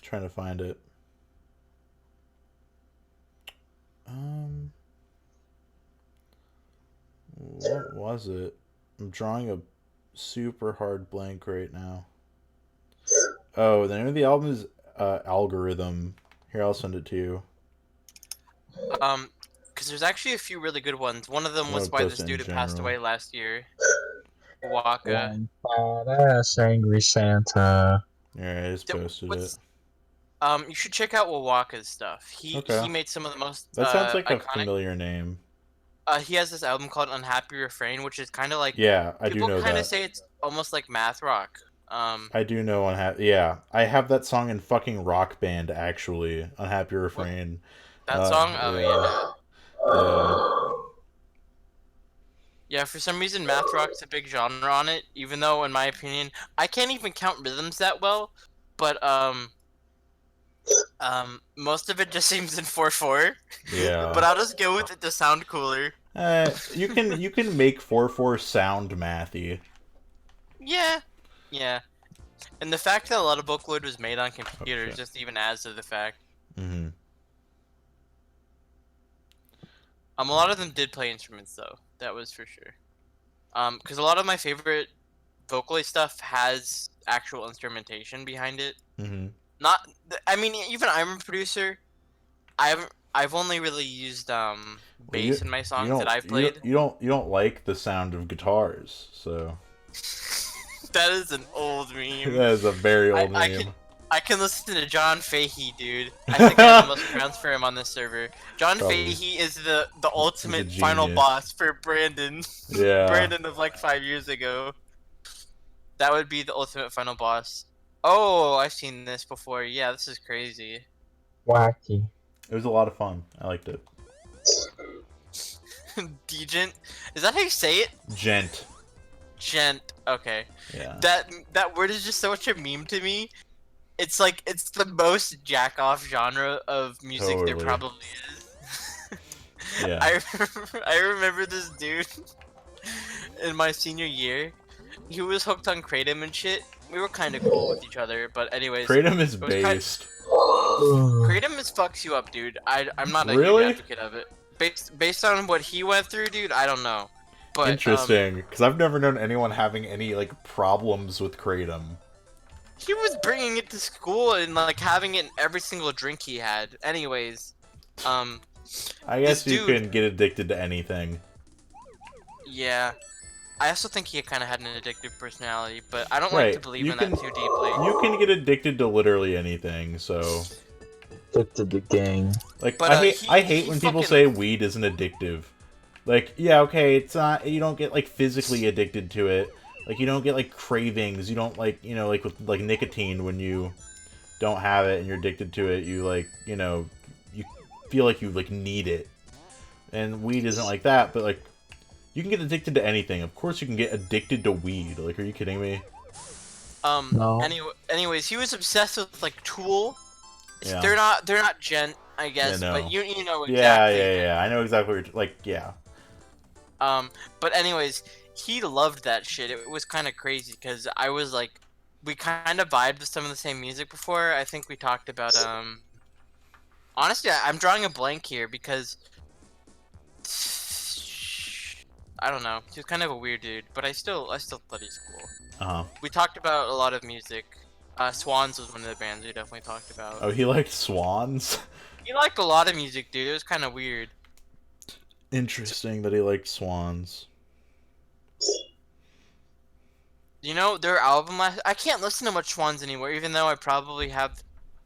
Trying to find it. What was it? I'm drawing a super hard blank right now. Oh, the name of the album is Algorithm. Here, I'll send it to you. Because there's actually a few really good ones. One of them was by just this in dude who passed general. away last year. Waka. Badass Angry Santa. Yeah, I just posted it. You should check out Wawaka's stuff. He made some of the most That sounds like a iconic. familiar name. He has this album called Unhappy Refrain, which is kind of like Yeah, I do know people kind that. of say it's almost like math rock. I do know yeah, I have that song in fucking Rock Band actually. Unhappy Refrain. That song? Oh yeah. Yeah. Yeah, for some reason math rock's a big genre on it, even though in my opinion I can't even count rhythms that well, but most of it just seems in 4/4. Yeah. But I'll just go with it to sound cooler. You can make 4/4 sound mathy. Yeah. Yeah. And the fact that a lot of Vocaloid was made on computers just even adds to the fact. Mm-hmm. A lot of them did play instruments though. That was for sure. Because a lot of my favorite Vocaloid stuff has actual instrumentation behind it. Mm-hmm. I mean, even I'm a producer. I've only really used bass in my songs that I've played. You don't like the sound of guitars, so. That is an old meme. That is a very old meme. I can listen to John Fahey, dude. I think I have the most crowns for him on this server. John Fahey is the ultimate final boss for Brandon. Yeah. Brandon of like 5 years ago. That would be the ultimate final boss. Oh, I've seen this before. Yeah, this is crazy. Wacky. It was a lot of fun. I liked it. Degent? Is that how you say it? Gent. Gent. Okay. Yeah. That word is just such a meme to me. It's like it's the most jack off genre of music there probably is. Yeah. I remember this dude in my senior year. he was hooked on Kratom and shit. We were kind of cool with each other, but anyways. Kratom is it was kind- based. Kratom is fucks you up, dude. I'm not a Really? huge advocate of it. Based on what he went through, dude, I don't know. But Interesting, because I've never known anyone having any like problems with Kratom. he was bringing it to school and like having it in every single drink he had. Anyways, I guess This you dude- can get addicted to anything. yeah. I also think he kind of had an addictive personality, but I don't like to Right, believe you in can- that too deeply. You can get addicted to literally anything, so Addicted to gang. like But, I hate he when people fucking- say weed isn't addictive. Like, yeah, okay, it's not. You don't get like physically addicted to it. Like, you don't get like cravings. You don't like like with like nicotine when you don't have it and you're addicted to it. You like you feel like you like need it. And weed isn't like that, but like you can get addicted to anything. Of course, you can get addicted to weed. Like, are you kidding me? No. Anyways, he was obsessed with like Tool. Yeah. They're not gent, I guess, no. but you know exactly. Yeah. I know exactly what you're like. Yeah. But anyways, he loved that shit. It was kind of crazy because I was like, we kind of vibed with some of the same music before. I think we talked about Honestly, I'm drawing a blank here because I don't know. He was kind of a weird dude, but I still thought he's cool. We talked about a lot of music. Swans was one of the bands we definitely talked about. Oh, he liked swans. He liked a lot of music, dude. It was kind of weird. Interesting that he liked swans. You know, their album I can't listen to much Swans anymore, even though I probably have.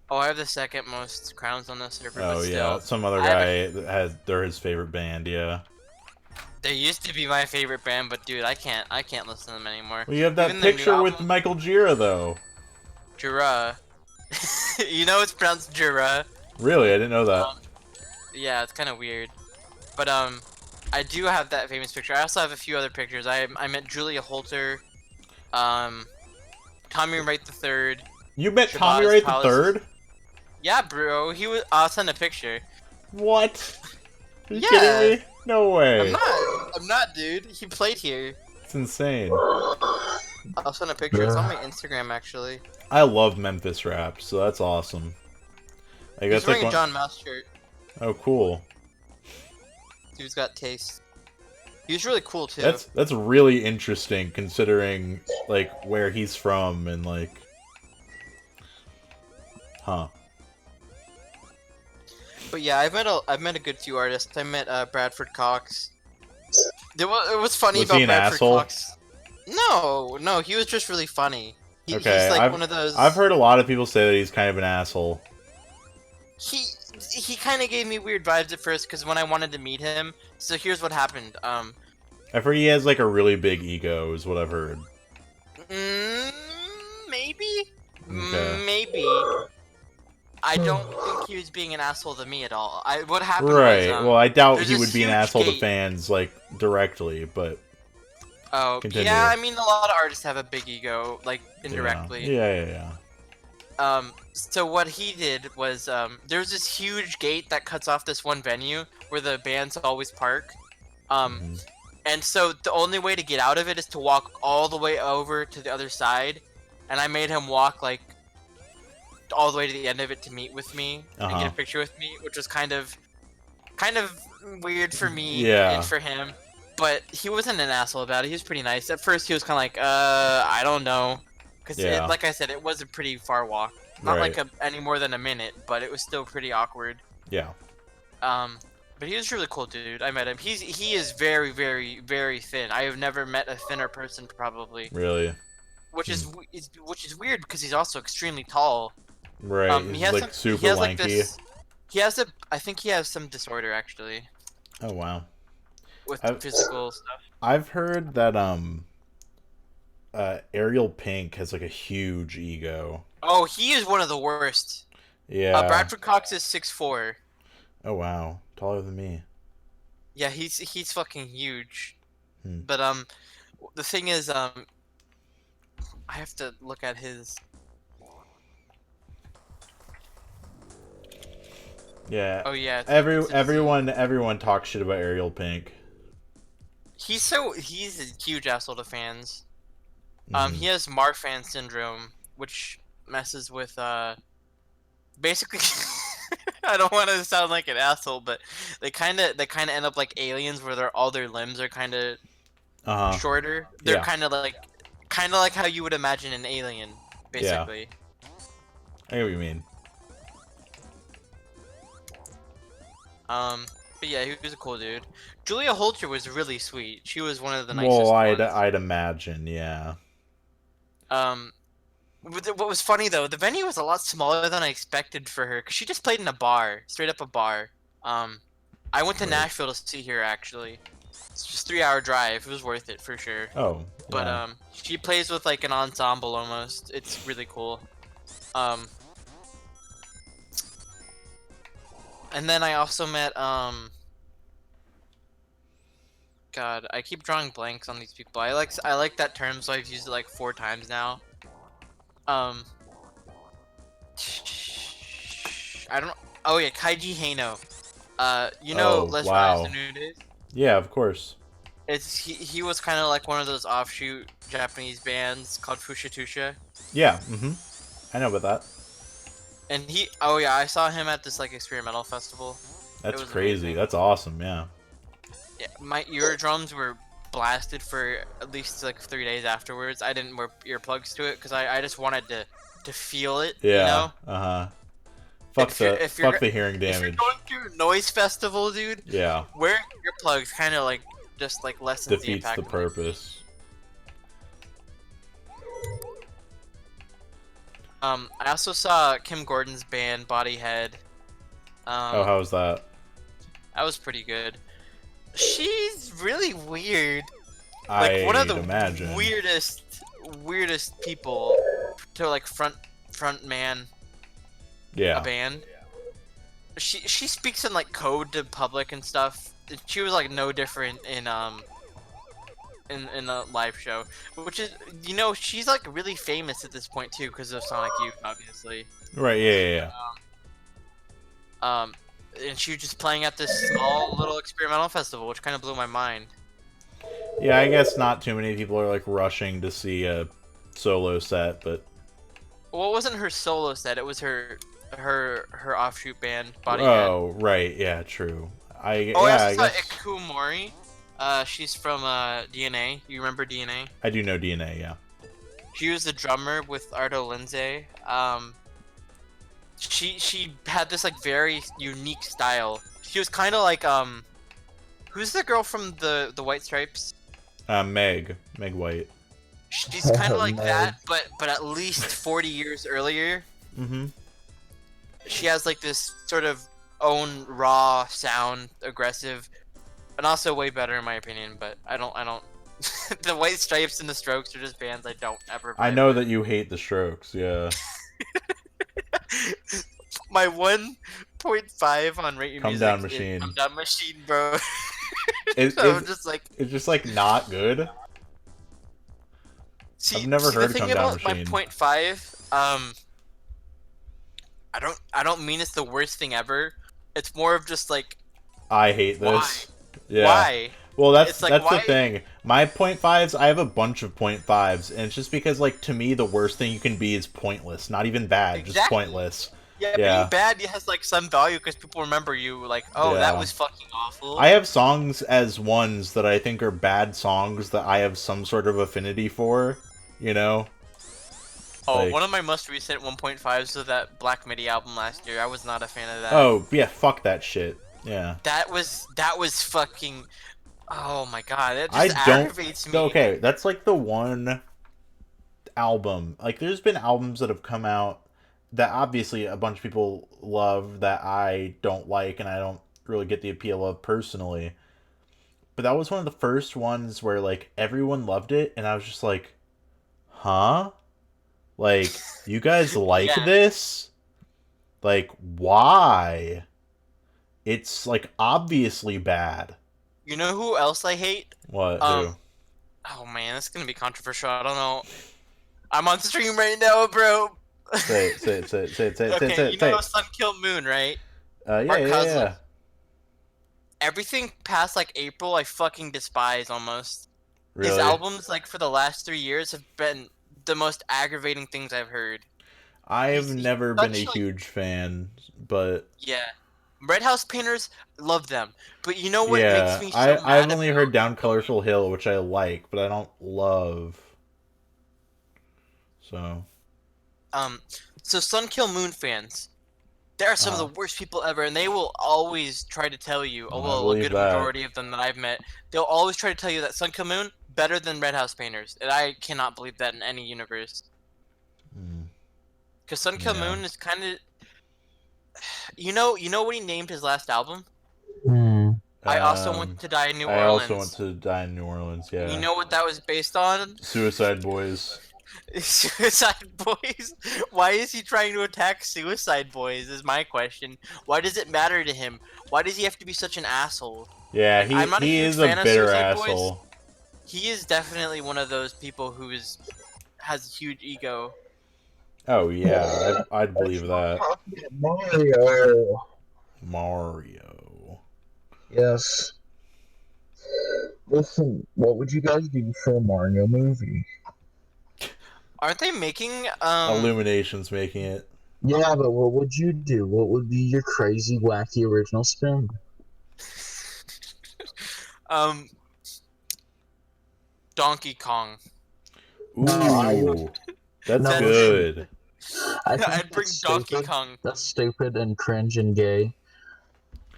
Oh, I have the second most crowns on the server. Oh but yeah, still, some other I guy that has they're his favorite band. Yeah. They used to be my favorite band, but dude, I can't listen to them anymore. Well, you have that Even their new picture with album- Michael Gira though. Jura. You know it's pronounced Jura. Really, I didn't know that. Yeah, it's kind of weird. But I do have that famous picture. I also have a few other pictures. I met Julia Holter, Tommy Wright III. You met Shabazz Tommy Wright the Palace- Third? Yeah, bro. He was. I'll send a picture. What? Are you Yeah. kidding me? No way. I'm not, dude. He played here. It's insane. I'll send a picture. It's on my Instagram, actually. I love Memphis rap, so that's awesome. Like, He's that's wearing like a John Mouse shirt. Oh, cool. Dude's got taste. He was really cool too. That's really interesting considering like where he's from and like, huh? But yeah, I've met a good few artists. I met Bradford Cox. It was funny Was about he an Bradford asshole? Cox. No, he was just really funny. He's Okay, like I've- one of those. I've heard a lot of people say that he's kind of an asshole. He kind of gave me weird vibes at first because when I wanted to meet him. So here's what happened. I've heard he has like a really big ego, is what I've heard. Maybe. Okay. Maybe. I don't think he was being an asshole to me at all. What happened Right. was, Well, I doubt there's he this would be an huge asshole to gate. fans like directly, but Oh, Continue. yeah, I mean, a lot of artists have a big ego, like, indirectly. Yeah. So what he did was, there's this huge gate that cuts off this one venue where the bands always park. Mhm. And so the only way to get out of it is to walk all the way over to the other side. And I made him walk, like, all the way to the end of it to meet with me and Uh-huh. get a picture with me, which was kind of weird for me Yeah. and for him. But he wasn't an asshole about it. He was pretty nice. At first, he was kind of like, I don't know. Because, Yeah. like I said, it was a pretty far walk. Not Right. like any more than a minute, but it was still pretty awkward. Yeah. But he was really cool, dude. I met him. He is very, very, very thin. I have never met a thinner person, probably. Really. Which is weird because he's also extremely tall. Right. He He's has like some, super he has like lanky. this. I think he has some disorder actually Oh wow. with I've- physical stuff. I've heard that Ariel Pink has like a huge ego. Oh, he is one of the worst. Yeah. Bradford Cox is 6'4". Oh wow, taller than me. Yeah, he's fucking huge. Hmm. But the thing is I have to look at his. Yeah. Oh yeah. it's a- Everyone talks shit about Ariel Pink. He's a huge asshole to fans. He has Marfan syndrome, which messes with basically. I don't want to sound like an asshole, but they kind of end up like aliens, where all their limbs are kind of shorter. They're Yeah. kind of like how you would imagine an alien, basically. I know what you mean. But yeah, he was a cool dude. Julia Holter was really sweet. She was one of the nicest Well, ones. I'd imagine, yeah. What was funny though, the venue was a lot smaller than I expected for her, because she just played in a bar, straight up a bar. I went to Nashville to see her actually. It's just a 3-hour drive. It was worth it for sure. Oh, yeah. But she plays with like an ensemble almost. It's really cool. And then I also met God, I keep drawing blanks on these people. I like that term, so I've used it like 4 times now. I don't. Oh yeah, Kaiji Hano. You know, Oh, Let's wow. Rise the New Days. Yeah, of course. He was kind of like one of those offshoot Japanese bands called Fushatusha. Yeah, I know about that. And oh yeah, I saw him at this like experimental festival. That's was crazy. amazing. That's awesome, yeah. Yeah, my eardrums were blasted for at least like 3 days afterwards. I didn't wear earplugs to it because I just wanted to feel it. Yeah. You know? Fuck If you're- fuck the hearing If you're damage. going to a noise festival, dude, Yeah. wearing earplugs kind of like just like lessens the Defeats impact. the purpose. I also saw Kim Gordon's band Bodyhead. Oh, how was that? That was pretty good. She's really weird. Like Like one of the imagine. weirdest people to like front man Yeah. a band. She speaks in like code to public and stuff. She was like no different in a live show, which is, you know, she's like really famous at this point too because of Sonic Youth, obviously. Right, yeah. And she was just playing at this small little experimental festival, which kind of blew my mind. Yeah, I guess not too many people are like rushing to see a solo set, but Well, it wasn't her solo set; it was her offshoot band, Bodyhead. oh, right, yeah, true. I Oh, yeah, I I also saw guess Ikumori. She's from DNA. You remember DNA? I do know DNA, yeah. She was the drummer with Ardo Lindsay. She had this like very unique style. She was kind of like who's the girl from the White Stripes? Meg White. She's kind of like Meg. that, but at least 40 years earlier. Mm-hmm. She has like this sort of own raw sound, aggressive, and also way better in my opinion. But I don't. The White Stripes and the Strokes are just bands I don't ever. I know that you hate the Strokes, yeah. My 1.5 on Rate Your Come Music. Down is Machine. Come Down Machine, bro. It, So I'm it's, just like. it's just like not good. See, I've never heard the Come thing Down about Machine. my 0.5, I don't mean it's the worst thing ever. It's more of just like, I hate this. Yeah. why? Well, that's It's like, that's why- the thing. My 0.5s, I have a bunch of 0.5s, and it's just because, like, to me, the worst thing you can be is pointless. Not even bad, just Exactly. pointless. Yeah, Yeah. being bad has like some value because people remember you. Like, oh, that Yeah. was fucking awful. I have songs as ones that I think are bad songs that I have some sort of affinity for, you know? like- one of my most recent 1.5s was that Black Midi album last year. I was not a fan of that. Oh, yeah, fuck that shit. Yeah. That was fucking. Oh my god, that I just don't- aggravates me. Okay, that's like the one album. Like, there's been albums that have come out that obviously a bunch of people love that I don't like and I don't really get the appeal of personally. But that was one of the first ones where, like, everyone loved it, and I was just like, huh? Like, you guys like Yeah. this? Like, why? It's, like, obviously bad. You know who else I hate? What? Oh man, that's gonna be controversial. I don't know. I'm on stream right now, bro. Say it, say it, say it, say it, say it, Okay, say you it, say know it. Sun Killed Moon, right? Yeah, Mark yeah, Cousins. yeah. Everything past like April, I fucking despise almost. His Really? albums, like for the last 3 years, have been the most aggravating things I've heard. I've He's never been a such like huge fan, but yeah. Red House Painters, love them. But you know what makes yeah, me so I've mad only heard about Down Colorful Hill, which I like, but I don't love. So, so Sun Kill Moon fans, they are some of the worst people ever, and they will always try to tell you, oh I well, a believe good that. majority of them that I've met, they'll always try to tell you that Sun Kill Moon better than Red House Painters, and I cannot believe that in any universe. Because Sun Kill Yeah. Moon is kind of, you know what he named his last album? Hmm. I also want to die in New I also want Orleans. to die in New Orleans. Yeah. You know what that was based on? Suicide Boys. Suicide Boys? Why is he trying to attack Suicide Boys? Is my question. Why does it matter to him? Why does he have to be such an asshole? Yeah, Like, I'm not a he huge is a fan of bitter Suicide Boys. asshole. He is definitely one of those people who has a huge ego. Oh yeah, I'd believe that. Mario. Mario. Yes. Listen, what would you guys do for a Mario movie? Aren't they making Illumination's making it. Yeah, but what would you do? What would be your crazy, wacky original spin? Donkey Kong? Ooh, that's No, good. I think I'd bring that's Donkey stupid. Kong. That's stupid and cringe and gay.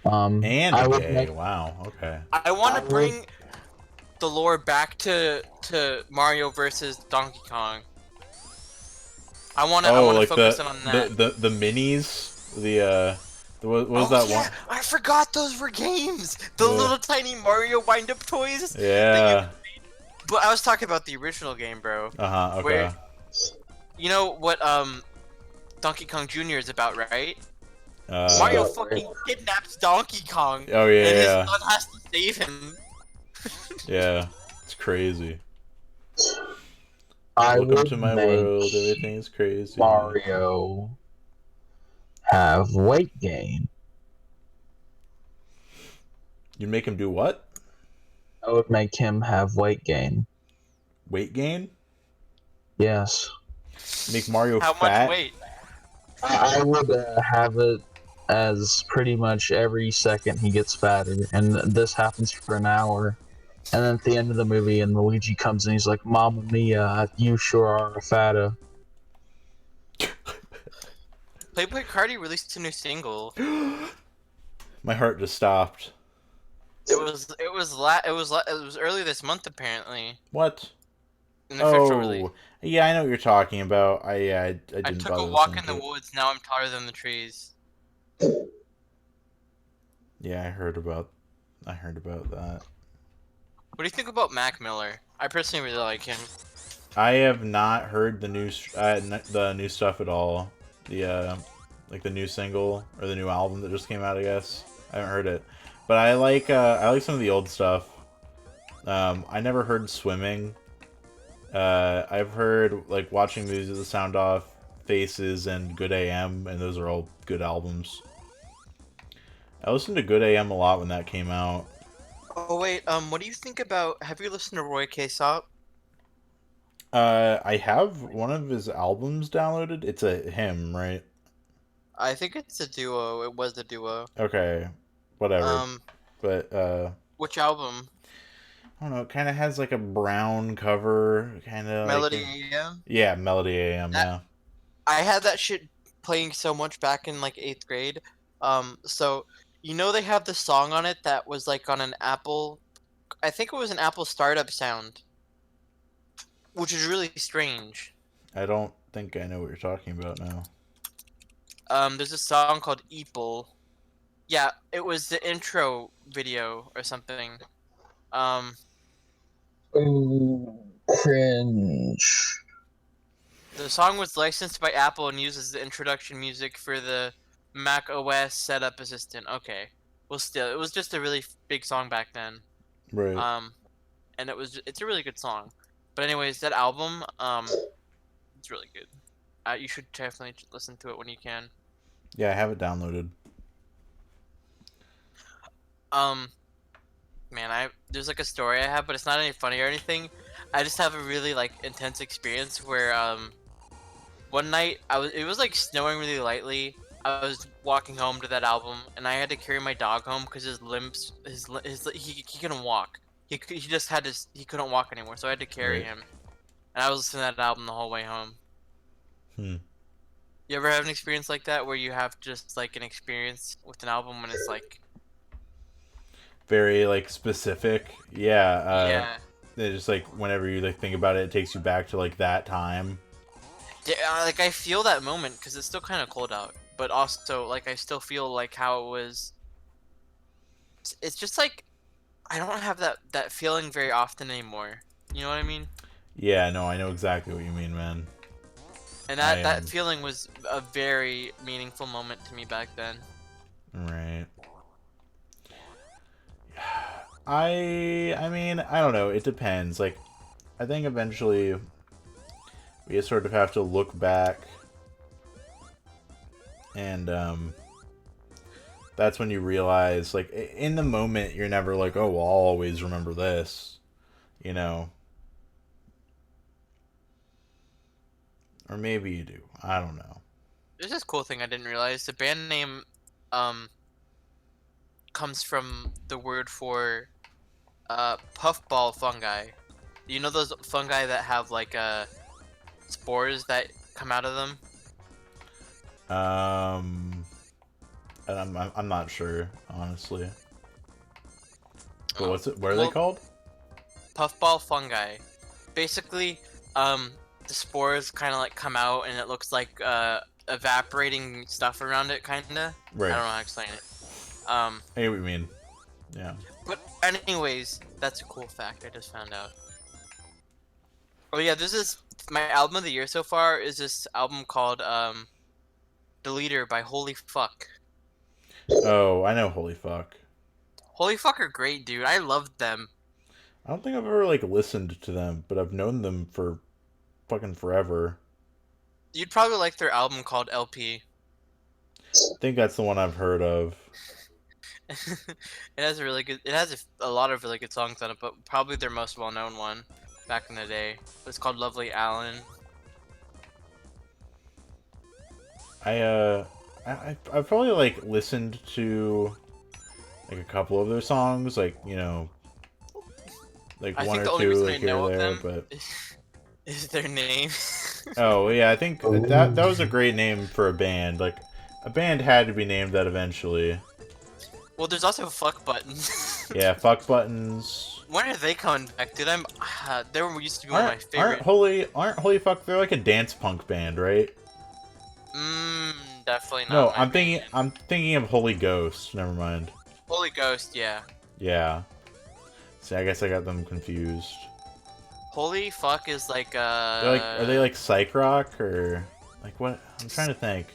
And I would gay. make Wow. Okay. I want I to would- bring the lore back to Mario versus Donkey Kong. I want to like focus in on that. the minis. What was that yeah, one? I forgot those were games. The Yeah. little tiny Mario wind-up toys. that Yeah. But I was talking about the original game, bro. Okay. Where, you know what Donkey Kong Jr. is about, right? Mario fucking kidnaps Donkey Kong. Oh yeah. And his Yeah. son has to save him. Yeah. It's crazy. I Welcome would to my make world. Everything is crazy. Mario have weight gain. You make him do what? I would make him have weight gain. Weight gain? Yes. Make Mario How fat? much weight? I would have it as pretty much every second he gets fatter, and this happens for an hour. And then at the end of the movie, and Luigi comes and he's like, "Mamma mia, you sure are a fatta." Playboy Cardi released a new single. My heart just stopped. It was early this month apparently. What? An official release. Yeah, I know what you're talking about. I didn't I took bother a walk listening in the to it. woods. Now I'm taller than the trees. Yeah, I heard about that. What do you think about Mac Miller? I personally really like him. I have not heard the the new stuff at all. The like the new single or the new album that just came out. I guess I haven't heard it, but I like some of the old stuff. I never heard Swimming. I've heard like Watching Movies with the Sound Off, Faces, and Good AM, and those are all good albums. I listened to Good AM a lot when that came out. Oh wait, what do you think about? Have you listened to Roy K. Sop? I have one of his albums downloaded. It's a him, right? I think it's a duo. It was a duo. Okay, whatever. But Which album? I don't know. It kind of has like a brown cover, kind of Melody like AM. yeah, Melody AM. Yeah. I had that shit playing so much back in like 8th grade. So you know they have the song on it that was like on an Apple. I think it was an Apple startup sound, which is really strange. I don't think I know what you're talking about now. There's a song called Eeple. Yeah, it was the intro video or something. Ooh, cringe. The song was licensed by Apple and uses the introduction music for the Mac OS setup assistant. Okay. Well, still, it was just a really big song back then. Right. And it's a really good song. But anyways, that album, it's really good. You should definitely listen to it when you can. Yeah, I have it downloaded. Man, there's like a story I have, but it's not any funny or anything. I just have a really like intense experience where one night it was like snowing really lightly. I was walking home to that album, and I had to carry my dog home because his limbs, he couldn't walk. He just had to he couldn't walk anymore, so I had to carry Right. him. And I was listening to that album the whole way home. Hmm. You ever have an experience like that where you have just like an experience with an album when it's like Very like specific. Yeah. yeah. It's just like whenever you like think about it, it takes you back to like that time. Yeah, like I feel that moment because it's still kind of cold out, but also like I still feel like how it was. It's just like I don't have that feeling very often anymore. You know what I mean? Yeah. No, I know exactly what you mean, man. And I that feeling was a very meaningful moment to me back then. Right. I mean, I don't know. It depends. Like, I think eventually we just sort of have to look back, and that's when you realize, like, in the moment, you're never like, oh, well, I'll always remember this, you know. Or maybe you do. I don't know. There's this cool thing I didn't realize. The band name um comes from the word for puffball fungi. You know those fungi that have like spores that come out of them? I'm not sure, honestly. But Oh. what's it? What are they called? Puffball fungi. Basically, the spores kind of like come out and it looks like evaporating stuff around it, kinda. Right. I don't know how to explain it. I get what you mean. Yeah. But anyways, that's a cool fact I just found out. Oh yeah, this is my album of the year so far. Is this album called "The Leader" by Holy Fuck. Oh, I know. Holy fuck. Holy Fuck are great, dude. I loved them. I don't think I've ever like listened to them, but I've known them for fucking forever. You'd probably like their album called LP. I think that's the one I've heard of. It has a really good. It has a lot of really good songs on it, but probably their most well-known one back in the day. It's called "Lovely Allen." I've probably like listened to like a couple of their songs, like like I one think or the only two reason I like here know or of there, them but is their name. oh yeah, I think that was a great name for a band. Like a band had to be named that eventually. Well, there's also Fuck Buttons. Yeah, Fuck Buttons. When are they coming back, dude? They used to be one of my favorite. Aren't Holy Fuck? They're like a dance punk band, right? Definitely not. No, in my opinion. I'm thinking of Holy Ghost. Never mind. Holy Ghost, yeah. Yeah. See, I guess I got them confused. Holy Fuck is like Are they like psych rock or like what? I'm trying to think.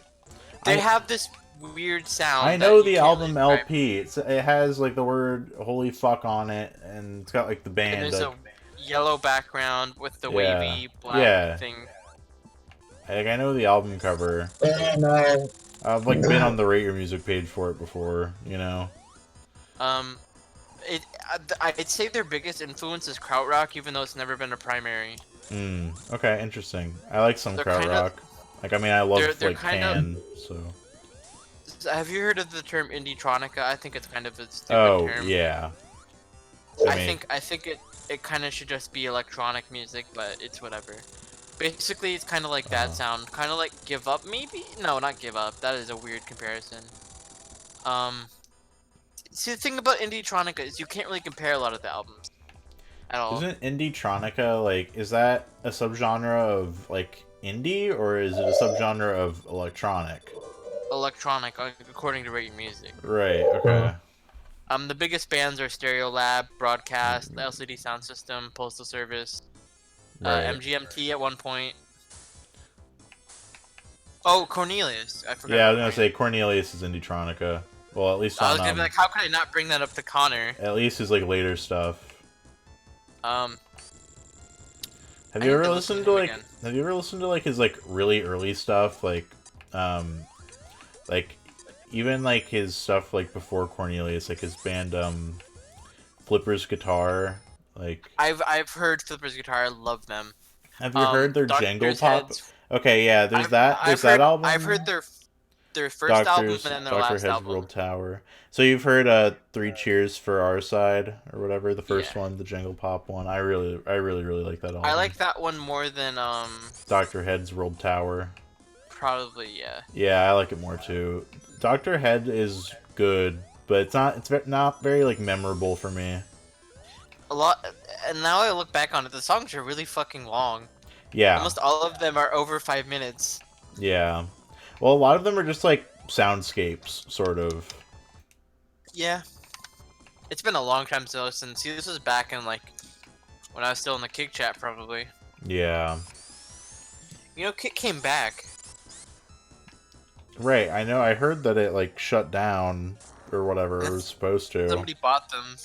They have this weird sound. I that know you the can't album really describe. LP. It has like the word "Holy Fuck" on it, and it's got like the And band. there's Like, a yellow background with the Yeah. wavy black Yeah. thing. like I know the album cover. Oh no. I've like been on the Rate Your Music page for it before. You know. I'd say their biggest influence is krautrock, even though it's never been a primary. Okay, interesting. I like some They're krautrock. kinda- Like I mean, I love they're like kinda- Can. So. Have you heard of the term indie-tronica? I think it's kind of a stupid Oh term. yeah. I mean, think it kind of should just be electronic music, but it's whatever. Basically, it's kind of like that sound, kind of like Give Up, maybe? No, not Give Up. That is a weird comparison. See, the thing about indie-tronica is you can't really compare a lot of the albums at all. Isn't indie-tronica like is that a subgenre of like indie or is it a subgenre of electronic? Electronic, according to Rate Your Music. Right. Okay. The biggest bands are Stereolab, Broadcast, LCD Sound System, Postal Service, Right. MGMT at one point. Oh, Cornelius. I forgot. Yeah, I was about gonna say Cornelius is indie-tronica. Well, at least I on was gonna be like, how could I not bring that up to Connor? at least his like later stuff. Um, Have I you need ever to listened listen to to him like again. Have you ever listened to like his like really early stuff like even like his stuff like before Cornelius, like his band Flipper's Guitar. Like, I've heard Flipper's Guitar. I love them. have you heard their Jangle Doctor's Pop? Heads. Okay, yeah, there's that. There's that album. I've heard their first album and then their Doctor last Head's album. World Tower. So you've heard Three Cheers for Our Side or whatever, the first one, the Jangle Pop one. I really like that album. I like that one more than Doctor Head's World Tower. Probably, yeah. Yeah, I like it more too. Doctor Head is good, but it's not very like memorable for me. A lot, and now I look back on it, the songs are really fucking long. Yeah. Almost all of them are over 5 minutes. Yeah. Well, a lot of them are just like soundscapes, sort of. Yeah. It's been a long time to listen. See, this was back in like when I was still in the Kick chat, probably. Yeah. You know, Kick came back. Right. I know. I heard that it like shut down or whatever. It was supposed to. Somebody bought them.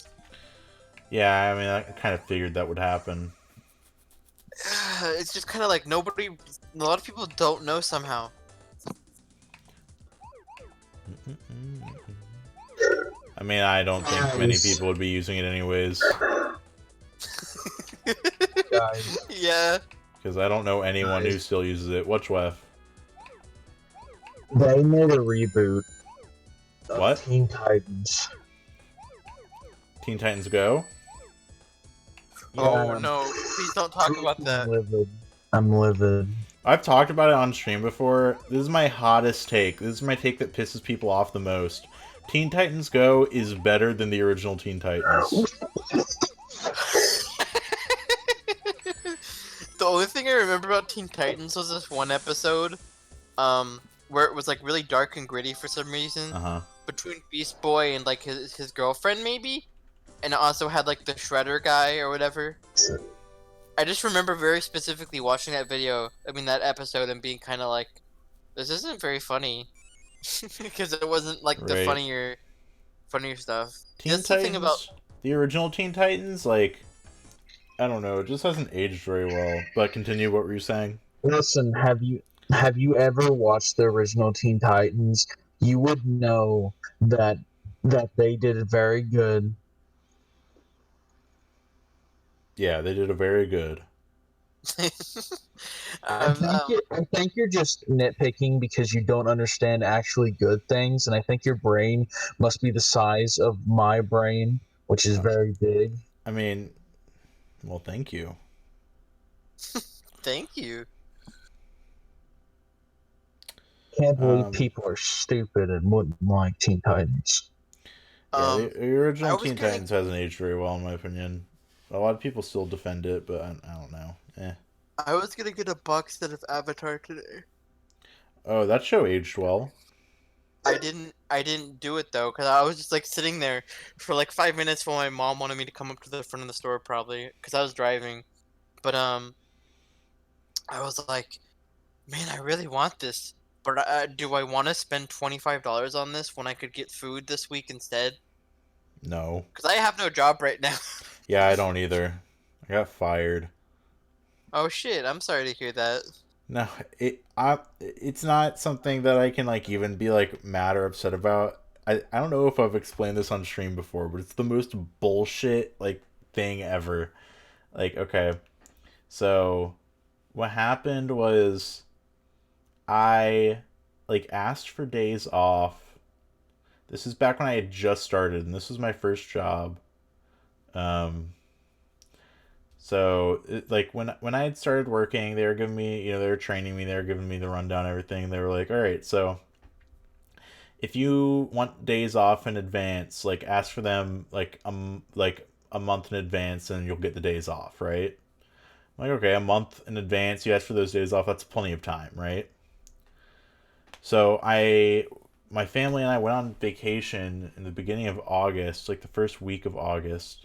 Yeah. I mean, I kind of figured that would happen. It's just kind of like nobody. A lot of people don't know somehow. I mean, I don't think many people would be using it anyways. Yeah. Because I don't know anyone who still uses it. What's Wef? They made a reboot of What? Teen Titans. Teen Titans Go? Oh no! Please don't talk about that. I'm livid. I've talked about it on stream before. This is my hottest take. This is my take that pisses people off the most. Teen Titans Go is better than the original Teen Titans. The only thing I remember about Teen Titans was this one episode, where it was like really dark and gritty for some reason. Between Beast Boy and like his girlfriend maybe, and it also had like the Shredder guy or whatever. I just remember very specifically watching that that episode, and being kind of like, this isn't very funny, because it wasn't like the funnier stuff. Teen That's Titans, the thing about the original Teen Titans, like, I don't know, it just hasn't aged very well. But continue, what were you saying? Listen, have you ever watched the original Teen Titans? You would know that they did it very good. Yeah, they did a very good. I think you're just nitpicking because you don't understand actually good things, and I think your brain must be the size of my brain, which is very big. I mean, well, thank you. Thank you. Can't believe people are stupid and wouldn't like Teen Titans. Yeah, the original Teen Titans hasn't aged very well, in my opinion. A lot of people still defend it, but I don't know. I was gonna get a box set of Avatar today. Oh, that show aged well. I didn't do it though, because I was just like sitting there for like 5 minutes while my mom wanted me to come up to the front of the store, probably because I was driving. But I was like, man, I really want this, but do I want to spend $25 on this when I could get food this week instead? No. Because I have no job right now. Yeah, I don't either. I got fired. Oh shit! I'm sorry to hear that. No, it's not something that I can like even be like mad or upset about. I don't know if I've explained this on stream before, but it's the most bullshit like thing ever. Like, okay, so what happened was I like asked for days off. This is back when I had just started, and this was my first job. So like when I had started working, they were giving me, they were training me, they were giving me the rundown, everything. They were like, all right, so if you want days off in advance, like ask for them like a month in advance, and you'll get the days off, right? I'm like, okay, a month in advance, you ask for those days off, that's plenty of time, right? So my family and I went on vacation in the beginning of August, like the first week of August.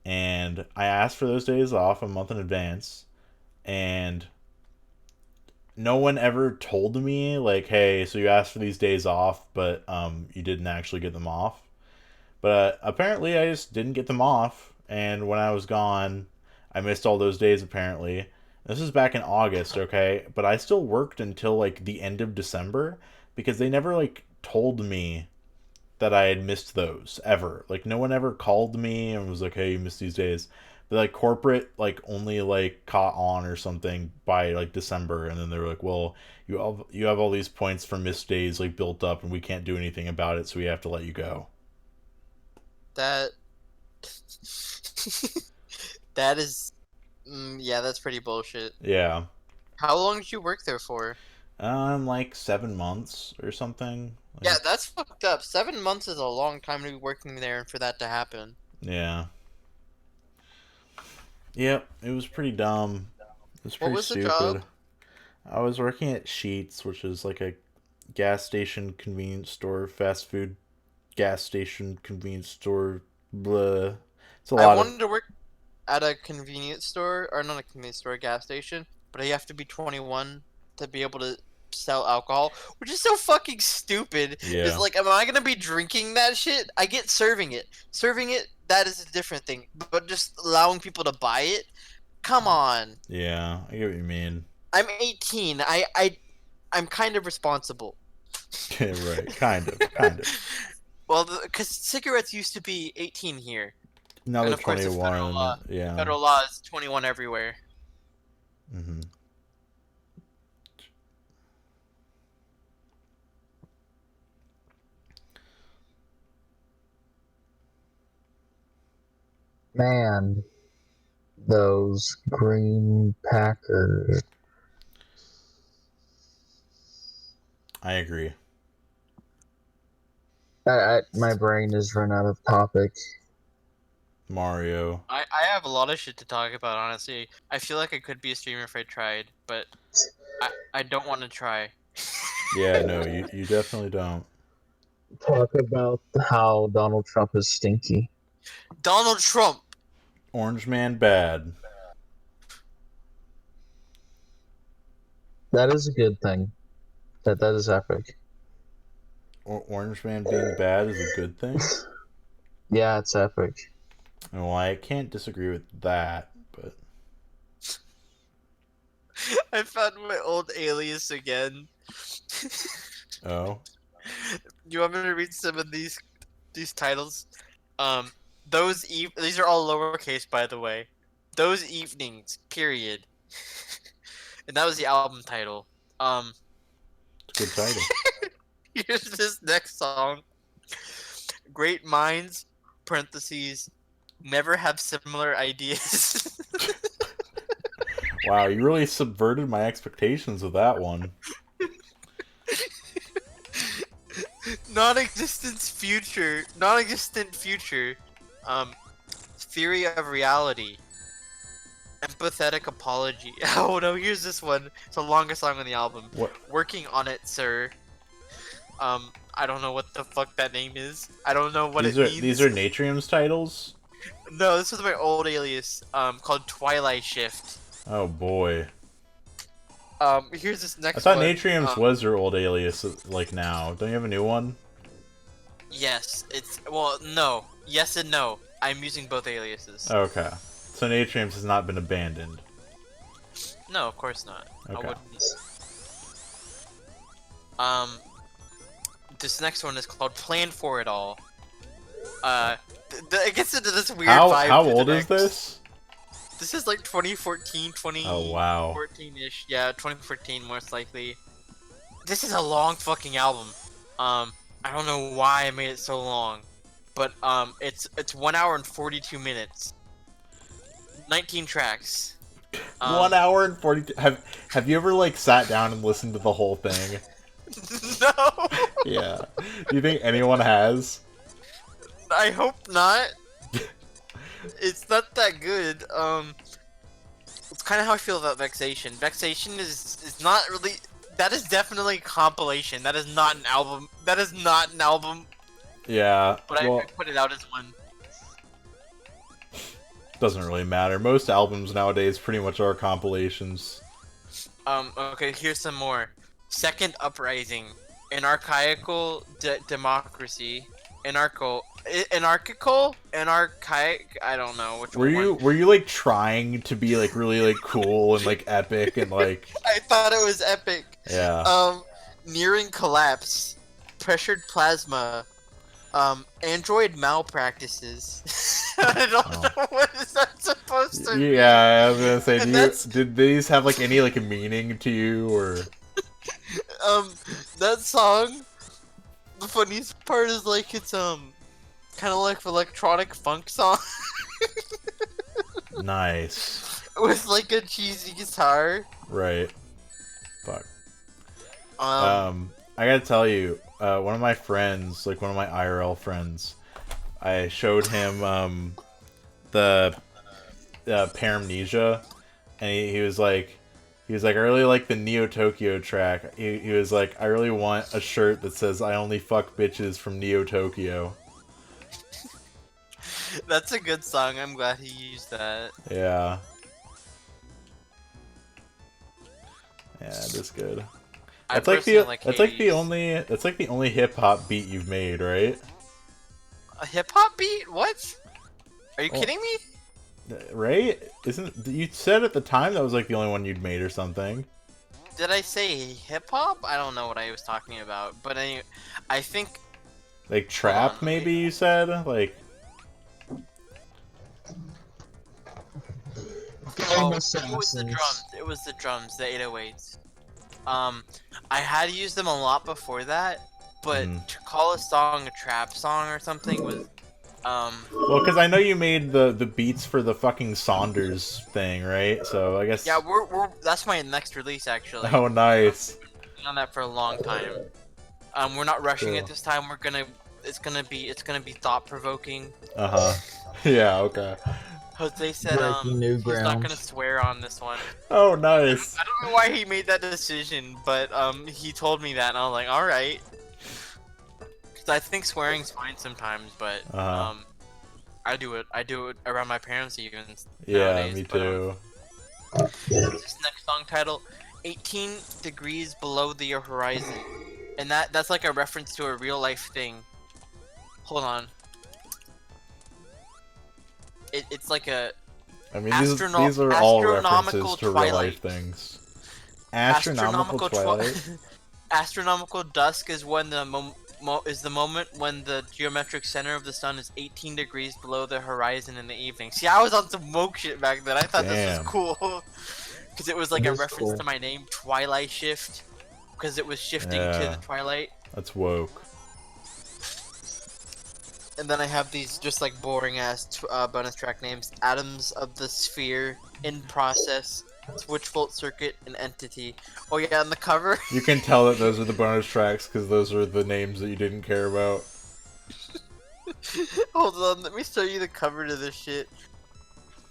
And I asked for those days off a month in advance, and no one ever told me like, hey, so you asked for these days off, but you didn't actually get them off. But apparently I just didn't get them off, and when I was gone, I missed all those days apparently. This is back in August, okay? But I still worked until like the end of December because they never like told me that I had missed those ever. Like no one ever called me and was like, "Hey, you missed these days." But like corporate like only like caught on or something by like December, and then they were like, "Well, you have all these points for missed days like built up, and we can't do anything about it, so we have to let you go." That that is, yeah, that's pretty bullshit. Yeah. How long did you work there for? Like 7 months or something. Yeah, Like, that's fucked up. 7 months is a long time to be working there and for that to happen. yeah. Yep, it was pretty dumb. It was pretty What was the stupid. job? I was working at Sheets, which is like a gas station, convenience store, fast food, gas station, convenience store, blah. It's a I lot of. wanted to work at a convenience store, or not a convenience store, a gas station, but you have to be 21 to be able to sell alcohol, which is so fucking stupid. Yeah. It's like, am I gonna be drinking that shit? I get serving it. Serving it, that is a different thing. But just allowing people to buy it? Come on. Yeah, I get what you mean. I'm 18. I'm kind of responsible. Yeah, right, kind of. Well, because cigarettes used to be 18 here. Now And they're of course it's 21. federal law. Yeah. Federal law is 21 everywhere. Mm-hmm. Man, those green Packers. I agree. My brain is run out of topic. Mario. I have a lot of shit to talk about, honestly. I feel like I could be a streamer if I tried, but I don't want to try. Yeah, no, you definitely don't. Talk about how Donald Trump is stinky. Donald Trump! Orange Man bad. That is a good thing. That is epic. Orange Man being bad is a good thing? Yeah, it's epic. Well, I can't disagree with that, but... I found my old alias again. Oh? You want me to read some of these titles? These are all lowercase, by the way. Those evenings, period. And that was the album title. It's a good title. Here's this next song. Great minds, parentheses, never have similar ideas. Wow, you really subverted my expectations with that one. Non-existent future. Theory of reality. Empathetic apology. Oh no, here's this one. It's the longest song on the album. What? Working on it, sir. I don't know what the fuck that name is. I don't know what it means. These are Natrium's titles? No, this was my old alias, called Twilight Shift. Oh boy. Here's this next I thought one. Natrium's was your old alias, like now. Don't you have a new one? Yes, no. Yes and no. I'm using both aliases. Okay. So Natrium's has not been abandoned. No, of course not. I Okay. wouldn't. This next one is called Plan for It All. It gets into this weird vibe. How old is this? This is like 2014, 2014-ish. Oh wow. Yeah, 2014 most likely. This is a long fucking album. I don't know why I made it so long. But it's 1 hour and 42 minutes. 19 tracks. 1 hour and 42. Have you ever like sat down and listened to the whole thing? No. Yeah. Do you think anyone has? I hope not. It's not that good. It's kind of how I feel about Vexation. Vexation is not really. That is definitely a compilation. That is not an album. That is not an album. Yeah. But well, I put it out as one. doesn't really matter. Most albums nowadays pretty much are compilations. Okay, here's some more. Second Uprising, Anarchical Democracy, Anarchic, I don't know which one. Were you like trying to be like really like cool and like epic and like? I thought it was epic. Yeah. Nearing Collapse, Pressured Plasma, Android malpractices. I don't know what is that supposed to mean. Yeah, I was gonna say, And that's did these have like any like meaning to you or? that song. The funniest part is like it's kind of like electronic funk song Nice. with like a cheesy guitar. Right. Fuck. Um, I gotta tell you, one of my friends, like one of my IRL friends, I showed him the Paramnesia, and he was like, I really like the Neo Tokyo track. He was like, I really want a shirt that says I only fuck bitches from Neo Tokyo. that's a good song. I'm glad he used that. Yeah. Yeah, it is good. I That's like personally the like that's like the Hades. only hip hop beat you've made, right? A hip hop beat? What? Are you Oh. kidding me? Right? Isn't you said at the time that was like the only one you'd made or something? Did I say hip hop? I don't know what I was talking about, but anyway, I think Like trap, on, maybe you said? Like oh, it was the drums. It was the drums, the 808s. I had used them a lot before that, but to call a song a trap song or something was well, because I know you made the beats for the fucking Saunders thing, right? So I guess yeah, we're that's my next release actually. Oh, nice. Been on that for a long time. We're not rushing it Cool. this time. It's gonna be thought provoking. Yeah, okay. Jose said Breaking new he's not ground. gonna swear on this one. Oh, nice. I don't know why he made that decision, but he told me that, and I was like, all right. Because I think swearing's fine sometimes, but I do it around my parents even. Yeah, nowadays, me but, too. this next song title, 18 Degrees Below the Horizon, and that's like a reference to a real life thing. Hold on. It's like a I mean, these are all references to real life things. Astronomical twilight. Astronomical dusk is when the moment when the geometric center of the sun is 18 degrees below the horizon in the evening. See, I was on some woke shit back then. I thought this was cool because it was like a reference to my name, Twilight Shift, because it was shifting to the twilight. That's woke. And then I have these just like boring ass bonus track names: Atoms of the Sphere, In Process, Switch Volt Circuit, and Entity. Oh yeah, on the cover. You can tell that those are the bonus tracks because those are the names that you didn't care about. Hold on, let me show you the cover to this shit.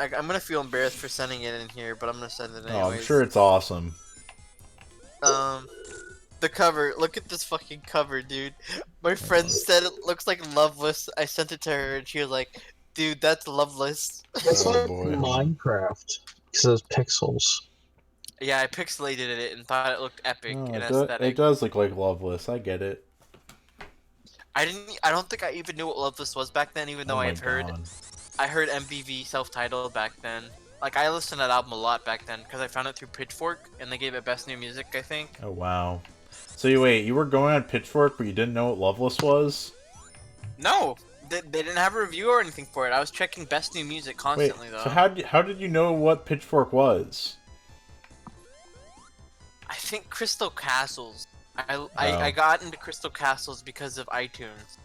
I'm gonna feel embarrassed for sending it in here, but I'm gonna send it anyways. Oh, I'm sure it's awesome. The cover. Look at this fucking cover, dude. My friend said it looks like Loveless. I sent it to her, and she was like, "Dude, that's Loveless." That's Oh, like boy. Minecraft. Because those pixels. Yeah, I pixelated it and thought it looked epic Oh, and it aesthetic. does look like Loveless. I get it. I don't think I even knew what Loveless was back then, even though Oh my I've heard. God. I heard MVV self-titled back then. Like, I listened to that album a lot back then because I found it through Pitchfork, and they gave it Best New Music, I think. Oh, wow. So you were going on Pitchfork, but you didn't know what Loveless was? No, they didn't have a review or anything for it. I was checking Best New Music constantly, though. So how did you know what Pitchfork was? I think Crystal Castles. I got into Crystal Castles because of iTunes,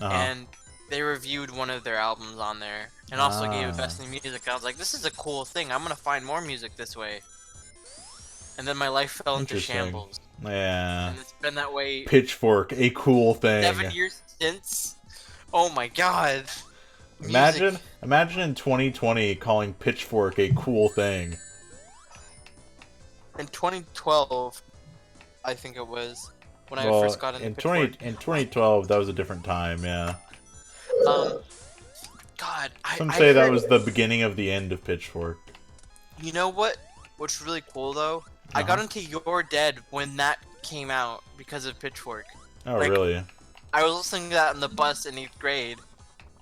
and they reviewed one of their albums on there, and also gave it Best New Music. And I was like, this is a cool thing. I'm gonna find more music this way. And then my life fell into shambles. Yeah. And it's been that way. Pitchfork, a cool thing. 7 years since. Oh my god. Imagine in 2020 calling Pitchfork a cool thing. In 2012, I think it was when I first got into Pitchfork. In 2012, that was a different time. Yeah. God, Some say that was the beginning of the end of Pitchfork. You know what? What's really cool though? I got into You're Dead when that came out because of Pitchfork. Oh, really? I was listening to that on the bus in 8th grade.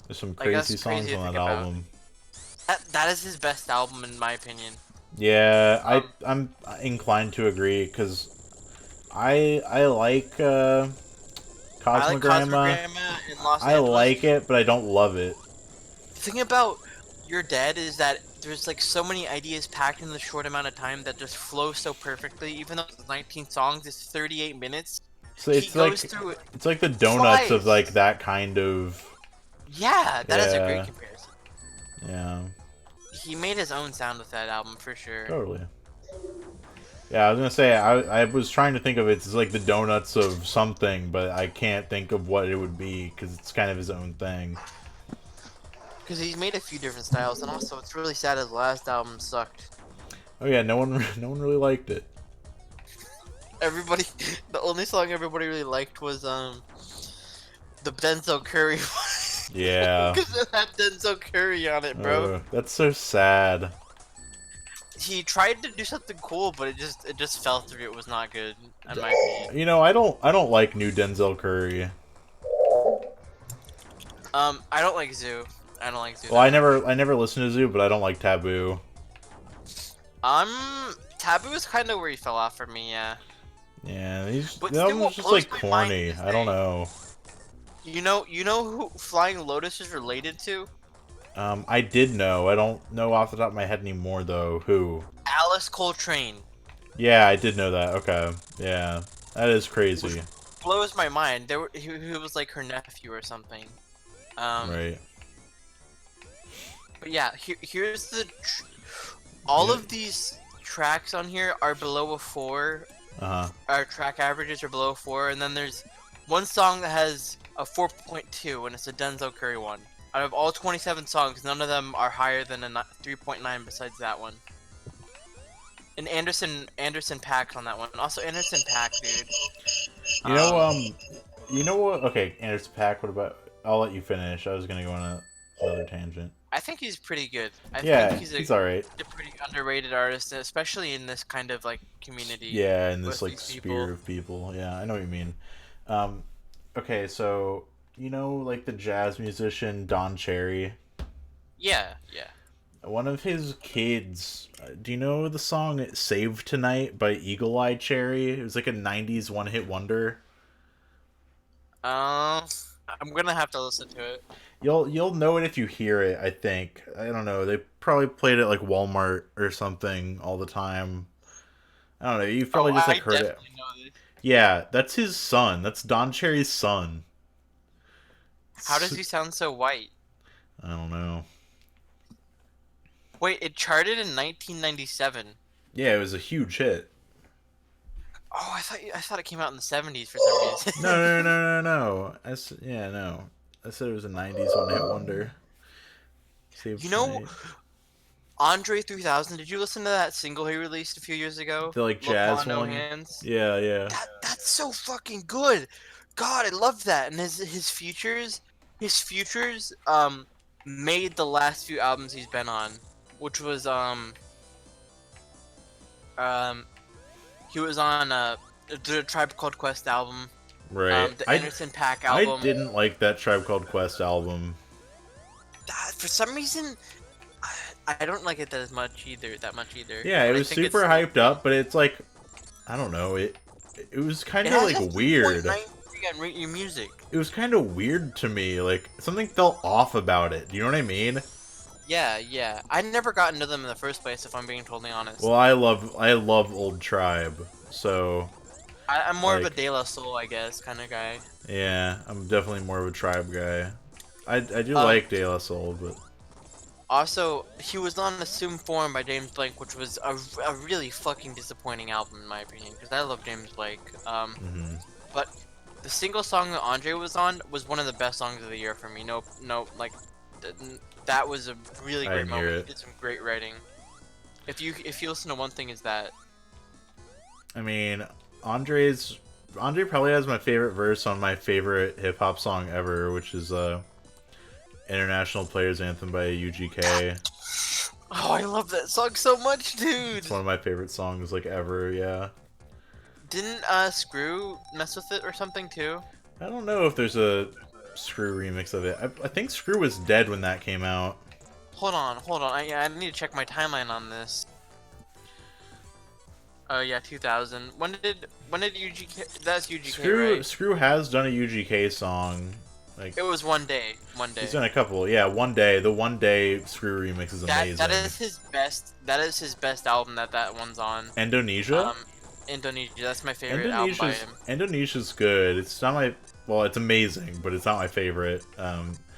There's some crazy songs on that album. That is his best album in my opinion. Yeah, I'm inclined to agree because I like Cosmogramma, Cosmogramma and Los I Angeles. like it, but I don't love it. The thing about You're Dead is that there's like so many ideas packed in the short amount of time that just flow so perfectly. Even though it's 19 songs, it's 38 minutes. So He it's goes like through it. it's like the donuts of Flies. like that kind of. Yeah, that is a Yeah. great comparison. Yeah. He made his own sound with that album for sure. Totally. Yeah, I was gonna say I was trying to think of it as like the donuts of something, but I can't think of what it would be because it's kind of his own thing. Because he's made a few different styles, and also it's really sad his last album sucked. Oh yeah, no one really liked it. Everybody, the only song everybody really liked was the Denzel Curry one. Yeah. Because it had Denzel Curry on it, bro. That's so sad. He tried to do something cool, but it just fell through. It was not good, in my opinion. You know, I don't like new Denzel Curry. I don't like Zoo. I don't like Zoo. Well, I never listened to Zoo, but I don't like Taboo. Taboo is kind of where he fell off for me, yeah. Yeah, But that still was what just blows like my mind corny. is I don't know. You know who Flying Lotus is related to? I did know. I don't know off the top of my head anymore though. Who? Alice Coltrane. Yeah, I did know that. Okay. Yeah, that is crazy. Blows my mind. He was like her nephew or something. Right. But yeah, here's the. All of these tracks on here are below a 4. Our track averages are below 4, and then there's one song that has a 4.2, and it's a Denzel Curry one. Out of all 27 songs, none of them are higher than a 3.9 besides that one. And Anderson .Paak on that one. Also Anderson .Paak, dude. You know what? Okay, Anderson .Paak. What about? I'll let you finish. I was gonna go on another tangent. I think he's pretty good. I Yeah, think he's alright. a pretty underrated artist, especially in this kind of like community. Yeah, in this with like these sphere people. of people. Yeah, I know what you mean. Okay, so you know, like the jazz musician Don Cherry. Yeah, yeah. One of his kids. Do you know the song "Save Tonight" by Eagle Eye Cherry? It was like a '90s one-hit wonder. I'm gonna have to listen to it. You'll know it if you hear it. I think. I don't know. They probably played it like Walmart or something all the time. I don't know. You've probably just like heard it. Know this. Yeah, that's his son. That's Don Cherry's son. How does he sound so white? I don't know. Wait, it charted in 1997. Yeah, it was a huge hit. Oh, I thought it came out in the 70s for some reason. No. No. I said it was a '90s one-hit wonder. Save You know, Tonight. Andre 3000. Did you listen to that single he released a few years ago? The like Look jazz Ma, No one. Hands? Yeah. That's so fucking good. God, I love that. And his futures made the last few albums he's been on, which was he was on the Tribe Called Quest album. Right. The Anderson .Paak album. I didn't like that Tribe Called Quest album. For some reason, I don't like it that much either. Yeah, it But I was think super it's, hyped up, but it's like, I don't know, it was kind of like weird. 3.93 on Rate Your Music. It was kind of weird to me. Like something felt off about it. Do you know what I mean? Yeah. I never got into them in the first place, if I'm being totally honest. Well, I love Old Tribe, so I'm more of like- a De La Soul, I guess, kind of guy. yeah, I'm definitely more of a Tribe guy. I do like De La Soul, but Also, he was on Assume Form by James Blake, which was a really fucking disappointing album in my opinion, because I love James Blake. But the single song that Andre was on was one of the best songs of the year for me. No, like that was a really I great didn't hear moment. it. He did some great writing. If you listen to One Thing Is That. I mean, Andre probably has my favorite verse on my favorite hip hop song ever, which is International Players Anthem by UGK. Oh, I love that song so much, dude. It's one of my favorite songs like ever. Yeah. Didn't Screw mess with it or something too? I don't know if there's a Screw remix of it. I think Screw was dead when that came out. Hold on. I need to check my timeline on this. Yeah, 2000. When did UGK? That's UGK, Screw right? Screw has done a UGK song. Like It was one day. he's done a couple. Yeah, One Day. The One Day Screw remix is amazing. That is his best. That is his best album. That one's on. Indonesia. Indonesia. That's my favorite album by him. Indonesia's good. It's not my well. It's amazing, but it's not my favorite.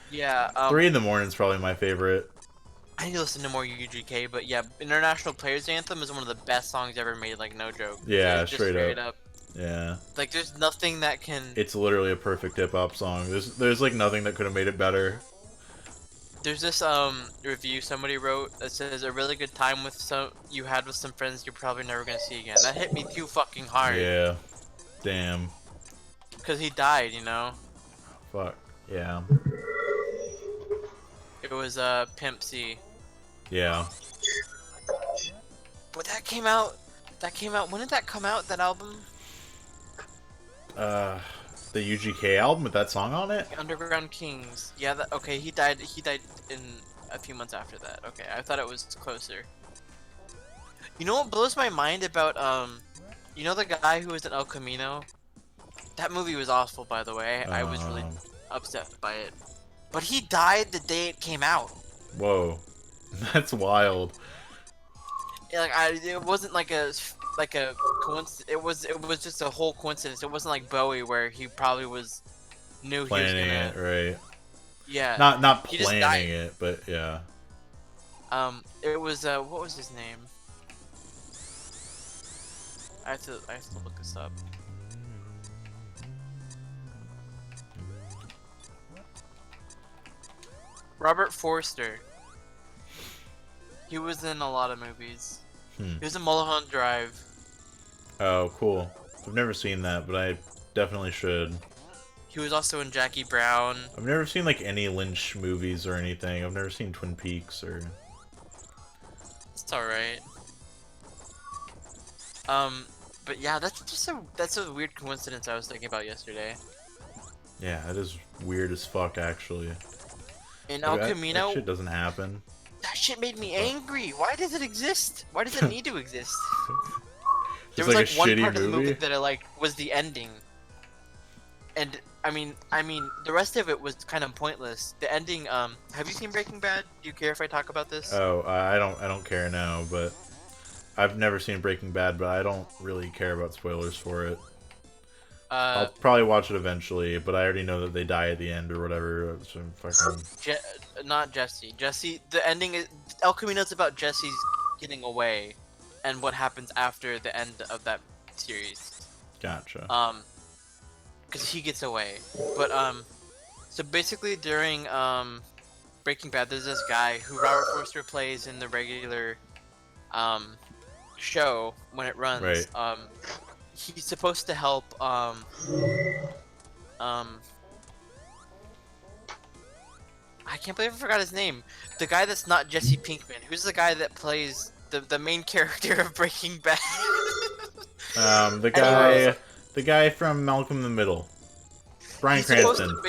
Yeah. 3 in the Morning is probably my favorite. I need to listen to more UGK, but yeah, International Players Anthem is one of the best songs ever made. Like no joke. Yeah, Just straight up. Yeah. Like there's nothing that can. It's literally a perfect hip hop song. There's like nothing that could have made it better. There's this review somebody wrote that says a really good time with you had with some friends you're probably never gonna see again. That hit me too fucking hard. Yeah. Damn. Cause he died, you know. Fuck. Yeah. It was Pimp C. Yeah. But that came out. When did that come out? That album? The UGK album with that song on it? Underground Kings. Yeah. Okay. He died in a few months after that. Okay. I thought it was closer. You know what blows my mind about you know the guy who was in El Camino? That movie was awful, by the way. I was really upset by it. But he died the day it came out. Whoa. That's wild. Yeah, like it wasn't like a coincidence. It was just a whole coincidence. It wasn't like Bowie where he probably knew Planning he was gonna. it, right? Yeah. Not He just planning died. it, but yeah. It was what was his name? I have to look this up. Robert Forster. He was in a lot of movies. He was in Mulholland Drive. Oh, cool. I've never seen that, but I definitely should. He was also in Jackie Brown. I've never seen like any Lynch movies or anything. I've never seen Twin Peaks or. It's alright. But yeah, that's a weird coincidence I was thinking about yesterday. Yeah, that is weird as fuck, actually. In El That Camino, shit doesn't happen. that shit made me angry. Why does it exist? Why does it need to exist? There It's was like like a one shitty part of the movie movie? that I liked was the ending. And I mean, the rest of it was kind of pointless. The ending. Have you seen Breaking Bad? Do you care if I talk about this? Oh, I don't care now, but I've never seen Breaking Bad, but I don't really care about spoilers for it. I'll probably watch it eventually, but I already know that they die at the end or whatever. So fucking... Not Jesse. Jesse. The ending is El Camino's about Jesse's getting away, and what happens after the end of that series. Gotcha. Because he gets away. But so basically during Breaking Bad, there's this guy who Robert Forster plays in the regular show when it runs. Right. He's supposed to help I can't believe I forgot his name. The guy that's not Jesse Pinkman. Who's the guy that plays the main character of Breaking Bad? The guy from Malcolm in the Middle. Bryan Cranston.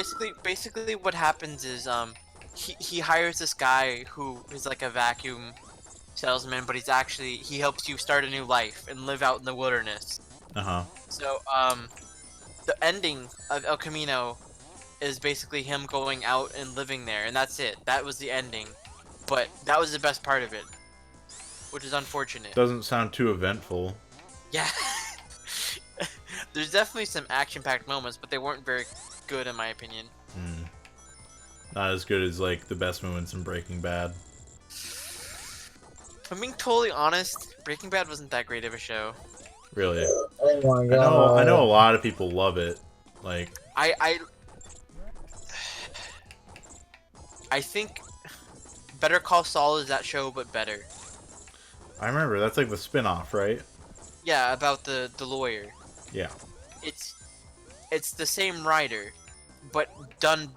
Basically what happens is he hires this guy who is like a vacuum salesman, but he helps you start a new life and live out in the wilderness. Uh-huh. So the ending of El Camino is basically him going out and living there, and that's it. That was the ending. But that was the best part of it, which is unfortunate. Doesn't sound too eventful. Yeah. There's definitely some action-packed moments, but they weren't very good in my opinion. Not as good as like the best moments in Breaking Bad. If I'm being totally honest, Breaking Bad wasn't that great of a show. Really. Oh my god. I know a lot of people love it. Like I think Better Call Saul is that show, but better. I remember that's like the spin-off, right? Yeah, about the lawyer. Yeah. It's the same writer, but done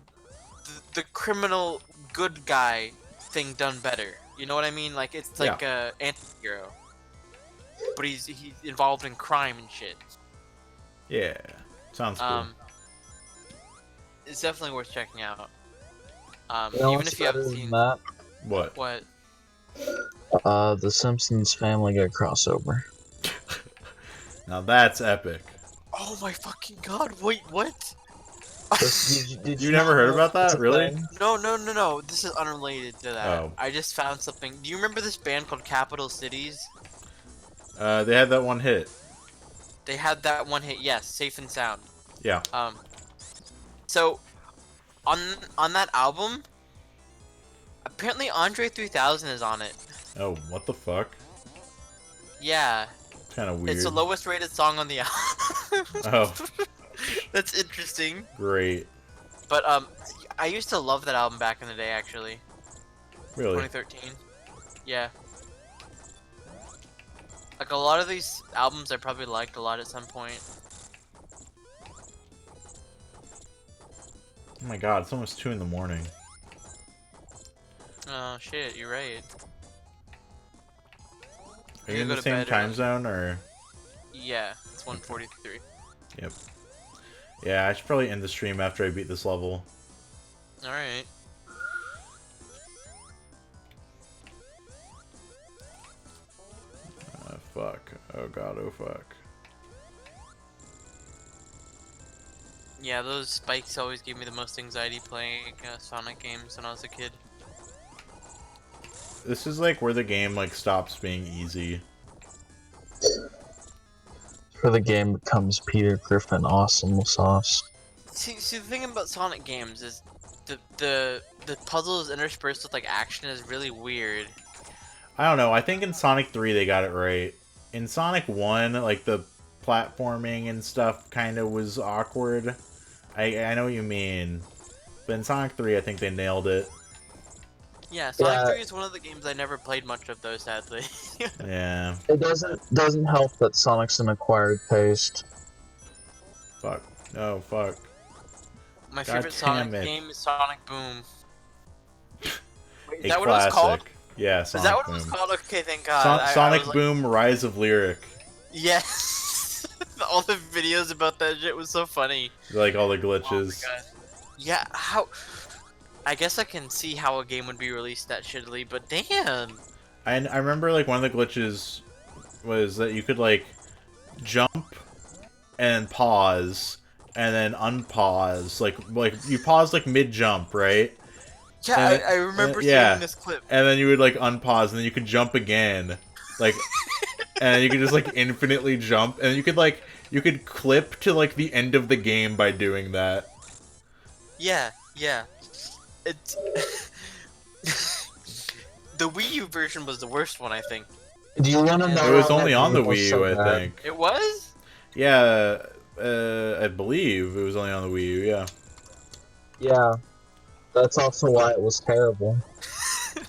the criminal good guy thing done better. You know what I mean? Like it's like a anti-hero, but he's involved in crime and shit. Yeah. Sounds cool. It's definitely worth checking out. You know Even what's if you haven't better seen than that? What? what. The Simpsons Family Guy crossover. Now that's epic. Oh my fucking god! Wait, what? Did You never heard know about that's that, a really? thing? No. This is unrelated to that. Oh. I just found something. Do you remember this band called Capital Cities? They had that one hit. They had that one hit. Yes, Safe and Sound. Yeah. So on that album, apparently Andre 3000 is on it. Oh, what the fuck? Yeah. Kind of weird. It's the lowest rated song on the album. Oh. That's interesting. Great. But I used to love that album back in the day, actually. Really? 2013. Yeah. Like a lot of these albums I probably liked a lot at some point. Oh my god, it's almost 2 in the morning. Oh shit, you're right. Are you You in go the to same bed time early. zone, or? Yeah, it's 1:43. Yep. Yeah, I should probably end the stream after I beat this level. Alright. Fuck. Oh god, oh fuck. Yeah, those spikes always gave me the most anxiety playing Sonic games when I was a kid. This is like where the game like stops being easy. For the game becomes Peter Griffin awesome sauce. See, the thing about Sonic games is the puzzles interspersed with like action is really weird. I don't know, I think in Sonic 3 they got it right. In Sonic 1, like the platforming and stuff kind of was awkward. I know what you mean. But in Sonic 3 I think they nailed it. Yeah, Sonic Yeah. 3 is one of the games I never played much of though, sadly. Yeah. It doesn't help that Sonic's an acquired taste. Fuck. No, fuck. My God favorite Sonic damn it. game is Sonic Boom. Wait, is A that what it was classic. called? Yeah, Is Sonic that what Boom. it was called? Okay, thank God. Sonic I was Boom Rise of Lyric. Like, yes! All the videos about that shit was so funny. Like all the Oh my glitches. God. Yeah, how... I guess I can see how a game would be released that shittily, but damn! I remember like one of the glitches was that you could like jump and pause and then unpause. Like you pause like mid jump, right? Yeah, And- I remember yeah. seeing this clip. And then you would like unpause and then you could jump again. Like and you could just like infinitely jump and you could clip to like the end of the game by doing that. Yeah. It's... the Wii U version was the worst one, I think. Do you want to know? It was how only that on the game was Wii so U, I bad? think. It was? Yeah, I believe it was only on the Wii U, yeah. Yeah, that's also why it was terrible. That's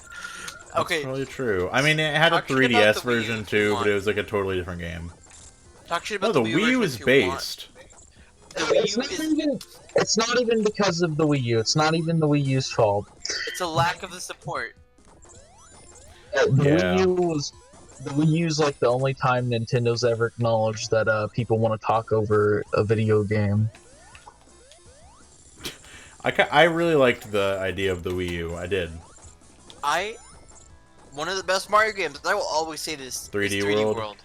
Okay, probably true. I mean, it had a Talk shit about 3DS the Wii U version if you too, want. but it was like a totally different game. talk shit No, about the the Wii U version is if you want. based. The Wii U is... It's not even because of the Wii U. It's not even the Wii U's fault. It's a lack of the support. The Yeah. Wii U's like the only time Nintendo's ever acknowledged that people want to talk over a video game. I really liked the idea of the Wii U. I did. One of the best Mario games, I will always say this, 3D is 3D World. World.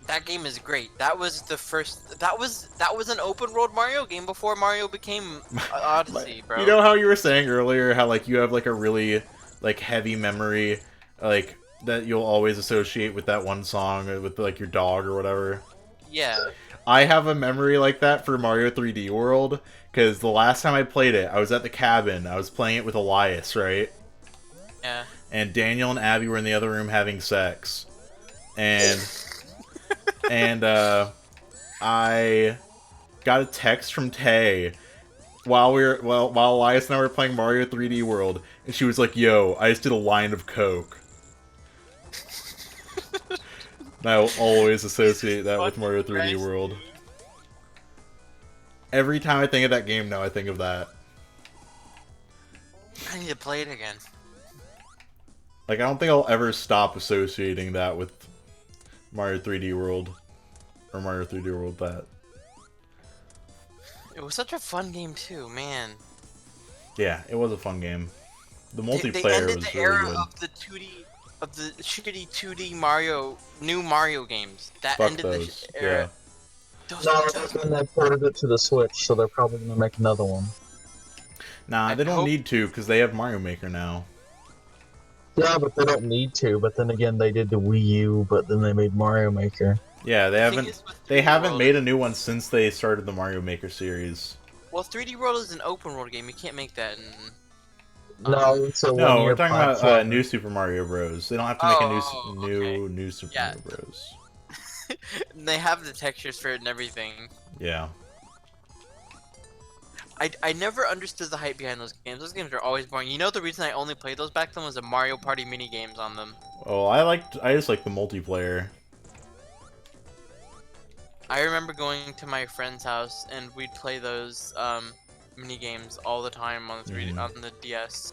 That game is great. That was the first... That was an open world Mario game before Mario became Odyssey, bro. You know how you were saying earlier how like you have like a really like heavy memory like that you'll always associate with that one song or with like your dog or whatever. Yeah. I have a memory like that for Mario 3D World because the last time I played it, I was at the cabin. I was playing it with Elias, right? Yeah. And Daniel and Abby were in the other room having sex, and I got a text from Tay while Elias and I were playing Mario 3D World, and she was like, "Yo, I just did a line of coke." And I will always associate that with Mario 3D World. Every time I think of that game now, I think of that. I need to play it again. Like, I don't think I'll ever stop associating that with Mario 3D World. Or Mario 3D World that. It was such a fun game too, man. Yeah, it was a fun game. The They multiplayer ended was the really era good. of the 2D of the shitty 2D new Mario games that Fuck ended those. the era. Those, No, those, and they ported it to the Switch, so they're probably gonna make another one. Nah, I they don't hope- need to because they have Mario Maker now. Yeah, but they don't need to. But then again, they did the Wii U, but then they made Mario Maker. Yeah, they The thing haven't. is with They 3D haven't World made a new one since they started the Mario Maker series. Well, 3D World is an open world game. You can't make that in. No, it's a No, we're one-year talking about platformer. New Super Mario Bros. They don't have to make a Oh, new Super Yeah. Mario Bros. They have the textures for it and everything. Yeah. I never understood the hype behind those games. Those games are always boring. You know the reason I only played those back then was the Mario Party mini games on them. Oh, I just like the multiplayer. I remember going to my friend's house and we'd play those mini games all the time on the 3D on the DS.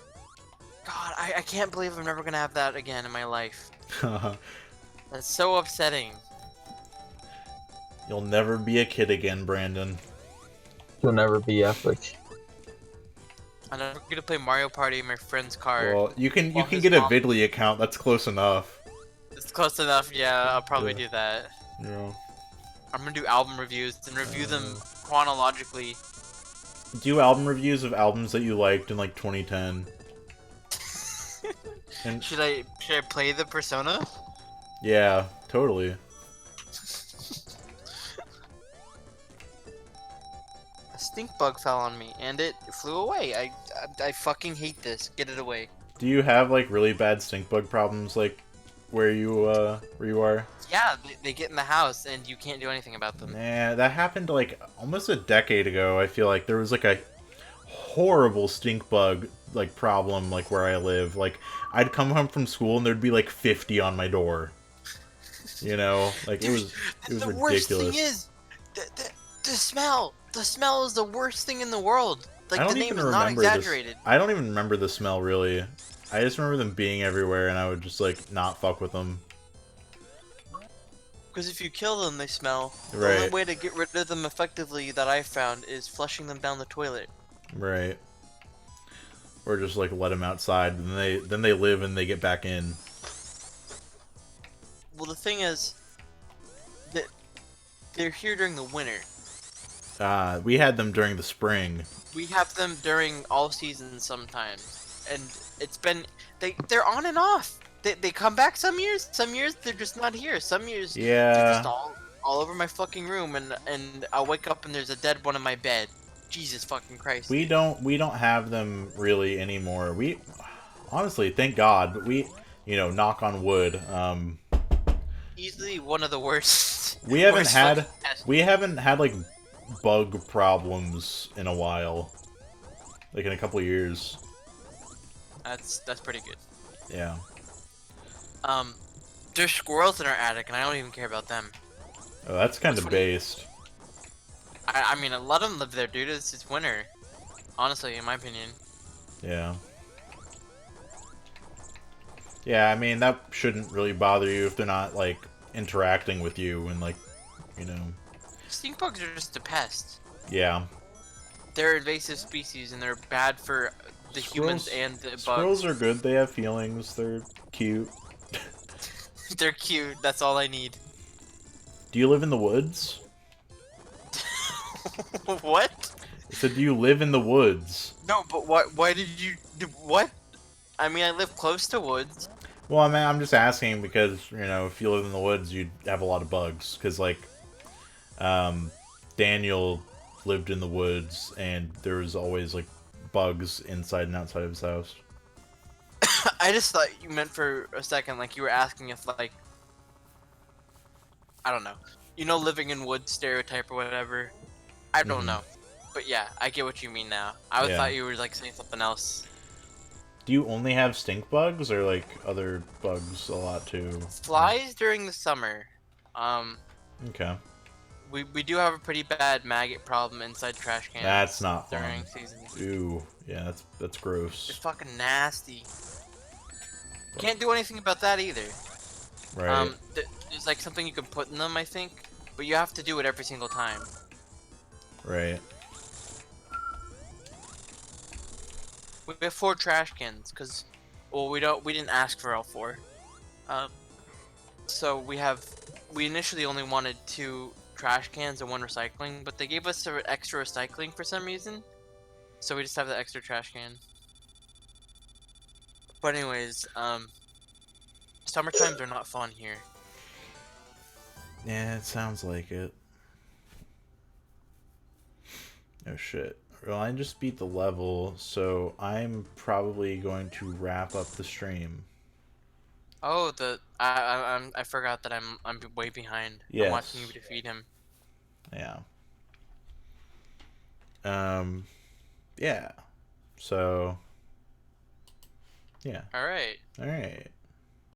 God, I can't believe I'm never gonna have that again in my life. That's so upsetting. You'll never be a kid again, Brandon. You'll never be epic. I'm never gonna play Mario Party in my friend's car. Well, you can his get a mom- Vidly account. That's close enough. It's close enough, yeah, I'll probably Yeah. do that. Yeah. I'm gonna do album reviews and review them chronologically. Do album reviews of albums that you liked in like 2010. And Should I play the Persona? yeah, totally. A stink bug fell on me and it flew away. I fucking hate this. Get it away. Do you have like really bad stink bug problems like where you are? Yeah, they get in the house and you can't do anything about them. Nah, that happened like almost a decade ago. I feel like there was like a horrible stink bug like problem like where I live. Like I'd come home from school and there'd be like 50 on my door. You know, like it was The ridiculous. worst thing is the smell. The smell is the worst thing in the world. Like I don't the name even is not remember exaggerated. I don't even remember the smell really. I just remember them being everywhere and I would just like not fuck with them. Because if you kill them, they smell. The Right. only way to get rid of them effectively that I found is flushing them down the toilet. Right. Or just like let them outside and then they live and they get back in. Well, the thing is that they're here during the winter. We had them during the spring. We have them during all seasons sometimes, and it's been they're on and off. They come back some years they're just not here. Some years they're Yeah. just all over my fucking room, and I'll wake up and there's a dead one in my bed. Jesus fucking Christ. We don't have them really anymore. We honestly, thank God, but knock on wood. Easily one of the worst. We haven't worst had fucking pests. like bug problems in a while. Like in a couple of years. That's pretty good. Yeah. There's squirrels in our attic, and I don't even care about them. Oh, that's kind of Which one? based. I mean, let them live there, dude. It's winter. Honestly, in my opinion. Yeah. Yeah, I mean, that shouldn't really bother you if they're not, like, interacting with you and, like, you know... Stink bugs are just a pest. Yeah. They're invasive species, and they're bad for the humans Squirrels- and the bugs. Squirrels are good, they have feelings, they're cute. They're cute. That's all I need. Do you live in the woods? What? I said, do you live in the woods? No, but why did you do what? I mean, I live close to woods. Well, I mean, I'm just asking because, if you live in the woods, you'd have a lot of bugs. Because, like, Daniel lived in the woods, and there was always, like, bugs inside and outside of his house. I just thought you meant for a second, like you were asking if, like, I don't know, living in woods stereotype or whatever. I don't Mhm. know, but yeah, I get what you mean now. I Yeah. thought you were like saying something else. Do you only have stink bugs, or, like, other bugs a lot, too? Flies during the summer. Okay. We do have a pretty bad maggot problem inside trash cans. That's not fun. during seasons. Ooh, yeah, that's It's gross. fucking nasty. Can't do anything about that either. Right. There's like something you can put in them, I think, but you have to do it every single time. Right. We have 4 trash cans, cause, well, we didn't ask for all 4. Um, so we initially only wanted 2 trash cans and 1 recycling, but they gave us an extra recycling for some reason. So we just have the extra trash can. But anyways, summer times are not fun here. Yeah, it sounds like it. Oh shit. Well, I just beat the level, so I'm probably going to wrap up the stream. Oh, I forgot that I'm way behind. I'm watching you Yes. defeat him. Yeah. Yeah. So. Yeah. All right. All right.